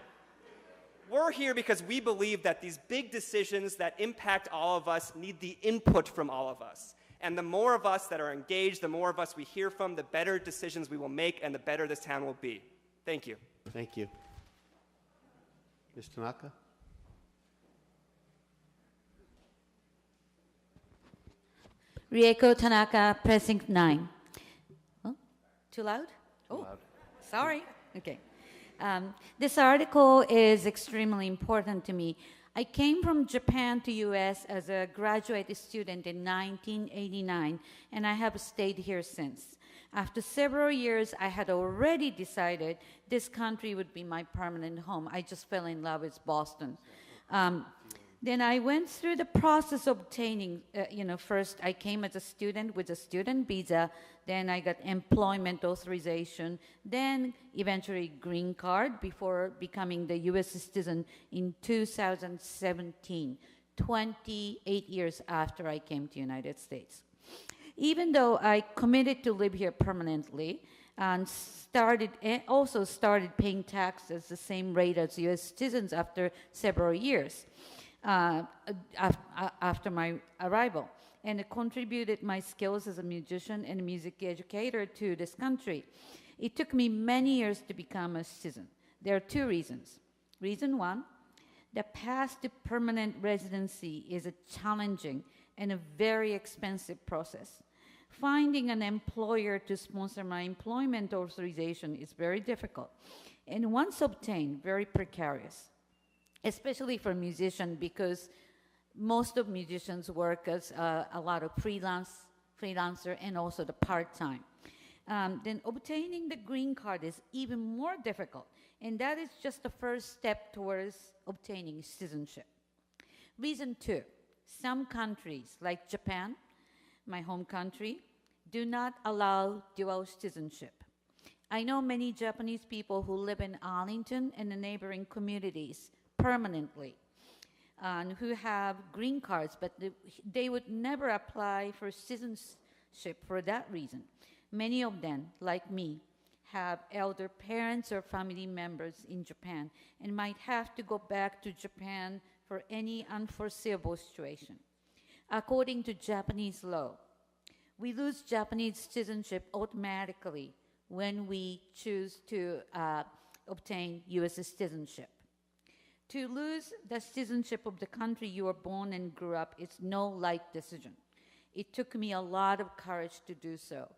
We're here because we believe that these big decisions that impact all of us need the input from all of us. And the more of us that are engaged, the more of us we hear from, the better decisions we will make and the better this town will be. Thank you. Thank you. Ms. Tanaka? Rieko Tanaka, Precinct 9. Oh, too loud? Oh, loud. Sorry. Okay. This article is extremely important to me. I came from Japan to U.S. as a graduate student in 1989, and I have stayed here since. After several years, I had already decided this country would be my permanent home. I just fell in love with Boston. Then I went through the process of obtaining, first I came as a student with a student visa, then I got employment authorization, then eventually green card before becoming the U.S. citizen in 2017, 28 years after I came to United States. Even though I committed to live here permanently and also started paying taxes the same rate as U.S. citizens after several years, after my arrival, and contributed my skills as a musician and music educator to this country. It took me many years to become a citizen. There are two reasons. Reason one, the path to permanent residency is a challenging and a very expensive process. Finding an employer to sponsor my employment authorization is very difficult, and once obtained, very precarious. Especially for musicians, because most of musicians work as a lot of freelancer and also the part-time. Then obtaining the green card is even more difficult, and that is just the first step towards obtaining citizenship. Reason two, some countries like Japan, my home country, do not allow dual citizenship. I know many Japanese people who live in Arlington and the neighboring communities permanently, and who have green cards, but they would never apply for citizenship for that reason. Many of them, like me, have elder parents or family members in Japan and might have to go back to Japan for any unforeseeable situation. According to Japanese law, we lose Japanese citizenship automatically when we choose to obtain U.S. citizenship. To lose the citizenship of the country you were born and grew up is no light decision. It took me a lot of courage to do so.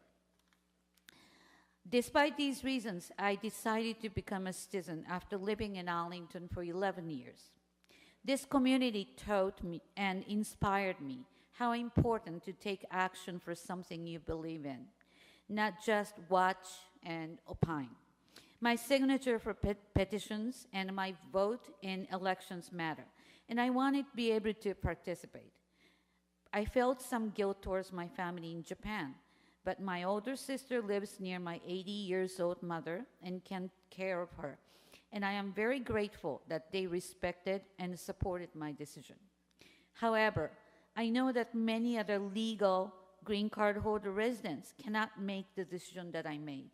Despite these reasons, I decided to become a citizen after living in Arlington for 11 years. This community taught me and inspired me how important to take action for something you believe in, not just watch and opine. My signature for petitions and my vote in elections matter, and I wanted to be able to participate. I felt some guilt towards my family in Japan, but my older sister lives near my 80-year-old mother and can care of her, and I am very grateful that they respected and supported my decision. However, I know that many other legal green card holder residents cannot make the decision that I made.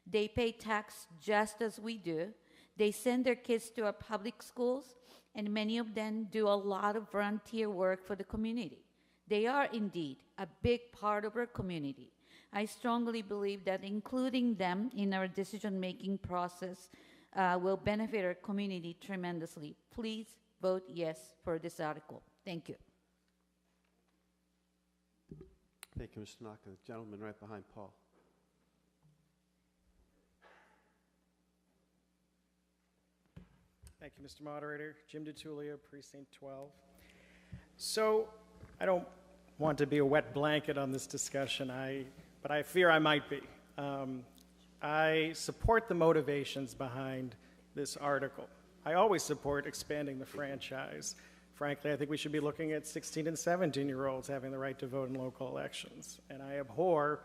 They pay tax just as we do. They send their kids to our public schools, and many of them do a lot of volunteer work for the community. They are indeed a big part of our community. I strongly believe that including them in our decision-making process will benefit our community tremendously. Please vote yes for this article. Thank you. Thank you, Mr. Tanaka. The gentleman right behind Paul. Thank you, Mr. Moderator. Jim DiTullio, Precinct 12. So I don't want to be a wet blanket on this discussion, but I fear I might be. I support the motivations behind this article. I always support expanding the franchise. Frankly, I think we should be looking at 16 and 17-year-olds having the right to vote in local elections. And I abhor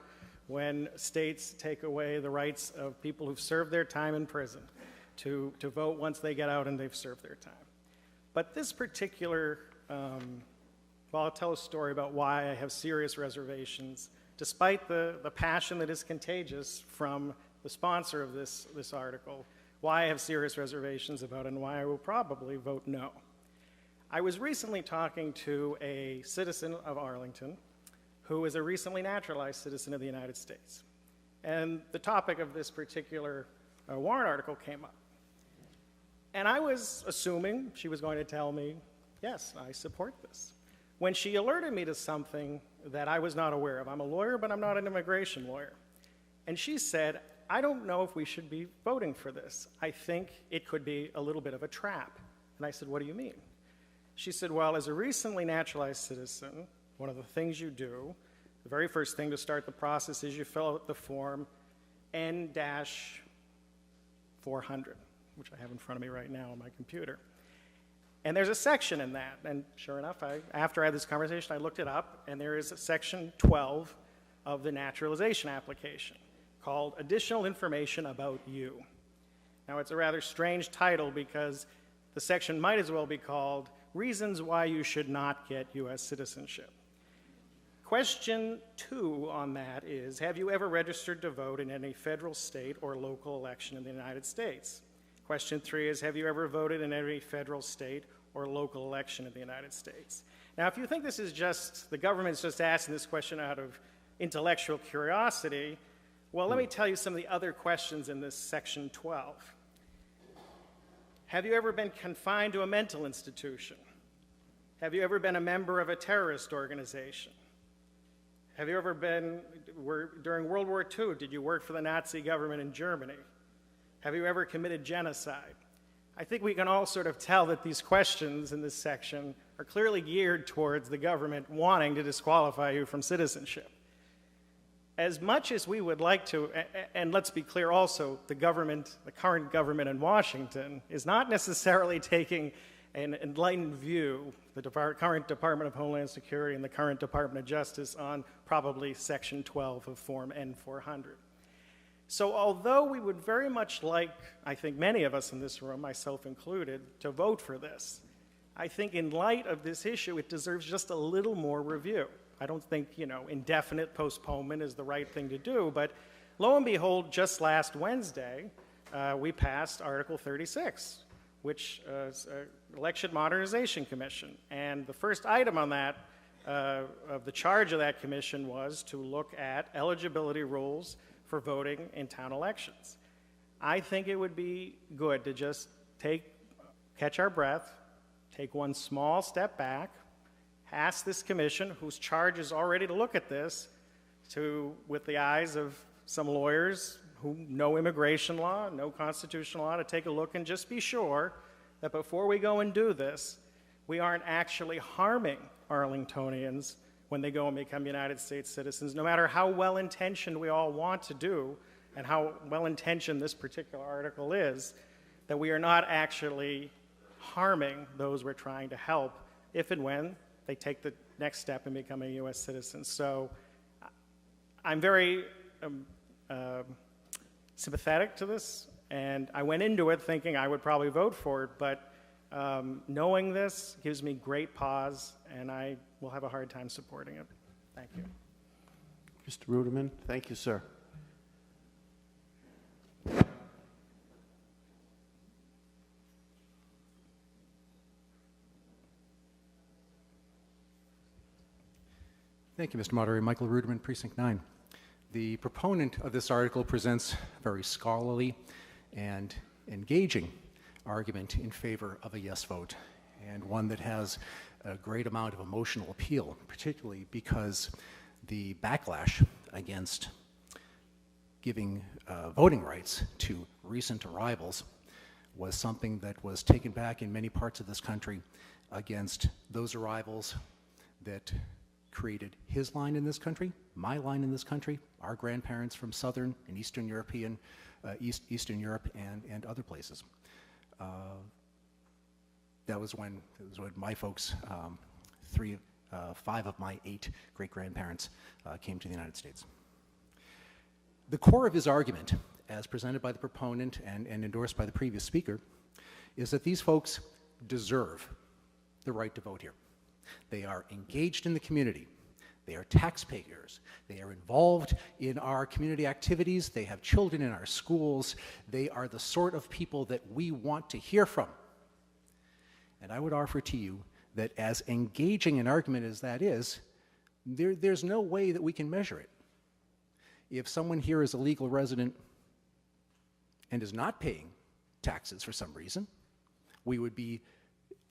when states take away the rights of people who've served their time in prison to vote once they get out and they've served their time. But this particular, well, I'll tell a story about why I have serious reservations, despite the passion that is contagious from the sponsor of this article, why I have serious reservations about it and why I will probably vote no. I was recently talking to a citizen of Arlington who is a recently naturalized citizen of the United States. And the topic of this particular warrant article came up. And I was assuming she was going to tell me, yes, I support this, when she alerted me to something that I was not aware of. I'm a lawyer, but I'm not an immigration lawyer. And she said, I don't know if we should be voting for this. I think it could be a little bit of a trap. And I said, what do you mean? She said, well, as a recently naturalized citizen, one of the things you do, the very first thing to start the process is you fill out the form N-400, which I have in front of me right now on my computer. And there's a section in that, and sure enough, after I had this conversation, I looked it up, and there is a section 12 of the naturalization application called Additional Information About You. Now, it's a rather strange title because the section might as well be called Reasons Why You Should Not Get U.S. Citizenship. Question 2 on that is, have you ever registered to vote in any federal, state, or local election in the United States? Question 3 is, have you ever voted in any federal, state, or local election in the United States? Now, if you think this is just, the government's just asking this question out of intellectual curiosity, well, let me tell you some of the other questions in this section 12. Have you ever been confined to a mental institution? Have you ever been a member of a terrorist organization? Have you ever been, during World War II, did you work for the Nazi government in Germany? Have you ever committed genocide? I think we can all sort of tell that these questions in this section are clearly geared towards the government wanting to disqualify you from citizenship. As much as we would like to, and let's be clear also, the current government in Washington is not necessarily taking an enlightened view, the current Department of Homeland Security and the current Department of Justice, on probably Section 12 of Form N-400. So although we would very much like, I think many of us in this room, myself included, to vote for this, I think in light of this issue, it deserves just a little more review. I don't think, indefinite postponement is the right thing to do, but lo and behold, just last Wednesday, we passed Article 36, which is Election Modernization Commission. And the first item on that, of the charge of that commission, was to look at eligibility rules for voting in town elections. I think it would be good to just catch our breath, take one small step back, ask this commission, whose charge is already to look at this, with the eyes of some lawyers who know immigration law, know constitutional law, to take a look and just be sure that before we go and do this, we aren't actually harming Arlingtonians when they go and become United States citizens, no matter how well-intentioned we all want to do and how well-intentioned this particular article is, that we are not actually harming those we're trying to help if and when they take the next step in becoming a U.S. citizen. So I'm very sympathetic to this, and I went into it thinking I would probably vote for it, but knowing this gives me great pause, and I will have a hard time supporting it. Thank you. Mr. Ruderman, thank you, sir. Thank you, Mr. Moderator. Michael Ruderman, Precinct 9. The proponent of this article presents a very scholarly and engaging argument in favor of a yes vote, and one that has a great amount of emotional appeal, particularly because the backlash against giving voting rights to recent arrivals was something that was taken back in many parts of this country against those arrivals that created his line in this country, my line in this country, our grandparents from Southern and Eastern Europe and other places. That was when my folks, 5 of my 8 great-grandparents came to the United States. The core of his argument, as presented by the proponent and endorsed by the previous speaker, is that these folks deserve the right to vote here. They are engaged in the community. They are taxpayers. They are involved in our community activities. They have children in our schools. They are the sort of people that we want to hear from. And I would offer to you that as engaging an argument as that is, there's no way that we can measure it. If someone here is a legal resident and is not paying taxes for some reason, we would be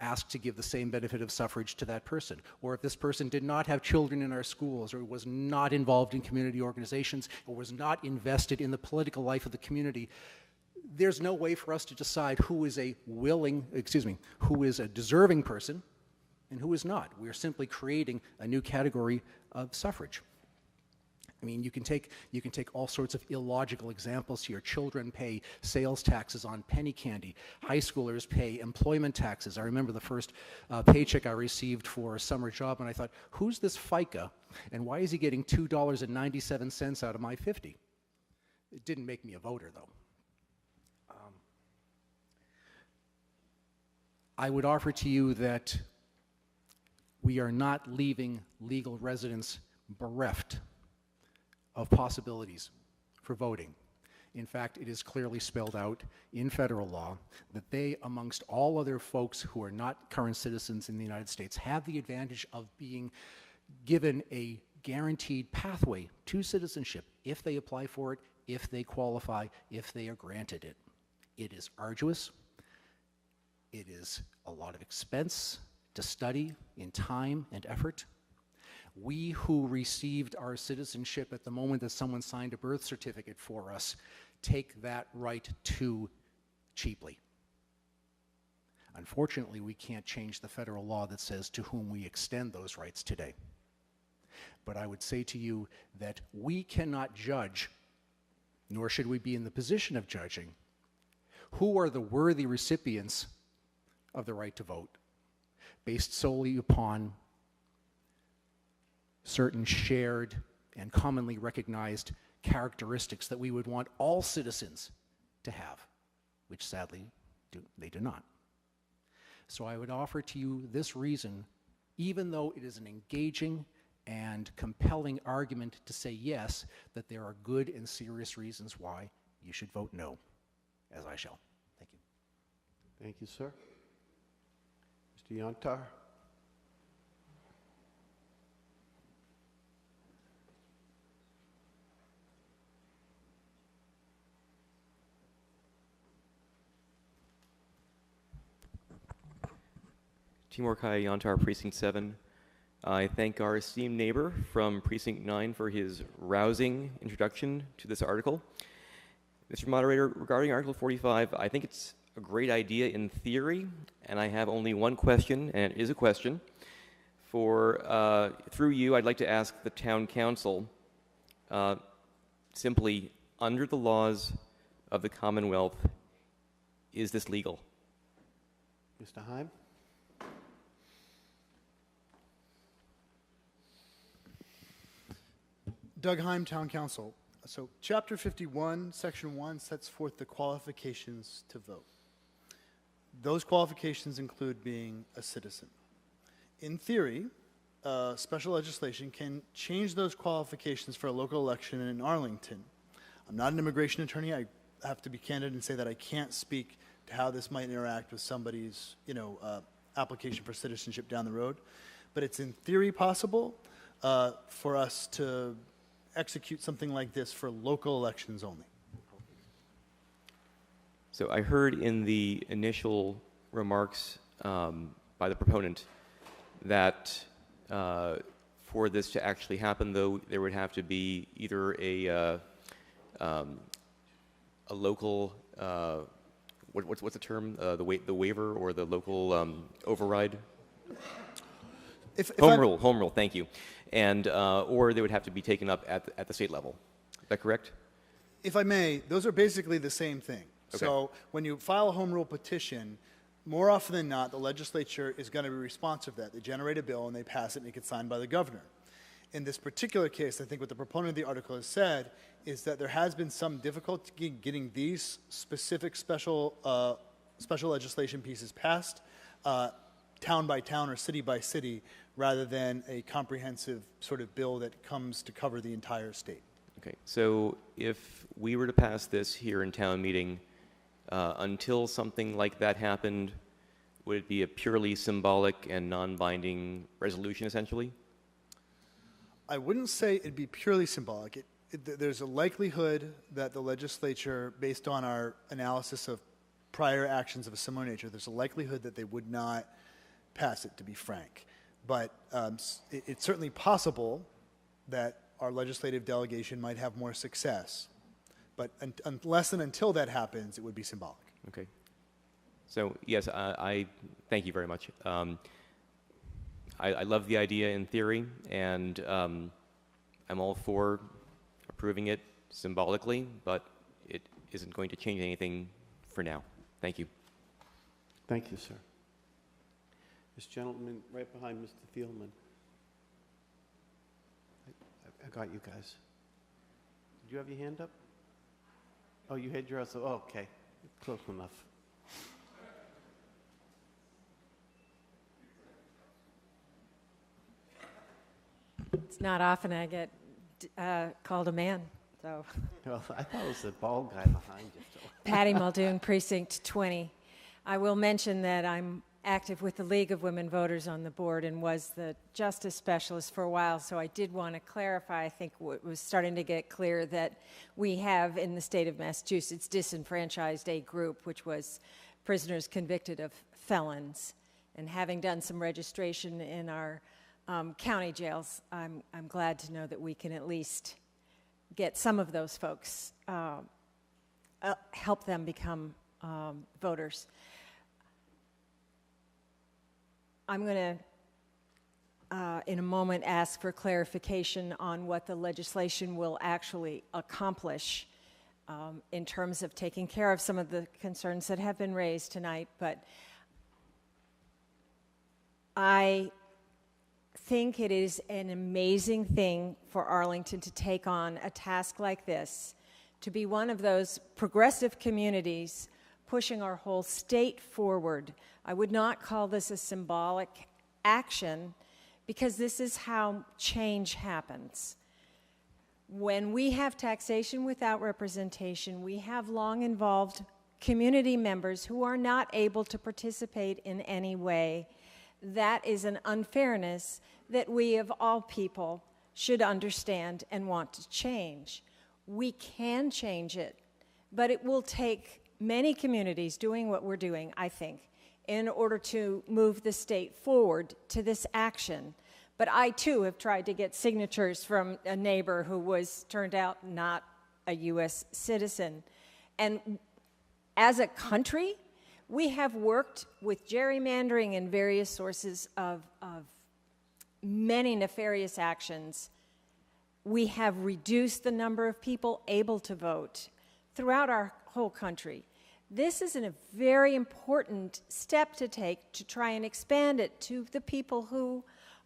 asked to give the same benefit of suffrage to that person. Or if this person did not have children in our schools, or was not involved in community organizations, or was not invested in the political life of the community, there's no way for us to decide who is a deserving person and who is not. We're simply creating a new category of suffrage. I mean, you can take all sorts of illogical examples here. Children pay sales taxes on penny candy. High schoolers pay employment taxes. I remember the first paycheck I received for a summer job, and I thought, who's this FICA, and why is he getting $2.97 out of my 50? It didn't make me a voter, though. I would offer to you that we are not leaving legal residents bereft of possibilities for voting. In fact, it is clearly spelled out in federal law that they, amongst all other folks who are not current citizens in the United States, have the advantage of being given a guaranteed pathway to citizenship if they apply for it, if they qualify, if they are granted it. It is arduous. It is a lot of expense to study in time and effort. We who received our citizenship at the moment that someone signed a birth certificate for us take that right too cheaply. Unfortunately, we can't change the federal law that says to whom we extend those rights today. But I would say to you that we cannot judge, nor should we be in the position of judging, who are the worthy recipients of the right to vote, based solely upon certain shared and commonly recognized characteristics that we would want all citizens to have, which sadly they do not. So I would offer to you this reason, even though it is an engaging and compelling argument to say yes, that there are good and serious reasons why you should vote no, as I shall. Thank you. Thank you, sir. Mr. Yantar. Timur Kaya Yantar, Precinct 7. I thank our esteemed neighbor from Precinct 9 for his rousing introduction to this article. Mr. Moderator, regarding Article 45, I think it's a great idea in theory, and I have only one question, and it is a question. Through you, I'd like to ask the Town Council, simply, under the laws of the Commonwealth, is this legal? Mr. Heim? Doug Heim, Town Council. So Chapter 51, Section 1 sets forth the qualifications to vote. Those qualifications include being a citizen. In theory, special legislation can change those qualifications for a local election in Arlington. I'm not an immigration attorney. I have to be candid and say that I can't speak to how this might interact with somebody's, application for citizenship down the road. But it's in theory possible for us to execute something like this for local elections only. So I heard in the initial remarks by the proponent that for this to actually happen, though, there would have to be either a local, what's the term? The waiver or the local override? Home rule, thank you. And, or they would have to be taken up at the state level. Is that correct? If I may, those are basically the same thing. Okay. So when you file a home rule petition, more often than not, the legislature is going to be responsive to that. They generate a bill and they pass it and it gets signed by the governor. In this particular case, I think what the proponent of the article has said is that there has been some difficulty getting these specific special legislation pieces passed. town by town or city by city, rather than a comprehensive sort of bill that comes to cover the entire state. Okay, so if we were to pass this here in town meeting, until something like that happened, would it be a purely symbolic and non-binding resolution, essentially? I wouldn't say it'd be purely symbolic. There's a likelihood that the legislature, based on our analysis of prior actions of a similar nature, there's a likelihood that they would not pass it, to be frank. But it's certainly possible that our legislative delegation might have more success. But unless and until that happens, it would be symbolic. Okay. So, yes, I thank you very much. I love the idea in theory, and I'm all for approving it symbolically, but it isn't going to change anything for now. Thank you. Thank you, sir. This gentleman right behind Mr. Thielman. I got you guys. Did you have your hand up? Oh, you had yours. Oh, okay. Close enough. It's not often I get called a man, so. Well, I thought it was the bald guy behind you. So. Patty Muldoon, Precinct 20. I will mention that I'm active with the League of Women Voters on the board and was the justice specialist for a while, so I did want to clarify, I think it was starting to get clear that we have in the state of Massachusetts disenfranchised a group, which was prisoners convicted of felons. And having done some registration in our county jails, I'm glad to know that we can at least get some of those folks, help them become voters. I'm going to, in a moment, ask for clarification on what the legislation will actually accomplish in terms of taking care of some of the concerns that have been raised tonight. But I think it is an amazing thing for Arlington to take on a task like this, to be one of those progressive communities pushing our whole state forward. I would not call this a symbolic action because this is how change happens. When we have taxation without representation, we have long involved community members who are not able to participate in any way. That is an unfairness that we of all people should understand and want to change. We can change it, but it will take many communities doing what we're doing, I think, in order to move the state forward to this action. But I, too, have tried to get signatures from a neighbor who was, turned out, not a U.S. citizen. And as a country, we have worked with gerrymandering and various sources of many nefarious actions. We have reduced the number of people able to vote throughout our whole country. This is a very important step to take to try and expand it to the people who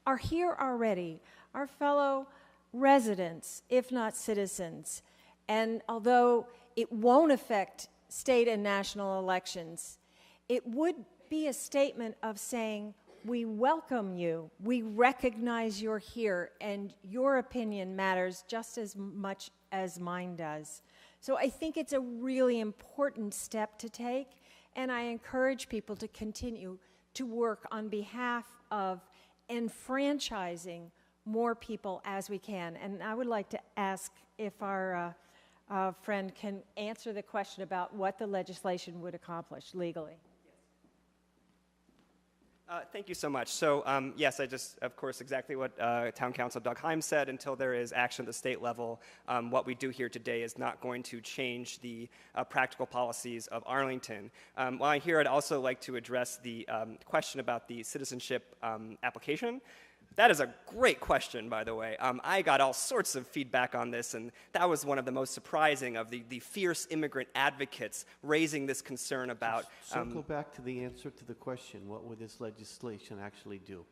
are here already, our fellow residents, if not citizens. And although it won't affect state and national elections, it would be a statement of saying, we welcome you, we recognize you're here, and your opinion matters just as much as mine does. So I think it's a really important step to take, and I encourage people to continue to work on behalf of enfranchising more people as we can. And I would like to ask if our friend can answer the question about what the legislation would accomplish legally. Thank you so much. So yes, I just, of course, exactly what Town Council Doug Heim said, until there is action at the state level, what we do here today is not going to change the practical policies of Arlington. While I'm here, I'd also like to address the question about the citizenship application. That is a great question, by the way. I got all sorts of feedback on this, and that was one of the most surprising of the fierce immigrant advocates raising this concern about... Circle back to the answer to the question. What would this legislation actually do?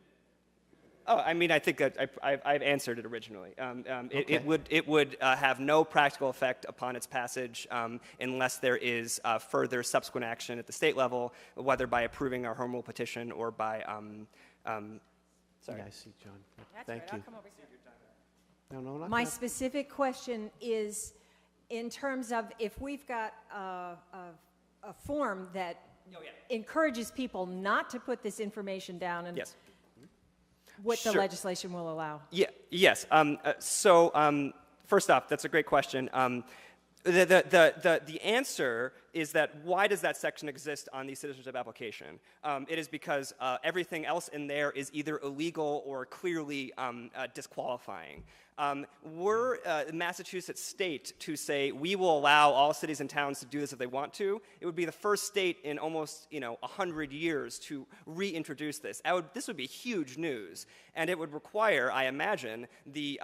Oh, I mean, I think that I've answered it originally. It would have no practical effect upon its passage unless there is further subsequent action at the state level, whether by approving our home rule petition or by, sorry. Yeah, I see, John. That's Thank right, you. I'll come over here. No, not My that. specific question is in terms of if we've got a form that encourages people not to put this information down and Yes. what the Sure. legislation will allow. Yes. First off, that's a great question. The answer is that why does that section exist on the citizenship application? It is because everything else in there is either illegal or clearly disqualifying. Were Massachusetts state to say we will allow all cities and towns to do this if they want to, it would be the first state in almost 100 years to reintroduce this. This would be huge news, and it would require, I imagine, the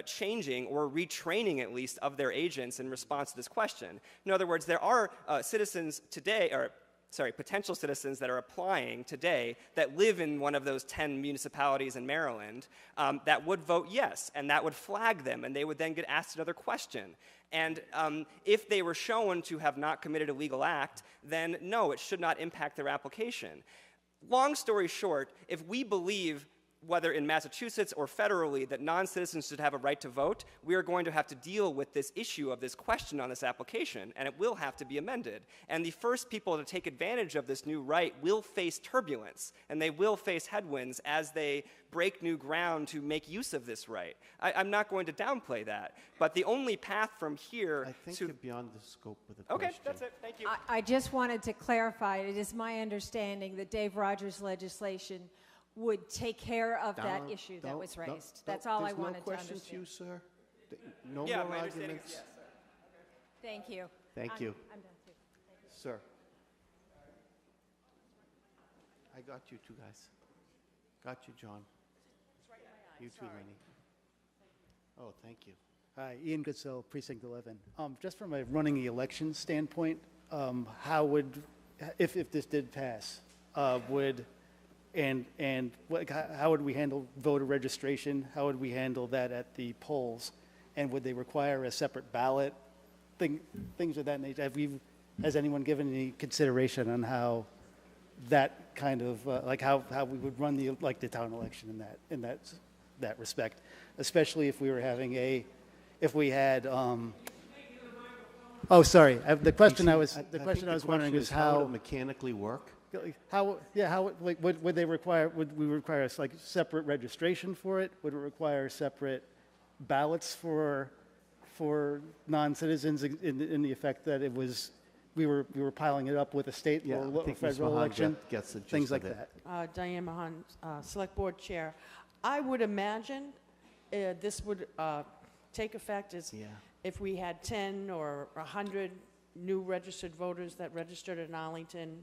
changing or retraining at least of their agents in response to this question. In other words, there are citizens today, potential citizens that are applying today that live in one of those 10 municipalities in Maryland that would vote yes, and that would flag them, and they would then get asked another question. And if they were shown to have not committed a legal act, then no, it should not impact their application. Long story short, if we believe, whether in Massachusetts or federally, that non-citizens should have a right to vote, we are going to have to deal with this issue of this question on this application, and it will have to be amended. And the first people to take advantage of this new right will face turbulence, and they will face headwinds as they break new ground to make use of this right. I'm not going to downplay that, but the only path from here I think you're beyond the scope of the Okay, question. that's it. Thank you. I just wanted to clarify, it is my understanding that Dave Rogers' legislation would take care of that issue that was raised. That's all I wanted to understand. There's no questions to you, sir? No Yeah, more my understanding is arguments? yes. Thank you. Thank you. I'm done too. Sir. I got you two guys. Got you, John. You too, Lenny. Oh, thank you. Hi, Ian Goodsell, Precinct 11. Just from a running the election standpoint, how would, if this did pass, how would we handle voter registration? How would we handle that at the polls? And would they require a separate ballot? Things of that nature. Has anyone given any consideration on how that kind of, how we would run the town election in that respect? Especially if we were having the question I was wondering is how how would it mechanically work? Would we require separate registration for it? Would it require separate ballots for non-citizens in the effect that we were piling it up with a state Yeah, or I think Ms. federal Mahan election? gets the gist Things like of it. that. Diane Mahan, Select Board Chair. I would imagine this would take effect if we had 10 or 100 new registered voters that registered in Arlington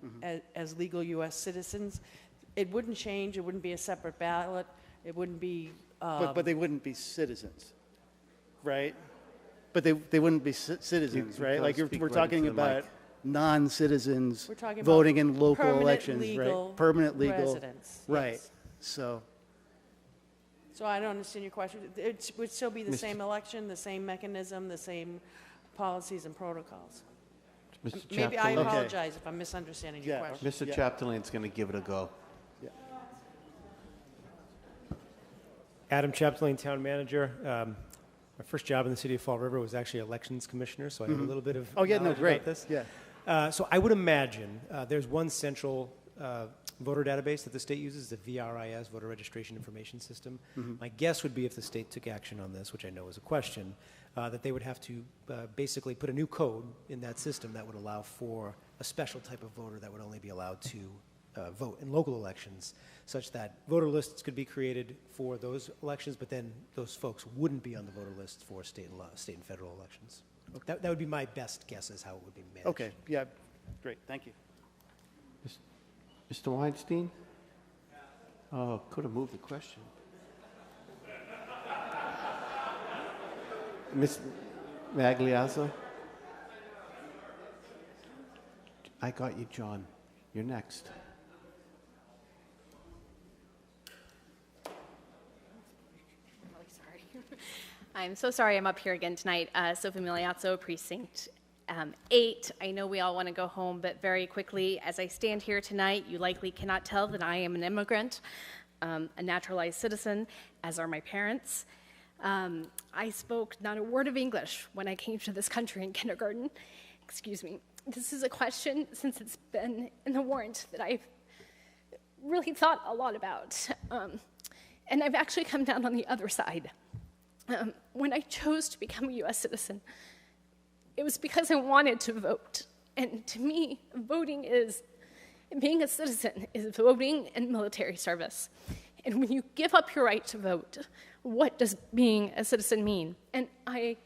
as legal U.S. citizens. It wouldn't change. It wouldn't be a separate ballot. It wouldn't be. But they wouldn't be citizens, right? But they wouldn't be citizens, right? Like we're talking about non-citizens We're talking voting about in local permanent elections, legal right? Permanent legal residents, right? yes. So. So I don't understand your question. It would still be the Mr. same election, the same mechanism, the same policies and protocols. Mr. Maybe I Chapdelaine? apologize if I'm misunderstanding your question. Mr. Chapdelane's going to give it a go. Adam Chapdelaine, Town Manager. My first job in the city of Fall River was actually Elections Commissioner, so I have a little bit of knowledge about this. Yeah. So I would imagine there's one central voter database that the state uses, the VRIS, Voter Registration Information System. My guess would be if the state took action on this, which I know is a question, that they would have to basically put a new code in that system that would allow for a special type of voter that would only be allowed to vote in local elections, such that voter lists could be created for those elections, but then those folks wouldn't be on the voter list for state and federal elections. That would be my best guess as how it would be managed. Okay. Yeah. Great. Thank you. Mr. Weinstein? Oh, could have moved the question. Ms. Magliazzo? I got you, John. You're next. I'm so sorry I'm up here again tonight. Sophie Miliazzo, Precinct 8. I know we all want to go home, but very quickly, as I stand here tonight, you likely cannot tell that I am an immigrant, a naturalized citizen, as are my parents. I spoke not a word of English when I came to this country in kindergarten. Excuse me. This is a question, since it's been in the warrant, that I've really thought a lot about. And I've actually come down on the other side. When I chose to become a U.S. citizen, it was because I wanted to vote. And to me, voting is, being a citizen is voting in military service. And when you give up your right to vote, what does being a citizen mean? And I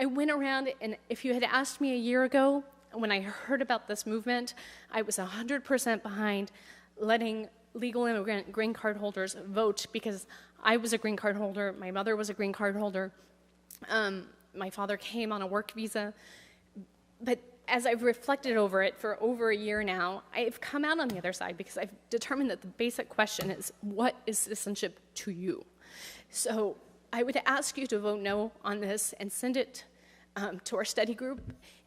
went around, and if you had asked me a year ago, when I heard about this movement, I was 100% behind letting legal immigrant green card holders vote, because I was a green card holder, my mother was a green card holder, my father came on a work visa. But as I've reflected over it for over a year now, I've come out on the other side because I've determined that the basic question is, what is citizenship to you? So I would ask you to vote no on this and send it to our study group,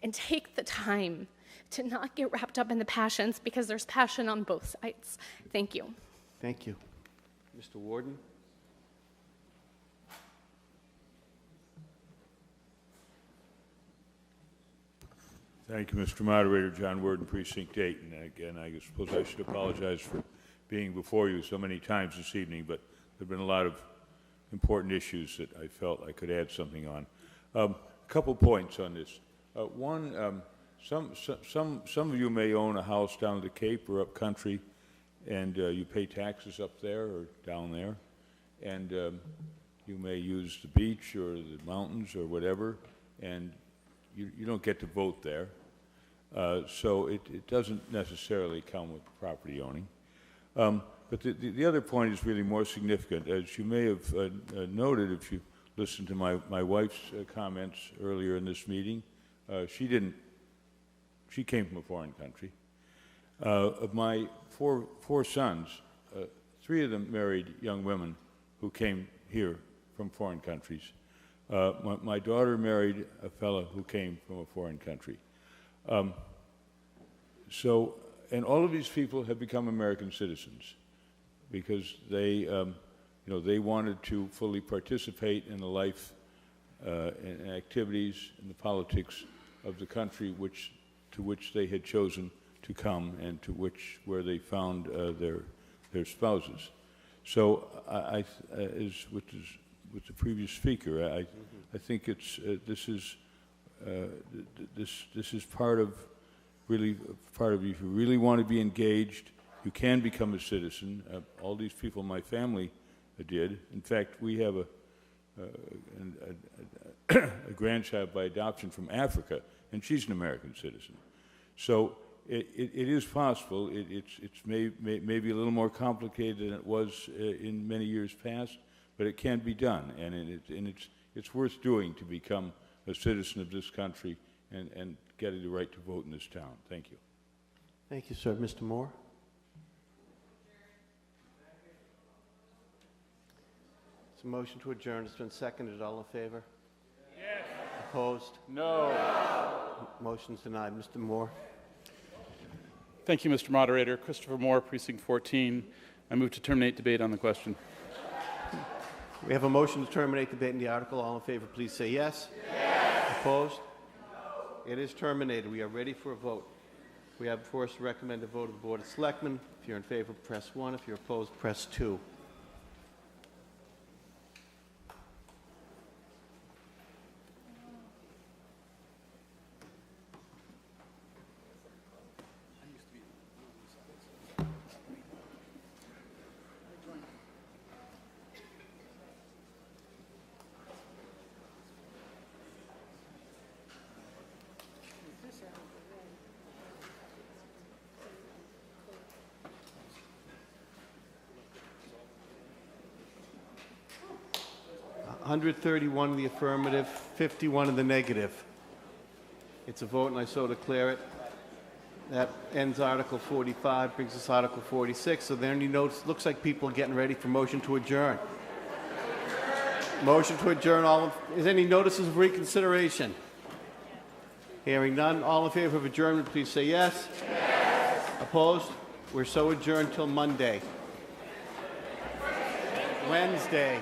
and take the time to not get wrapped up in the passions, because there's passion on both sides. Thank you. Thank you. Mr. Warden? Thank you, Mr. Moderator. John Worden, Precinct 8. And again, I suppose I should apologize for being before you so many times this evening, but there have been a lot of important issues that I felt I could add something on. A couple points on this. One, some of you may own a house down at the Cape or up country, and you pay taxes up there or down there, and you may use the beach or the mountains or whatever, and you don't get to vote there. So it doesn't necessarily come with property owning. But the other point is really more significant. As you may have noted, if you listened to my wife's comments earlier in this meeting, she came from a foreign country. Of my four sons, 3 of them married young women who came here from foreign countries. My daughter married a fellow who came from a foreign country. And all of these people have become American citizens because they wanted to fully participate in the life and activities and the politics of the country to which they had chosen to come, and where they found their spouses. So, as with the previous speaker, I think this is part of you. If you really want to be engaged, you can become a citizen. All these people in my family did. In fact, we have a grandchild by adoption from Africa, and she's an American citizen. So it is possible. It's maybe a little more complicated than it was in many years past, but it can be done, and it's worth doing to become a citizen of this country and getting the right to vote in this town. Thank you. Thank you, sir. Mr. Moore? It's a motion to adjourn. It's been seconded. All in favor? Yes. Opposed? No. Motion's denied. Mr. Moore? Thank you, Mr. Moderator. Christopher Moore, Precinct 14. I move to terminate debate on the question. We have a motion to terminate debate in the article. All in favor, please say yes. Yes. Opposed? No. It is terminated. We are ready for a vote. We have before us the recommended vote of the Board of Selectmen. If you're in favor, press 1. If you're opposed, press 2. $131 in the affirmative, 51 in the negative. It's a vote, and I so declare it. That ends Article 45, brings us Article 46. So there you notice, looks like people are getting ready for motion to adjourn. Motion to adjourn. Is any notices of reconsideration? Hearing none. All in favor of adjournment, please say yes. Yes. Opposed? We're so adjourned till Monday. Wednesday.